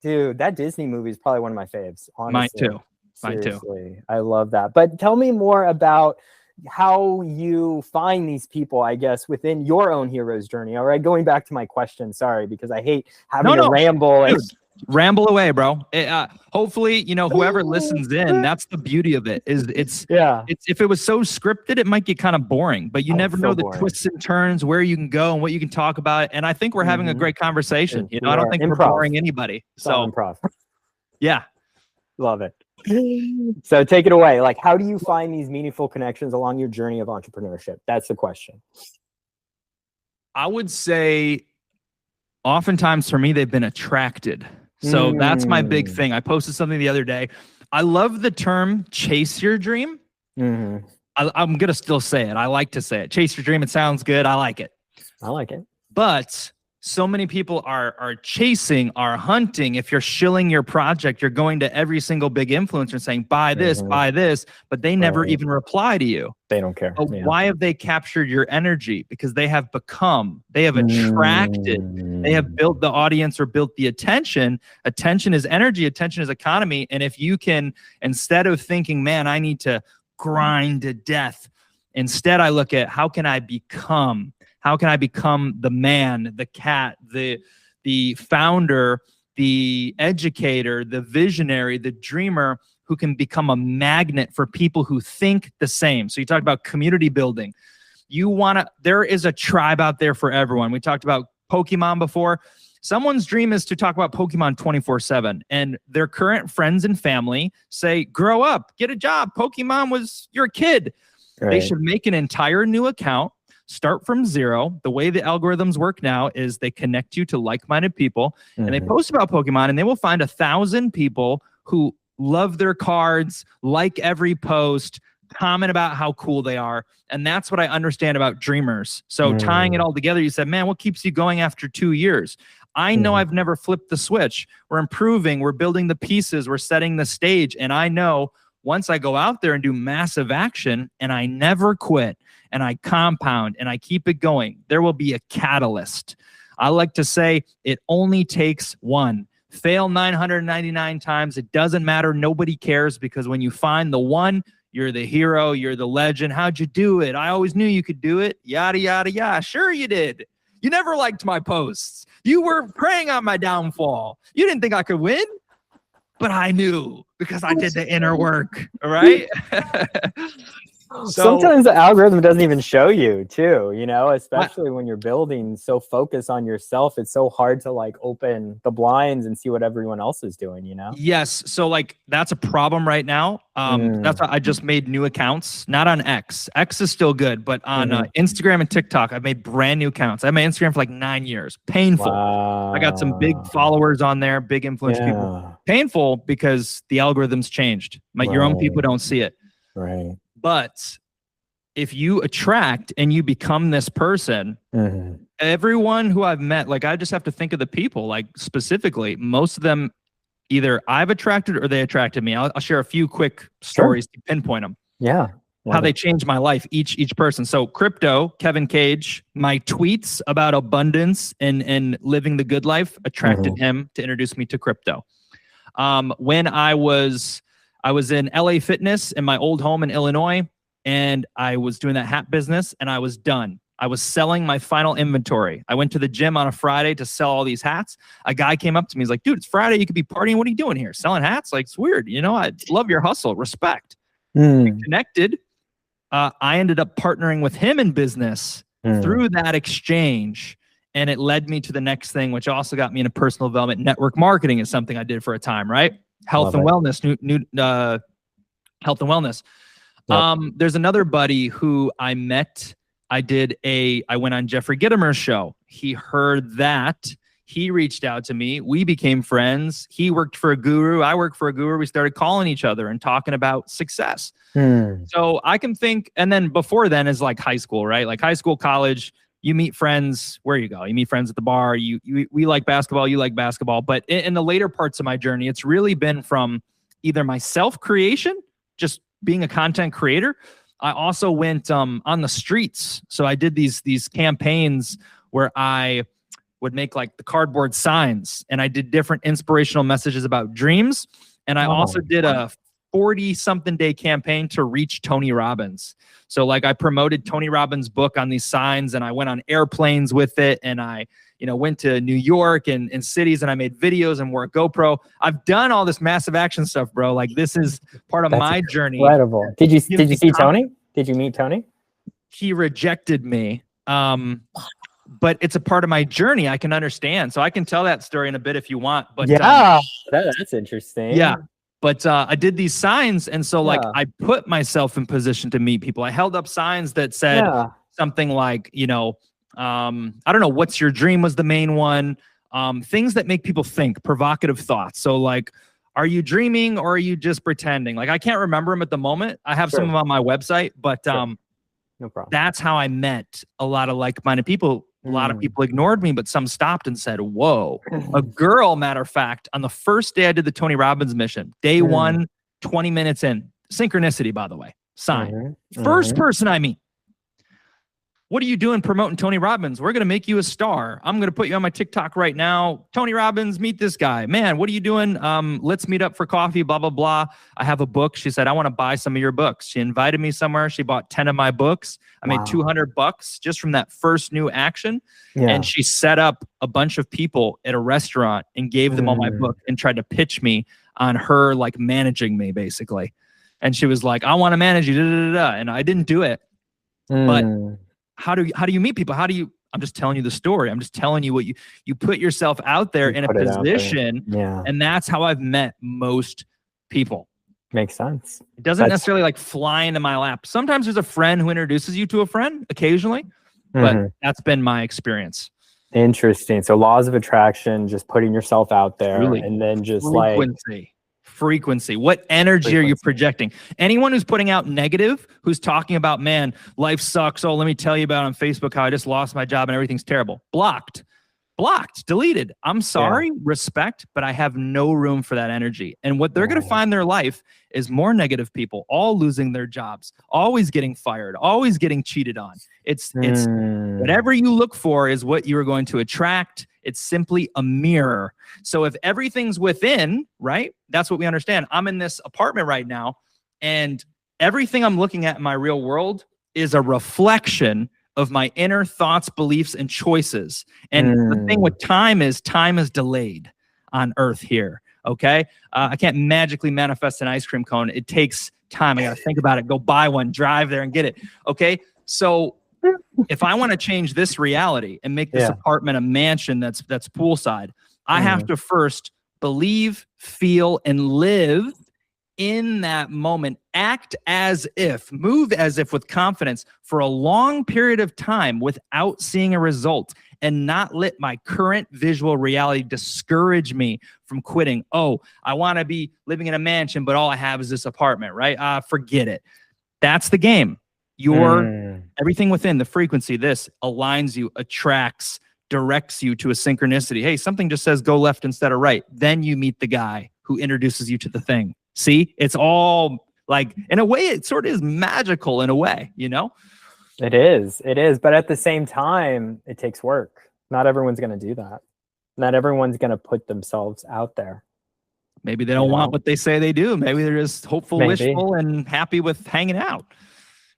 Dude, that Disney movie is probably one of my faves, honestly. Mine too. Seriously, I love that. But tell me more about how you find these people, I guess, within your own hero's journey. All right, going back to my question, sorry, because I hate having to ramble. Dude, ramble away, bro. Hopefully, you know, whoever listens in, that's the beauty of it. It's if it was so scripted, it might get kind of boring, but you never know the twists and turns, where you can go and what you can talk about. And I think we're having a great conversation. You know, I don't think we're boring anybody. So improv. Yeah. Love it. So take it away. Like, how do you find these meaningful connections along your journey of entrepreneurship? That's the question. I would say oftentimes for me, they've been attracted. So that's my big thing. I posted something the other day. I love the term chase your dream. I'm going to still say it. I like to say it. Chase your dream. It sounds good. I like it. But so many people are chasing, are hunting. If you're shilling your project, you're going to every single big influencer saying, buy this, but they never even reply to you. They don't care. Why have they captured your energy? Because they have become, they have attracted, they have built the audience or built the attention. Attention is energy, attention is economy. And if you can, instead of thinking, man, I need to grind to death, instead I look at how can I become the man, the cat, the founder, the educator, the visionary, the dreamer, who can become a magnet for people who think the same. So you talked about community building. There is a tribe out there for everyone. We talked about Pokemon before. Someone's dream is to talk about Pokemon 24/7, and their current friends and family say, grow up, get a job. Pokemon was your kid. Right. They should make an entire new account. Start from zero. The way the algorithms work now is they connect you to like-minded people, and they post about Pokemon, and they will find 1,000 people who love their cards, like every post, comment about how cool they are. And that's what I understand about dreamers. So tying it all together, you said, man, what keeps you going after 2 years? I know I've never flipped the switch. We're improving. We're building the pieces. We're setting the stage. And I know once I go out there and do massive action and I never quit and I compound and I keep it going, there will be a catalyst. I like to say it only takes one. Fail 999 times. It doesn't matter. Nobody cares, because when you find the one, you're the hero. You're the legend. How'd you do it? I always knew you could do it. Yada, yada, yada. Sure you did. You never liked my posts. You were preying on my downfall. You didn't think I could win, but I knew, because I did the inner work. All right. Sometimes the algorithm doesn't even show you too, especially when you're building so focused on yourself. It's so hard to like open the blinds and see what everyone else is doing, Yes. So like that's a problem right now. That's why I just made new accounts, not on X. X is still good, but on Instagram and TikTok, I've made brand new accounts. I had my Instagram for like 9 years. Painful. Wow. I got some big followers on there, big influential people. Painful because the algorithm's changed. Your own people don't see it. Right. But if you attract and you become this person, everyone who I've met, like I just have to think of the people, like specifically, most of them either I've attracted or they attracted me. I'll share a few quick stories to pinpoint them. Yeah. How they changed my life, each person. So crypto, Kevin Cage, my tweets about abundance and living the good life attracted him to introduce me to crypto. When I was in LA Fitness in my old home in Illinois, and I was doing that hat business, and I was done. I was selling my final inventory. I went to the gym on a Friday to sell all these hats. A guy came up to me. He's like, dude, it's Friday. You could be partying. What are you doing here? Selling hats? Like, it's weird. I love your hustle. Respect. We connected. I ended up partnering with him in business through that exchange. And it led me to the next thing, which also got me into personal development. Network marketing is something I did for a time, right? Health and wellness, health and wellness. Yep. There's another buddy who I met. I went on Jeffrey Gitomer's show. He heard that. He reached out to me. We became friends. He worked for a guru. I worked for a guru. We started calling each other and talking about success. So I can think, and then before then is like high school, right? Like high school, college, you meet friends where you go. You meet friends at the bar. We like basketball. You like basketball. But in the later parts of my journey, it's really been from either my self-creation, just being a content creator. I also went on the streets. So I did these campaigns where I would make like the cardboard signs, and I did different inspirational messages about dreams. And I also did a 40-something day campaign to reach Tony Robbins. So like I promoted Tony Robbins' book on these signs, and I went on airplanes with it, and I went to New York and cities, and I made videos and wore a GoPro. I've done all this massive action stuff, bro. Like this is part of my journey. Incredible. Did you see Tony? Did you meet Tony? He rejected me. But it's a part of my journey. I can understand. So I can tell that story in a bit if you want. But that's interesting. Yeah. But I did these signs. And so like I put myself in position to meet people. I held up signs that said something like, I don't know, what's your dream was the main one. Things that make people think, provocative thoughts. So like, are you dreaming or are you just pretending? Like, I can't remember them at the moment. I have some of them on my website, but no problem. That's how I met a lot of like-minded people. A lot of people ignored me, but some stopped and said, whoa. A girl, matter of fact, on the first day I did the Tony Robbins mission, day 1, 20 minutes in, synchronicity, by the way, sign. First person I meet. What are you doing promoting Tony Robbins? We're going to make you a star. I'm going to put you on my TikTok right now. Tony Robbins, meet this guy. Man, what are you doing? Let's meet up for coffee, blah, blah, blah. I have a book. She said, I want to buy some of your books. She invited me somewhere. She bought 10 of my books. I made $200 just from that first new action. And she set up a bunch of people at a restaurant and gave them all my book and tried to pitch me on her like managing me basically. And she was like, I want to manage you. And I didn't do it. But how do you meet people? I'm just telling you the story. I'm just telling you what you put yourself out there in a position. And that's how I've met most people. Makes sense. It doesn't necessarily like fly into my lap. Sometimes there's a friend who introduces you to a friend occasionally, but that's been my experience. Interesting. So laws of attraction, just putting yourself out there and then just frequency. What energy are you projecting? Anyone who's putting out negative, who's talking about, man, life sucks. Oh, let me tell you about on Facebook how I just lost my job and everything's terrible. Blocked, deleted. I'm sorry, respect, but I have no room for that energy. And what they're going to find in their life is more negative people, all losing their jobs, always getting fired, always getting cheated on. It's whatever you look for is what you are going to attract. It's simply a mirror. So if everything's within, right? That's what we understand. I'm in this apartment right now, and everything I'm looking at in my real world is a reflection of my inner thoughts, beliefs, and choices. And the thing with time is delayed on earth here. Okay. I can't magically manifest an ice cream cone. It takes time. I got to think about it, go buy one, drive there and get it. Okay. So if I want to change this reality and make this apartment a mansion that's poolside, I have to first believe, feel, and live in that moment, act as if, move as if with confidence for a long period of time without seeing a result, and not let my current visual reality discourage me from quitting. Oh, I want to be living in a mansion, but all I have is this apartment, right? Forget it. That's the game. Your everything within the frequency, this aligns you, attracts, directs you to a synchronicity. Hey, something just says go left instead of right. Then you meet the guy who introduces you to the thing. See, it's all like, in a way, it sort of is magical in a way, you know? It is. But at the same time, it takes work. Not everyone's going to do that. Not everyone's going to put themselves out there. Maybe they don't want what they say they do. Maybe they're just hopeful, wishful, and happy with hanging out,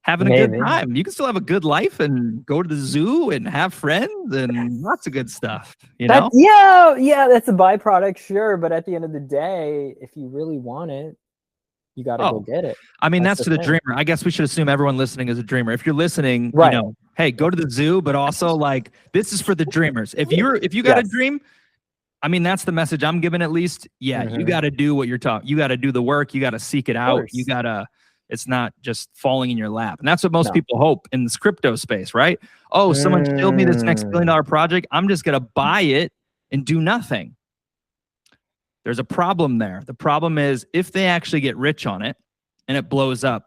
having a good time. You can still have a good life and go to the zoo and have friends and lots of good stuff, you know? Yeah, that's a byproduct, sure. But at the end of the day, if you really want it, you got to go get it. I mean, that's to the dreamer. I guess we should assume everyone listening is a dreamer. If you're listening, you know, hey, go to the zoo, but also like, this is for the dreamers. If you got a dream, I mean, that's the message I'm giving at least. Yeah, you got to do what you're talking. You got to do the work. You got to seek it out. You got to, it's not just falling in your lap. And that's what most people hope in this crypto space, right? Oh, someone showed me this next $1 billion project. I'm just going to buy it and do nothing. There's a problem there. The problem is if they actually get rich on it and it blows up,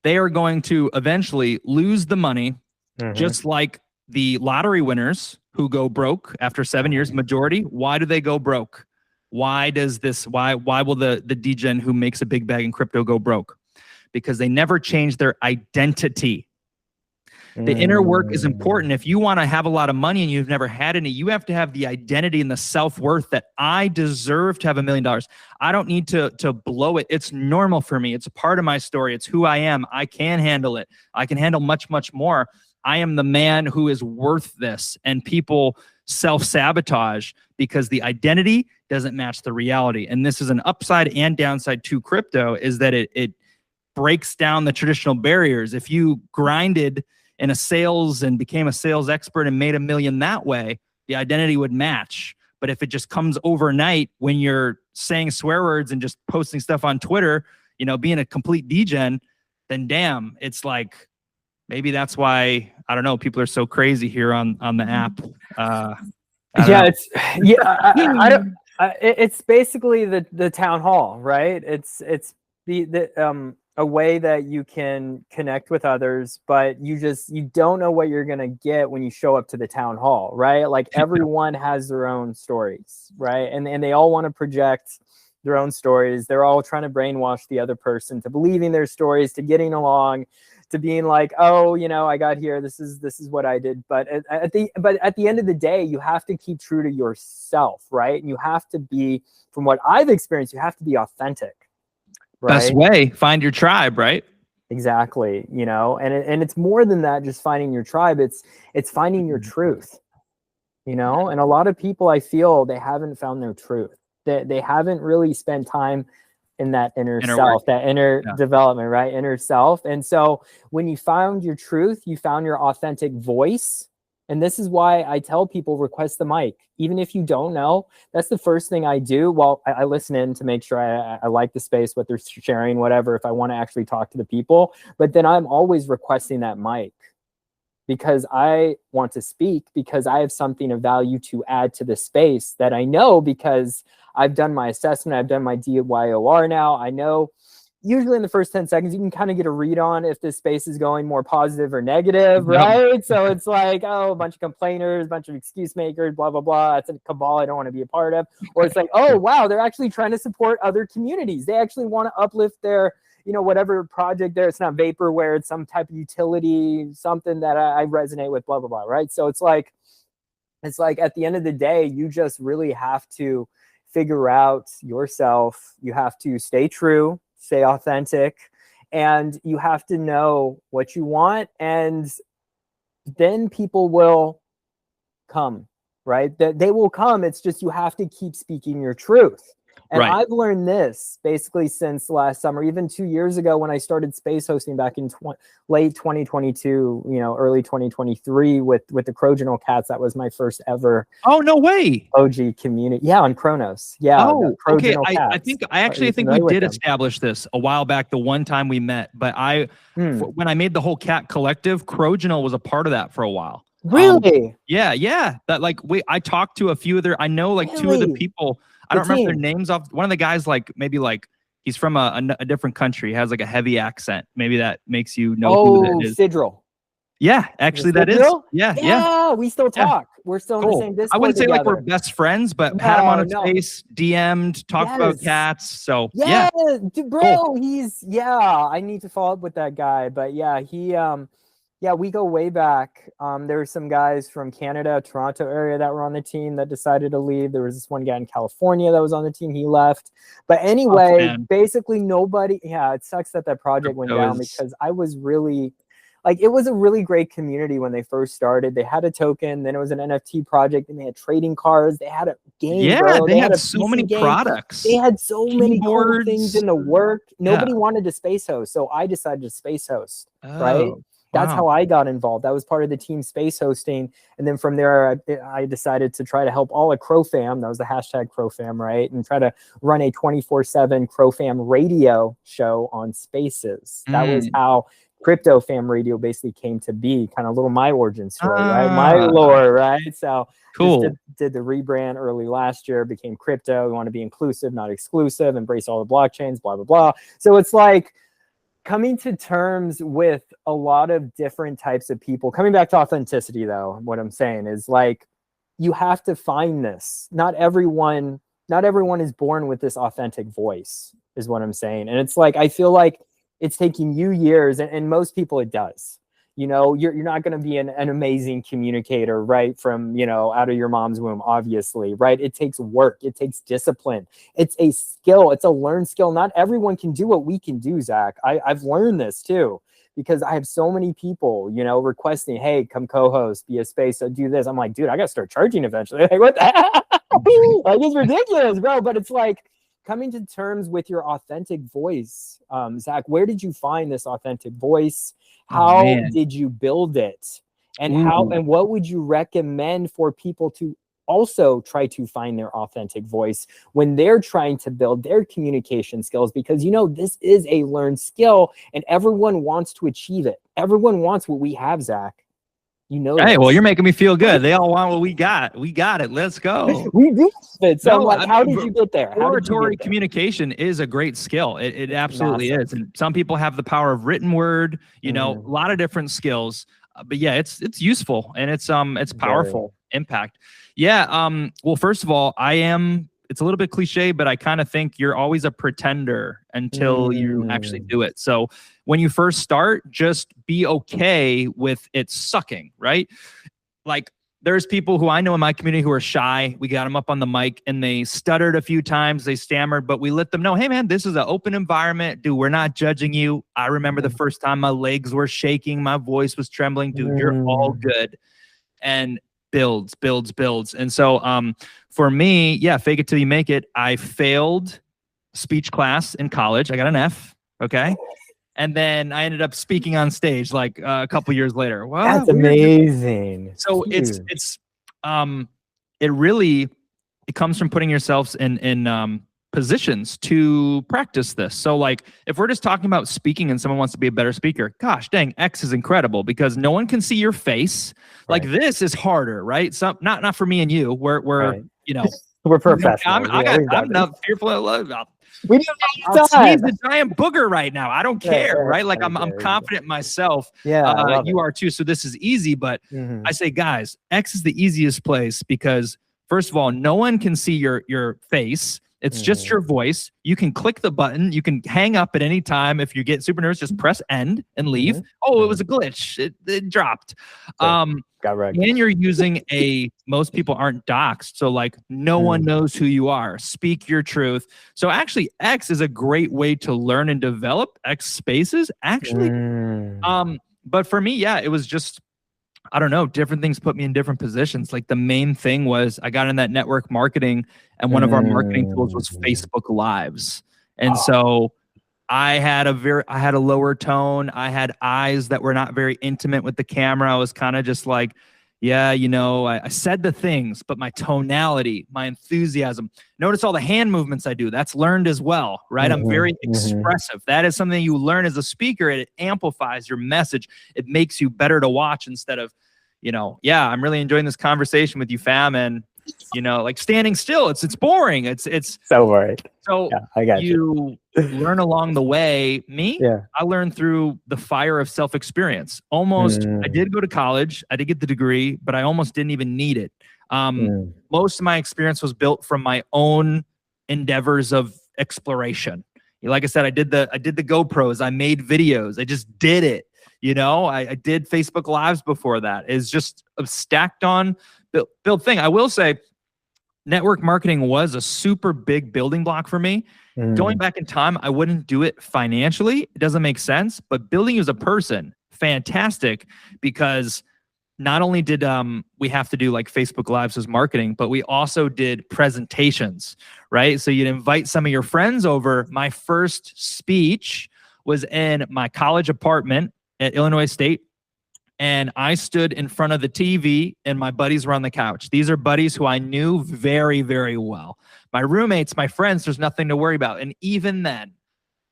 they are going to eventually lose the money, just like the lottery winners who go broke after 7 years, majority. Why do they go broke? Why will the degen who makes a big bag in crypto go broke? Because they never change their identity. The inner work is important. If you want to have a lot of money and you've never had any, you have to have the identity and the self-worth that I deserve to have $1 million. I don't need to blow it. It's normal for me. It's a part of my story. It's who I am. I can handle it. I can handle much, much more. I am the man who is worth this. And people self-sabotage because the identity doesn't match the reality. And this is an upside and downside to crypto, is that it breaks down the traditional barriers. If you grinded in a sales and became a sales expert and made $1 million that way, the identity would match. But if it just comes overnight when you're saying swear words and just posting stuff on Twitter, you know, being a complete degen, then damn, it's like, maybe that's why, I don't know, people are so crazy here on the app. It's basically the town hall, right? It's a way that you can connect with others, but you don't know what you're going to get when you show up to the town hall, right? Like everyone has their own stories, right? And they all want to project their own stories. They're all trying to brainwash the other person to believing their stories, to getting along, to being like, oh, you know, I got here. This is what I did. But at the end of the day, you have to keep true to yourself, right? And you have to be, from what I've experienced, you have to be authentic. Right? Best way, find your tribe, right? Exactly. You know, and it's more than that, just finding your tribe. It's finding your truth, you know, and a lot of people, I feel, they haven't found their truth. They haven't really spent time in that inner self, work. That inner development, right? Inner self. And so when you found your truth, you found your authentic voice. And this is why I tell people, request the mic. Even if you don't know, that's the first thing I do. Well, I listen in to make sure I like the space, what they're sharing, whatever, if I want to actually talk to the people. But then I'm always requesting that mic because I want to speak, because I have something of value to add to the space that I know, because I've done my assessment. I've done my DYOR now. I know usually in the first 10 seconds, you can kind of get a read on if this space is going more positive or negative, right? So it's like, oh, a bunch of complainers, a bunch of excuse makers, blah, blah, blah. It's a cabal I don't want to be a part of. Or it's like, oh, wow, they're actually trying to support other communities. They actually want to uplift their, you know, whatever project there. It's not vaporware. It's some type of utility, something that I resonate with, blah, blah, blah, right? So it's like at the end of the day, you just really have to figure out yourself. You have to stay true, stay authentic, and you have to know what you want, and then people will come. right? That they will come. It's just you have to keep speaking your truth. And Right. I've learned this basically since last summer, even 2 years ago when I started space hosting back in late 2022, early 2023 with the Croginal cats. That was my first ever. Oh, no way. OG community. Yeah, on Kronos. Yeah. Oh, okay. I think we did them? establish this a while back, the one time we met, but when I made the whole cat collective, Croginal was a part of that for a while. Really? Yeah. That I talked to a few other, I know like two of the people. I don't remember their names off. One of the guys, maybe he's from a different country, has like a heavy accent. Maybe that makes you know who that is. Sidril. Yeah, actually that is. Yeah. We still talk. We're still in the same Discord. I wouldn't say together. We're best friends, but had him on a space, DM'd, talked about cats. So dude, bro, I need to follow up with that guy. But we go way back. There were some guys from Canada, Toronto area that were on the team that decided to leave. There was this one guy in California that was on the team. He left. But anyway, basically nobody. Yeah, it sucks that project went down because I was really it was a really great community when they first started. They had a token, then it was an NFT project, and they had trading cards. They had a game. Yeah, bro. they had so many products. They had so many cool things in the work. Nobody wanted to space host, so I decided to space host. Right. That's how I got involved. That was part of the team space hosting. And then from there, I decided to try to help all of CrowFam. That was the hashtag CrowFam, right? And try to run a 24/7 CrowFam radio show on Spaces. That was how Crypto Fam Radio basically came to be, kind of a little my origin story, right? My lore, right? So cool. Did the rebrand early last year, became crypto. We want to be inclusive, not exclusive, embrace all the blockchains, blah, blah, blah. So it's like coming to terms with a lot of different types of people. Coming back to authenticity, though, what I'm saying is you have to find this. Not everyone is born with this authentic voice, is what I'm saying. And it's I feel like it's taking you years, and most people it does. You're not going to be an amazing communicator right from, out of your mom's womb, obviously, right? It takes work. It takes discipline. It's a skill. It's a learned skill. Not everyone can do what we can do, Zach. I've learned this too, because I have so many people, requesting, hey, come co-host, be a space, so do this. I'm like, dude, I got to start charging eventually. What the hell? It's ridiculous, bro. But it's coming to terms with your authentic voice. Zach, where did you find this authentic voice? How did you build it? And what would you recommend for people to also try to find their authentic voice when they're trying to build their communication skills? Because, this is a learned skill and everyone wants to achieve it. Everyone wants what we have, Zach. Hey, well, you're making me feel good. They all want what we got. We got it. Let's go. We do it. So how did you get there? Oratory communication is a great skill. It absolutely is. And some people have the power of written word, a lot of different skills. But yeah, it's useful and it's powerful impact. Yeah. Well, first of all, it's a little bit cliche, but I kind of think you're always a pretender until you actually do it. So when you first start, just be okay with it sucking, right? There's people who I know in my community who are shy. We got them up on the mic and they stuttered a few times. They stammered, but we let them know, hey man, this is an open environment. Dude, we're not judging you. I remember the first time my legs were shaking. My voice was trembling. Dude, you're all good. And builds. And so for me, fake it till you make it. I failed speech class in college. I got an F. Okay. And then I ended up speaking on stage a couple years later. Wow, that's amazing. So it comes from putting yourselves in positions to practice this. So if we're just talking about speaking and someone wants to be a better speaker, gosh dang, X is incredible because no one can see your face. This is harder, right? So not for me and you. We're we're professionals. I'm not fearful of love. We do I'll sneeze a giant booger right now. I don't care, right? I'm confident in myself. Yeah, you are too. So this is easy, but I say, guys, X is the easiest place because first of all, no one can see your face. It's just your voice. You can click the button. You can hang up at any time. If you get super nervous, just press end and leave. Oh, it was a glitch. It dropped. Got right. And you're using most people aren't doxxed. So no one knows who you are. Speak your truth. So actually X is a great way to learn and develop X spaces actually. But for me, it was just I don't know, different things put me in different positions. Like the main thing was I got in that network marketing, and one of our marketing tools was Facebook Lives. And so I had a lower tone. I had eyes that were not very intimate with the camera. I was kind of just like, yeah, you know, I said the things, but my tonality, my enthusiasm. Notice all the hand movements I do. That's learned as well, right? I'm very expressive. That is something you learn as a speaker. It amplifies your message. It makes you better to watch instead of, you know, yeah, I'm really enjoying this conversation with you, fam, and you know, like standing still. It's boring. It's so boring. So yeah, I got you. Learn along the way. I learned through the fire of self-experience. Almost, I did go to college. I did get the degree, but I almost didn't even need it. Most of my experience was built from my own endeavors of exploration. Like I said, I did the GoPros. I made videos. I just did it. You know, I did Facebook Lives before that. It's just a stacked on build thing. I will say network marketing was a super big building block for me. Going back in time, I wouldn't do it financially. It doesn't make sense. But building you as a person, fantastic, because not only did we have to do like Facebook Lives as marketing, but we also did presentations, right? So you'd invite some of your friends over. My first speech was in my college apartment at Illinois State. And I stood in front of the TV and my buddies were on the couch. These are buddies who I knew very, very well. My roommates, my friends, there's nothing to worry about. And even then,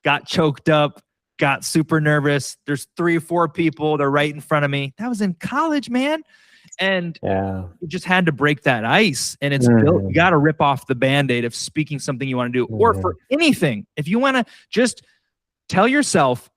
got choked up, got super nervous. There's 3 or 4 people. They're right in front of me. That was in college, man. And you just had to break that ice. And it's built. You got to rip off the Band-Aid of speaking something you want to do. Or for anything. If you want to just tell yourself,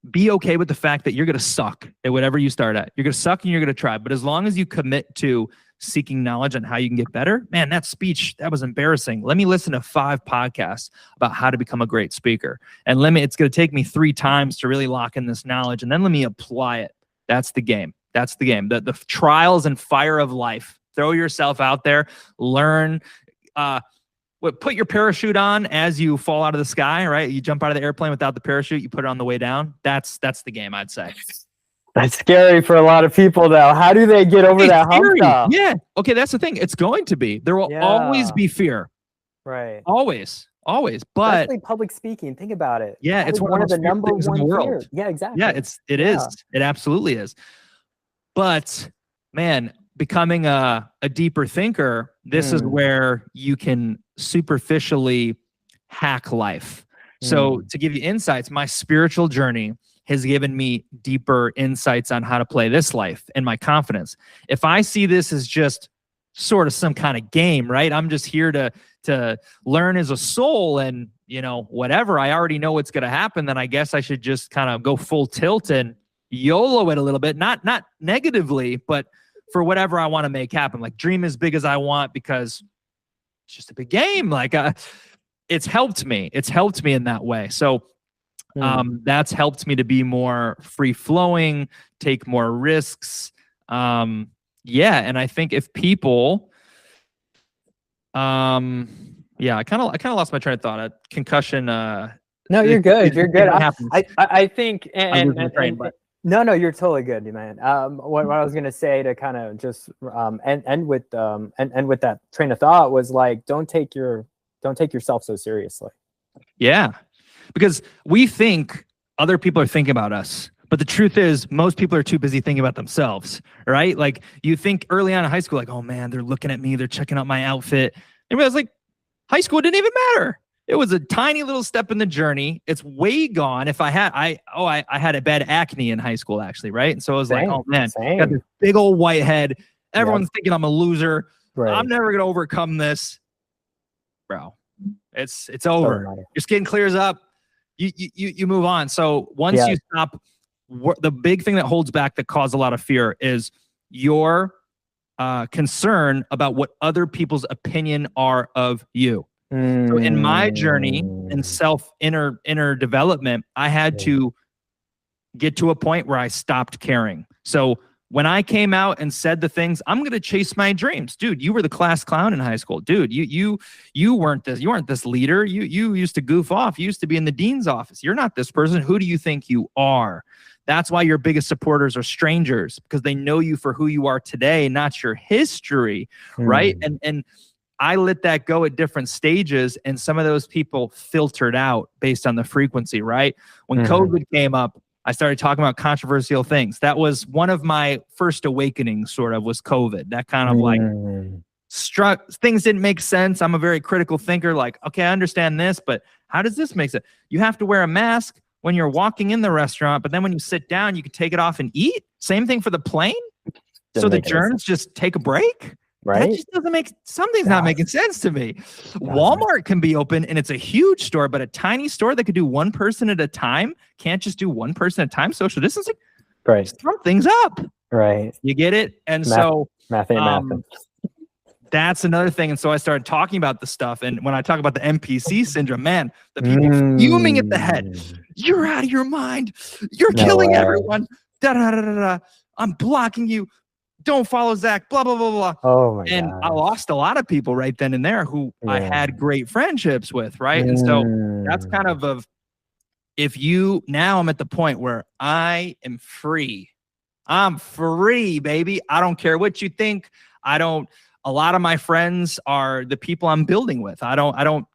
be okay with the fact that you're going to suck at whatever you start at. You're going to suck and you're going to try. But as long as you commit to seeking knowledge on how you can get better, man, that speech, that was embarrassing. Let me listen to 5 podcasts about how to become a great speaker. And it's going to take me 3 times to really lock in this knowledge. And then let me apply it. That's the game. That's the game. The trials and fire of life. Throw yourself out there, learn, put your parachute on as you fall out of the sky, right? You jump out of the airplane without the parachute, you put it on the way down. That's the game, I'd say. That's scary for a lot of people, though. How do they get over that hump? Yeah. Okay, that's the thing. It's going to be. There will always be fear. Right. Always. But especially public speaking. Think about it. Yeah, it's one of the number one in the world. Fear. Yeah, exactly. Yeah, it is. It absolutely is. But man, becoming a deeper thinker, this is where you can superficially hack life. So to give you insights, my spiritual journey has given me deeper insights on how to play this life and my confidence. If I see this as just sort of some kind of game, right? I'm just here to learn as a soul and, you know, whatever. I already know what's going to happen. Then I guess I should just kind of go full tilt and YOLO it a little bit, not negatively, but for whatever I want to make happen. Like dream as big as I want because it's just a big game. Like it's helped me. It's helped me in that way. So that's helped me to be more free flowing, take more risks. And I think if people, I kind of lost my train of thought. Concussion. No, you're good. You're good. I think, No, you're totally good, man. What I was gonna say to kind of just end with that train of thought was like, don't take yourself so seriously. Yeah, because we think other people are thinking about us, but the truth is most people are too busy thinking about themselves, right? Like you think early on in high school, like, oh man, they're looking at me, they're checking out my outfit. And I was like, high school didn't even matter. It was a tiny little step in the journey. It's way gone. If I had a bad acne in high school, actually, right? And so I was like, oh man, got this big old white head. Everyone's thinking I'm a loser. Right. I'm never gonna overcome this, bro. It's over. Your skin clears up. You move on. So once you stop, the big thing that holds back, that causes a lot of fear, is your concern about what other people's opinion are of you. So in my journey in inner development, I had to get to a point where I stopped caring. So when I came out and said the things, I'm going to chase my dreams. Dude, you were the class clown in high school. Dude, you weren't this leader. You used to goof off. You used to be in the dean's office. You're not this person. Who do you think you are? That's why your biggest supporters are strangers, because they know you for who you are today, not your history, right? And I let that go at different stages, and some of those people filtered out based on the frequency, right? When COVID came up, I started talking about controversial things. That was one of my first awakenings, sort of, was COVID. That kind of like struck, things didn't make sense. I'm a very critical thinker, like, okay, I understand this, but how does this make sense? You have to wear a mask when you're walking in the restaurant, but then when you sit down, you can take it off and eat. Same thing for the plane. So the germs just take a break. Right? That just doesn't make, something's not making sense to me. Walmart can be open and it's a huge store, but a tiny store that could do one person at a time can't just do one person at a time. Social distancing, right? Just throw things up, right? You get it? And math ain't math. That's another thing. And so I started talking about the stuff. And when I talk about the NPC syndrome, man, the people fuming at the head, you're out of your mind. You're killing everyone. Da, da, da, da, da. I'm blocking you. Don't follow Zach, blah, blah, blah, blah. Oh my God. And I lost a lot of people right then and there who I had great friendships with, right? And so that's kind of if you, now I'm at the point where I am free. I'm free, baby. I don't care what you think. A lot of my friends are the people I'm building with. I don't,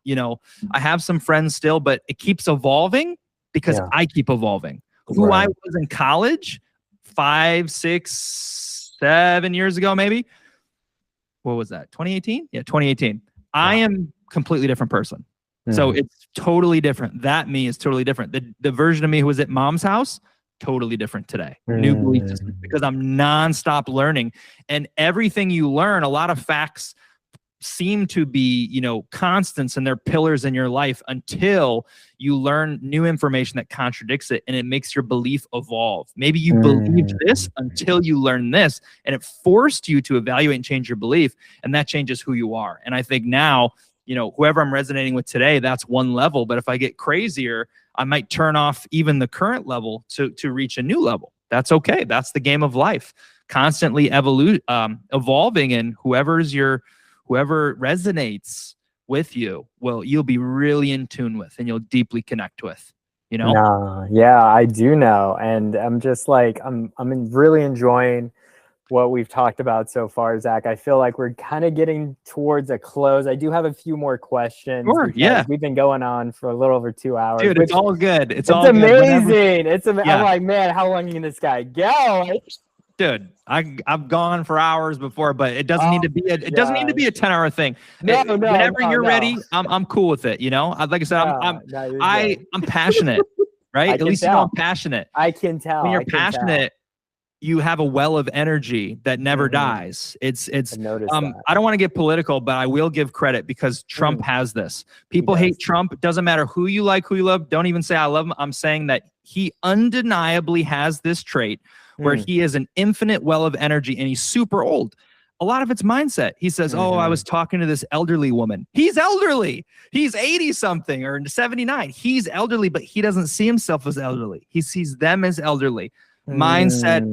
I have some friends still, but it keeps evolving because I keep evolving. Who I was in college 5, 6, 7 years ago, maybe. What was that? 2018? Yeah, 2018. I am a completely different person. So it's totally different. That me is totally different. The version of me who was at mom's house, totally different today. New belief system, because I'm nonstop learning. And everything you learn, a lot of facts seem to be, constants, and they're pillars in your life until you learn new information that contradicts it, and it makes your belief evolve. Maybe you believed this until you learned this, and it forced you to evaluate and change your belief, and that changes who you are. And I think now, whoever I'm resonating with today, that's one level. But if I get crazier, I might turn off even the current level to reach a new level. That's okay. That's the game of life. Constantly evolving, and whoever resonates with you, well, you'll be really in tune with, and you'll deeply connect with, Yeah, I do know. And I'm just like, I'm really enjoying what we've talked about so far, Zach. I feel like we're kind of getting towards a close. I do have a few more questions. Sure, yeah. We've been going on for a little over 2 hours. Dude, it's all good. It's all amazing. Good. I'm like, man, how long can this guy go? Dude, I've gone for hours before, but it doesn't need to be a 10-hour thing. Whenever you're ready, I'm cool with it. Like I said, I'm passionate, right? At least I'm passionate. I can tell. When you're passionate, you have a well of energy that never dies. I don't want to get political, but I will give credit, because Trump has this. People hate Trump. It doesn't matter who you like, who you love. Don't even say I love him. I'm saying that he undeniably has this trait where he is an infinite well of energy, and he's super old. A lot of it's mindset. He says, I was talking to this elderly woman. He's elderly. He's 80 something or 79. He's elderly, but he doesn't see himself as elderly. He sees them as elderly. Mindset,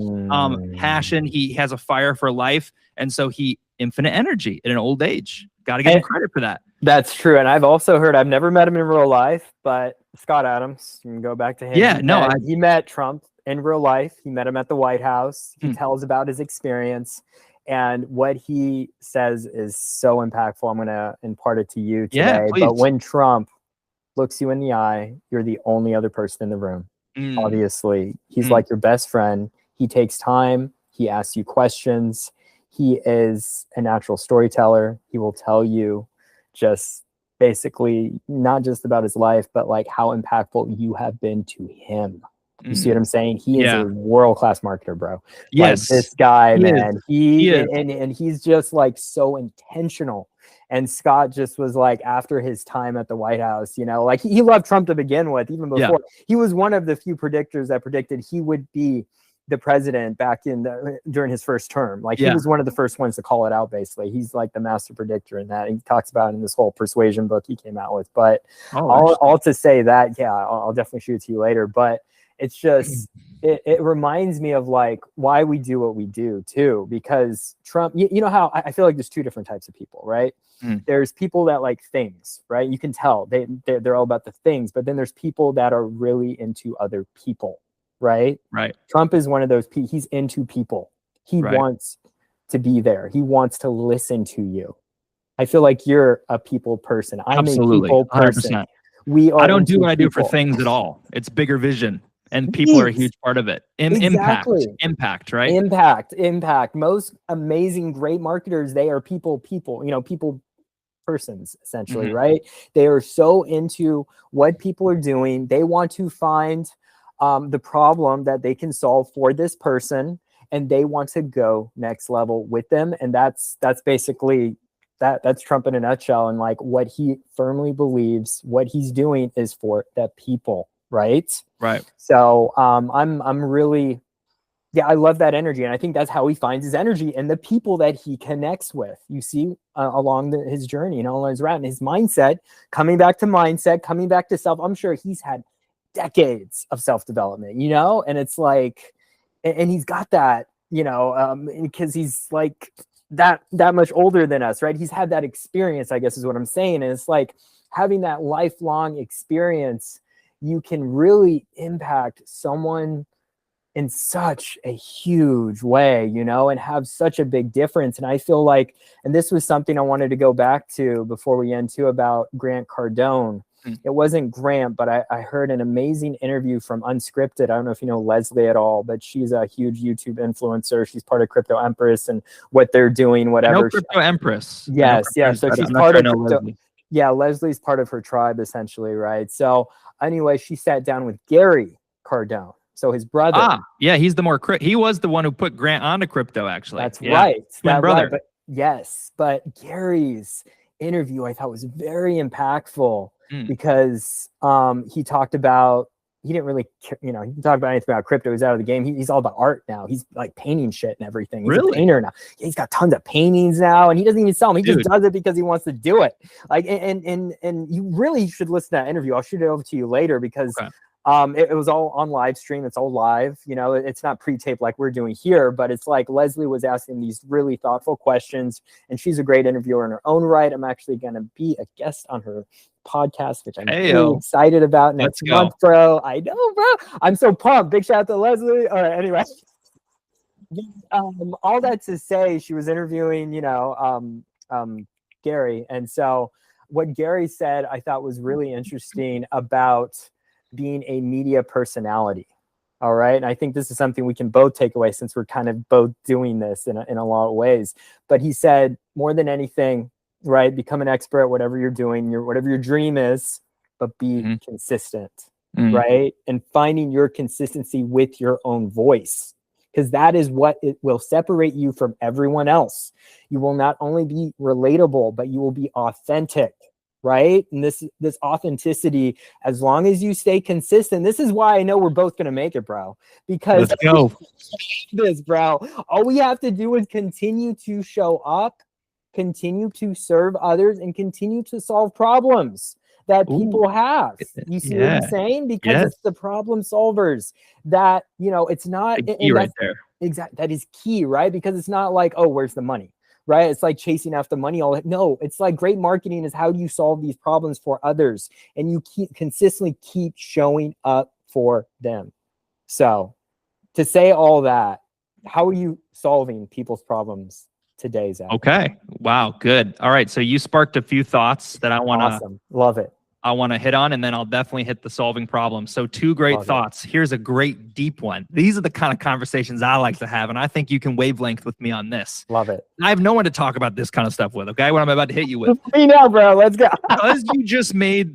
passion. He has a fire for life. And so infinite energy at an old age. Got to give him credit for that. That's true. And I've also heard, I've never met him in real life, but Scott Adams, you can go back to him. Yeah, he met Trump in real life. He met him at the White House. He tells about his experience, and what he says is so impactful. I'm going to impart it to you today. Yeah, but when Trump looks you in the eye, you're the only other person in the room. Obviously, he's like your best friend. He takes time. He asks you questions. He is a natural storyteller. He will tell you just basically not just about his life, but like how impactful you have been to him. You see what I'm saying? He is a world-class marketer, bro. Yes. Like, this guy, man, and he's just like so intentional. And Scott just was like, after his time at the White House, like he loved Trump to begin with, even before. He was one of the few predictors that predicted he would be the president back during his first term. Like he was one of the first ones to call it out, basically. He's like the master predictor in that. He talks about it in this whole persuasion book he came out with. But all to say that, I'll definitely shoot it to you later. But it's just, it reminds me of like why we do what we do too, because Trump, you know how I feel like there's two different types of people, right? There's people that like things, right? You can tell they're all about the things, but then there's people that are really into other people. right? Right. Trump is one of those people. He's into people. He wants to be there. He wants to listen to you. I feel like you're a people person. I'm a people person. 100%. We are. I don't do what I do for people. things at all. It's bigger vision, and people are a huge part of it. Exactly. Impact, right? Impact. Most amazing, great marketers, they are people, people persons, essentially, right? They are so into what people are doing. They want to find the problem that they can solve for this person, and they want to go next level with them. And that's basically that's Trump in a nutshell. And like what he firmly believes, what he's doing is for the people, right? Right. So I'm really, I love that energy. And I think that's how he finds his energy and the people that he connects with. You see along his journey and all his route and his mindset, coming back to self. I'm sure he's had decades of self-development, and it's like, and he's got that, because he's like that much older than us, right? He's had that experience, I guess is what I'm saying. And it's like having that lifelong experience, you can really impact someone in such a huge way, and have such a big difference. And I feel like, and this was something I wanted to go back to before we end too, about Grant Cardone. It wasn't Grant, but I heard an amazing interview from Unscripted. I don't know if you know Leslie at all, but she's a huge YouTube influencer. She's part of Crypto Empress and what they're doing, whatever. I know Crypto Empress. Yes. So she's part of Crypto. Yeah, Leslie's part of her tribe, essentially, right? So anyway, she sat down with Gary Cardone. So his brother. Yeah, he's he was the one who put Grant onto crypto, actually. That's right. Twin brother. Right. But Gary's interview I thought was very impactful because he talked about, he didn't really, he talked about anything about crypto. He's out of the game. He's all about art now. He's like painting shit and everything. He's a painter now. He's got tons of paintings now, and he doesn't even sell them. He just does it because he wants to do it. Like, and you really should listen to that interview. I'll shoot it over to you later because it was all on live stream. It's all live. It's not pre-taped like we're doing here, but it's like Leslie was asking these really thoughtful questions, and she's a great interviewer in her own right. I'm actually going to be a guest on her podcast, which I'm really excited about next month, bro. I know, bro. I'm so pumped. Big shout out to Leslie. All right, anyway. All that to say, she was interviewing, Gary. And so what Gary said, I thought was really interesting about being a media personality. All right. And I think this is something we can both take away since we're kind of both doing this in a lot of ways. But he said, more than anything, right, become an expert at whatever you're doing, whatever your dream is, but be consistent, right? And finding your consistency with your own voice, because that is what it will separate you from everyone else. You will not only be relatable, but you will be authentic. Right. And this authenticity, as long as you stay consistent, this is why I know we're both going to make it, bro, because let's go. All we have to do is continue to show up, continue to serve others, and continue to solve problems that people have. You see what I'm saying? Because it's the problem solvers that, it's not key right there. Exactly. That is key, right? Because it's not like, oh, where's the money? Right? It's like chasing after money. No, it's like great marketing is how do you solve these problems for others, and you consistently keep showing up for them. So to say all that, how are you solving people's problems today, Zach? Okay. Wow. Good. All right. So you sparked a few thoughts that I want to love it. I want to hit on, and then I'll definitely hit the solving problem. So 2 great thoughts. Here's a great deep one. These are the kind of conversations I like to have, and I think you can wavelength with me on this. Love it. I have no one to talk about this kind of stuff with, okay? What I'm about to hit you with. Me now, bro. Let's go. Because you just made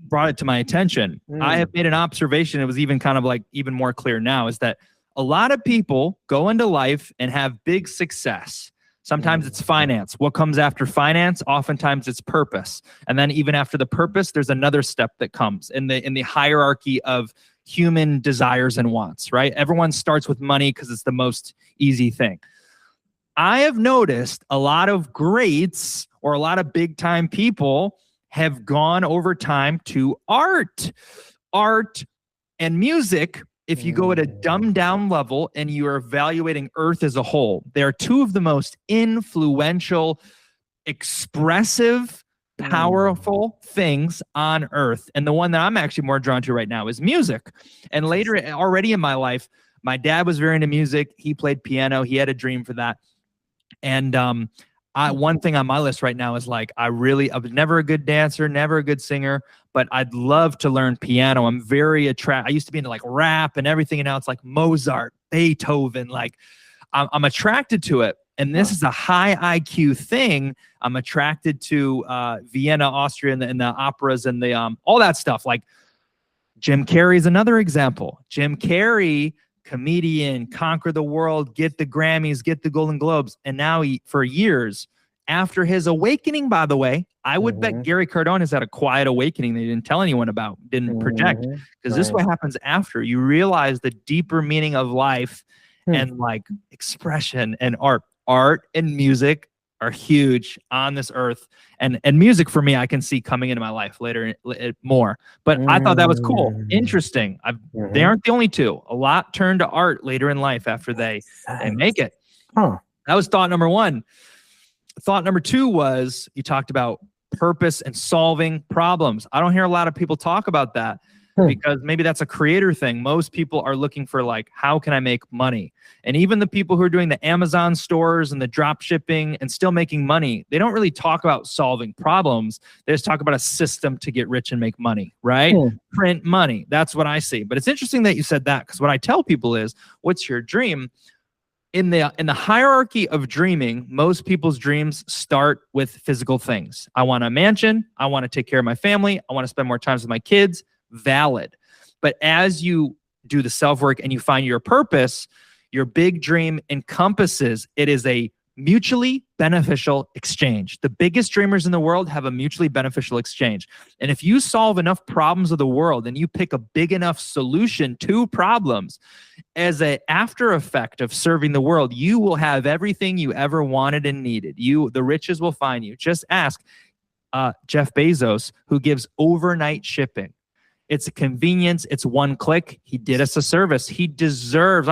brought it to my attention. I have made an observation. It was even kind of like even more clear now, is that a lot of people go into life and have big success. Sometimes it's finance. What comes after finance? Oftentimes it's purpose. And then even after the purpose, there's another step that comes in the hierarchy of human desires and wants, right? Everyone starts with money because it's the most easy thing. I have noticed a lot of greats or a lot of big time people have gone over time to art and music. If you go at a dumbed down level and you're evaluating Earth as a whole, they are 2 of the most influential, expressive powerful things on earth. And the one that I'm actually more drawn to right now is music. And later, already in my life, my dad was very into music. He played piano. He had a dream for that. And one thing on my list right now is like, I was never a good dancer, never a good singer, but I'd love to learn piano. I'm very I used to be into like rap and everything. And now it's like Mozart, Beethoven, like I'm attracted to it. And this is a high IQ thing. I'm attracted to Vienna, Austria, and the operas and the all that stuff. Like Jim Carrey is another example. Jim Carrey, comedian, conquer the world, get the Grammys, get the Golden Globes. And now for years, after his awakening, by the way, I would bet Gary Cardone has had a quiet awakening that he didn't tell anyone about, didn't project. Because this is what happens after. You realize the deeper meaning of life and like expression and art. Art and music are huge on this earth. And music for me, I can see coming into my life later more. But I thought that was cool. Interesting. They aren't the only two. A lot turn to art later in life after they make it. That was thought number one. Thought number two was you talked about purpose and solving problems. I don't hear a lot of people talk about that because maybe that's a creator thing. Most people are looking for like, how can I make money? And even the people who are doing the Amazon stores and the drop shipping and still making money, they don't really talk about solving problems. They just talk about a system to get rich and make money, right? Print money. That's what I see. But it's interesting that you said that, because what I tell people is, what's your dream? In the hierarchy of dreaming, most people's dreams start with physical things. I want a mansion. I want to take care of my family. I want to spend more time with my kids. Valid. But as you do the self-work and you find your purpose, your big dream encompasses, it is a mutually beneficial exchange. The biggest dreamers in the world have a mutually beneficial exchange. And if you solve enough problems of the world and you pick a big enough solution to problems, as an after effect of serving the world, you will have everything you ever wanted and needed. The riches will find you. Just ask Jeff Bezos, who gives overnight shipping. It's a convenience. It's one click. He did us a service. He deserves,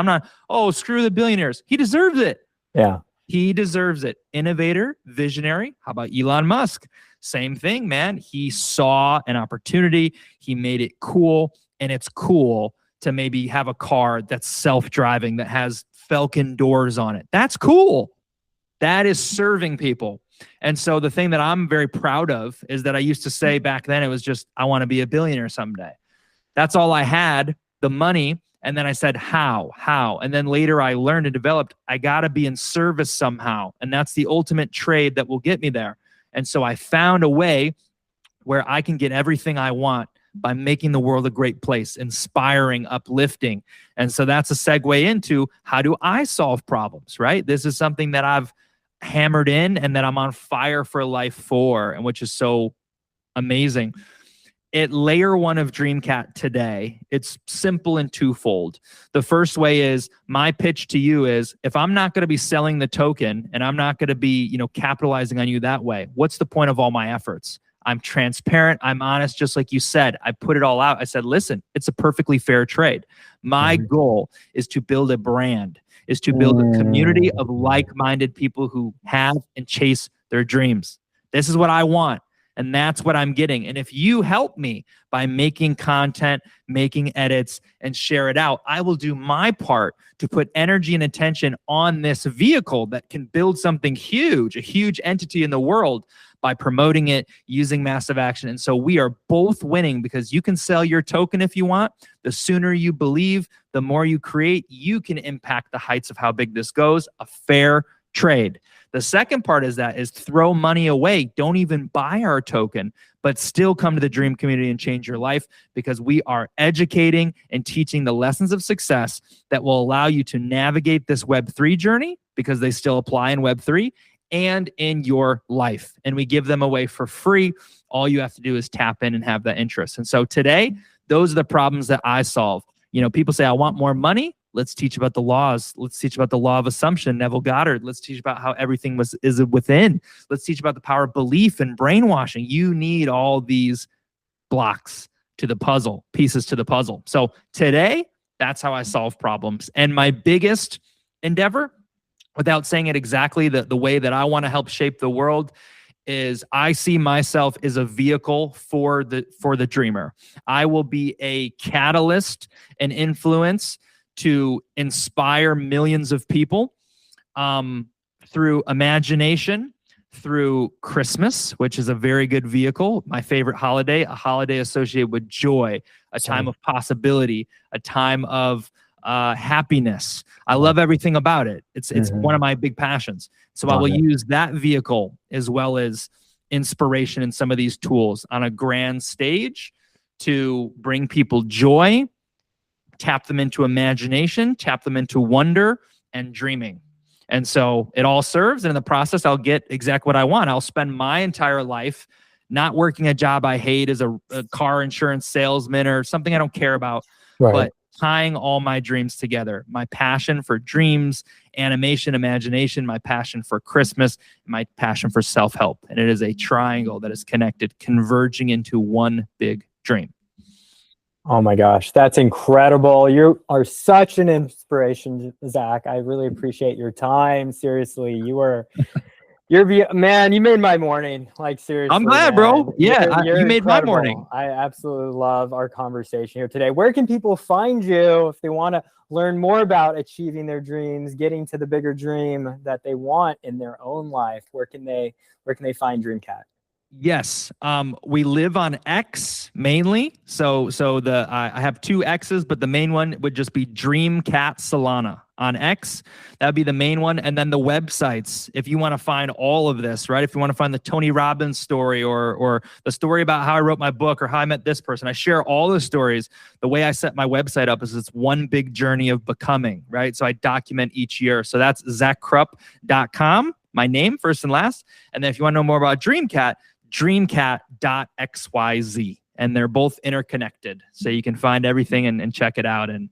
screw the billionaires. He deserves it. Yeah. He deserves it. Innovator, visionary. How about Elon Musk? Same thing, man. He saw an opportunity. He made it cool. And it's cool to maybe have a car that's self-driving, that has Falcon doors on it. That's cool. That is serving people. And so the thing that I'm very proud of is that I used to say back then, it was just, I want to be a billionaire someday. That's all I had, the money. And then I said, how? And then later I learned and developed, I got to be in service somehow. And that's the ultimate trade that will get me there. And so I found a way where I can get everything I want by making the world a great place, inspiring, uplifting. And so that's a segue into, how do I solve problems, right? This is something that I've hammered in and that I'm on fire for life for, and which is so amazing. At layer one of Dreamcat today, it's simple and twofold. The first way is, my pitch to you is, if I'm not going to be selling the token and I'm not going to be, capitalizing on you that way, what's the point of all my efforts? I'm transparent. I'm honest. Just like you said, I put it all out. I said, listen, it's a perfectly fair trade. My goal is to build a brand, is to build a community of like-minded people who have and chase their dreams. This is what I want. And that's what I'm getting. And if you help me by making content, making edits, and share it out, I will do my part to put energy and attention on this vehicle that can build something huge, a huge entity in the world, by promoting it, using massive action. And so we are both winning, because you can sell your token if you want. The sooner you believe, the more you create, you can impact the heights of how big this goes. A fair trade. The second part is throw money away. Don't even buy our token, but still come to the Dream community and change your life, because we are educating and teaching the lessons of success that will allow you to navigate this Web3 journey, because they still apply in Web3 and in your life. And we give them away for free. All you have to do is tap in and have that interest. And so today, those are the problems that I solve. People say, I want more money. Let's teach about the laws. Let's teach about the law of assumption, Neville Goddard. Let's teach about how everything is within. Let's teach about the power of belief and brainwashing. You need all these blocks to the puzzle, pieces to the puzzle. So today, that's how I solve problems. And my biggest endeavor, without saying it exactly the way that I want to help shape the world, is I see myself as a vehicle for the dreamer. I will be a catalyst and influence to inspire millions of people through imagination, through Christmas, which is a very good vehicle. My favorite holiday, a holiday associated with joy, a time of possibility, a time of happiness. I love everything about it. It's one of my big passions. So I will use that vehicle as well as inspiration in some of these tools on a grand stage to bring people joy, tap them into imagination, tap them into wonder and dreaming. And so it all serves. And in the process, I'll get exactly what I want. I'll spend my entire life not working a job I hate as a car insurance salesman or something I don't care about, but tying all my dreams together. My passion for dreams, animation, imagination, my passion for Christmas, my passion for self-help. And it is a triangle that is connected, converging into one big dream. Oh my gosh, that's incredible. You are such an inspiration, Zack. I really appreciate your time. Seriously, man, you made my morning. Like, seriously. I'm glad, man. Bro. Yeah, you made my morning. I absolutely love our conversation here today. Where can people find you if they want to learn more about achieving their dreams, getting to the bigger dream that they want in their own life? Where can they find Dreamcat? Yes. We live on X mainly. So I have two X's, but the main one would just be Dreamcat Solana on X. That'd be the main one. And then the websites, if you want to find all of this, right? If you want to find the Tony Robbins story or the story about how I wrote my book or how I met this person, I share all the stories. The way I set my website up is it's one big journey of becoming, right? So I document each year. So that's zackkrupp.com, my name, first and last. And then if you want to know more about Dreamcat, dreamcat.xyz, and they're both interconnected. So you can find everything and check it out and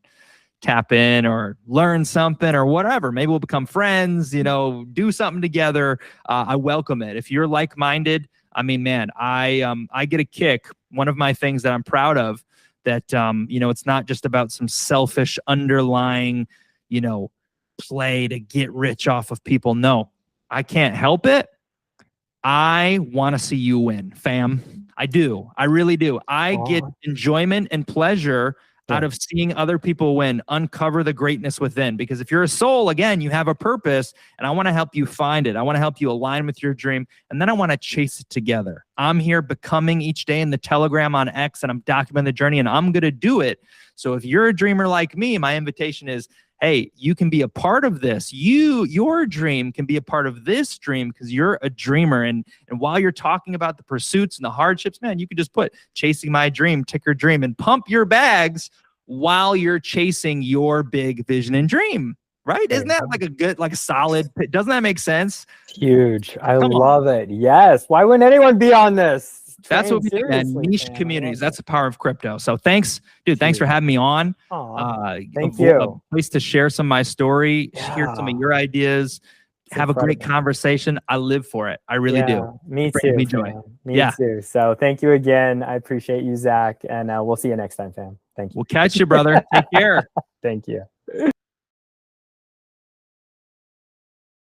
tap in or learn something or whatever. Maybe we'll become friends, do something together. I welcome it. If you're like-minded, I mean, man, I get a kick. One of my things that I'm proud of that, it's not just about some selfish underlying, play to get rich off of people. No, I can't help it. I want to see you win, fam. I do. I really do. I get enjoyment and pleasure out of seeing other people win, uncover the greatness within. Because if you're a soul, again, you have a purpose, and I want to help you find it. I want to help you align with your dream, and then I want to chase it together. I'm here becoming each day in the Telegram on X, and I'm documenting the journey, and I'm going to do it. So if you're a dreamer like me, my invitation is, hey, you can be a part of this. Your dream can be a part of this dream because you're a dreamer. And while you're talking about the pursuits and the hardships, man, you can just put chasing my dream, ticker dream, and pump your bags while you're chasing your big vision and dream. Right? Isn't that like a good, like a solid, doesn't that make sense? Huge. I love it. Yes. Why wouldn't anyone be on this? That's what we do, man. Niche communities. That's the power of crypto. So thanks, dude. Thanks for having me on. Thank you. A place to share some of my story, share some of your ideas, have a great conversation. I live for it. I really do. Me too. Me too. So thank you again. I appreciate you, Zack, and we'll see you next time, fam. Thank you. We'll catch you, brother. Take care. Thank you.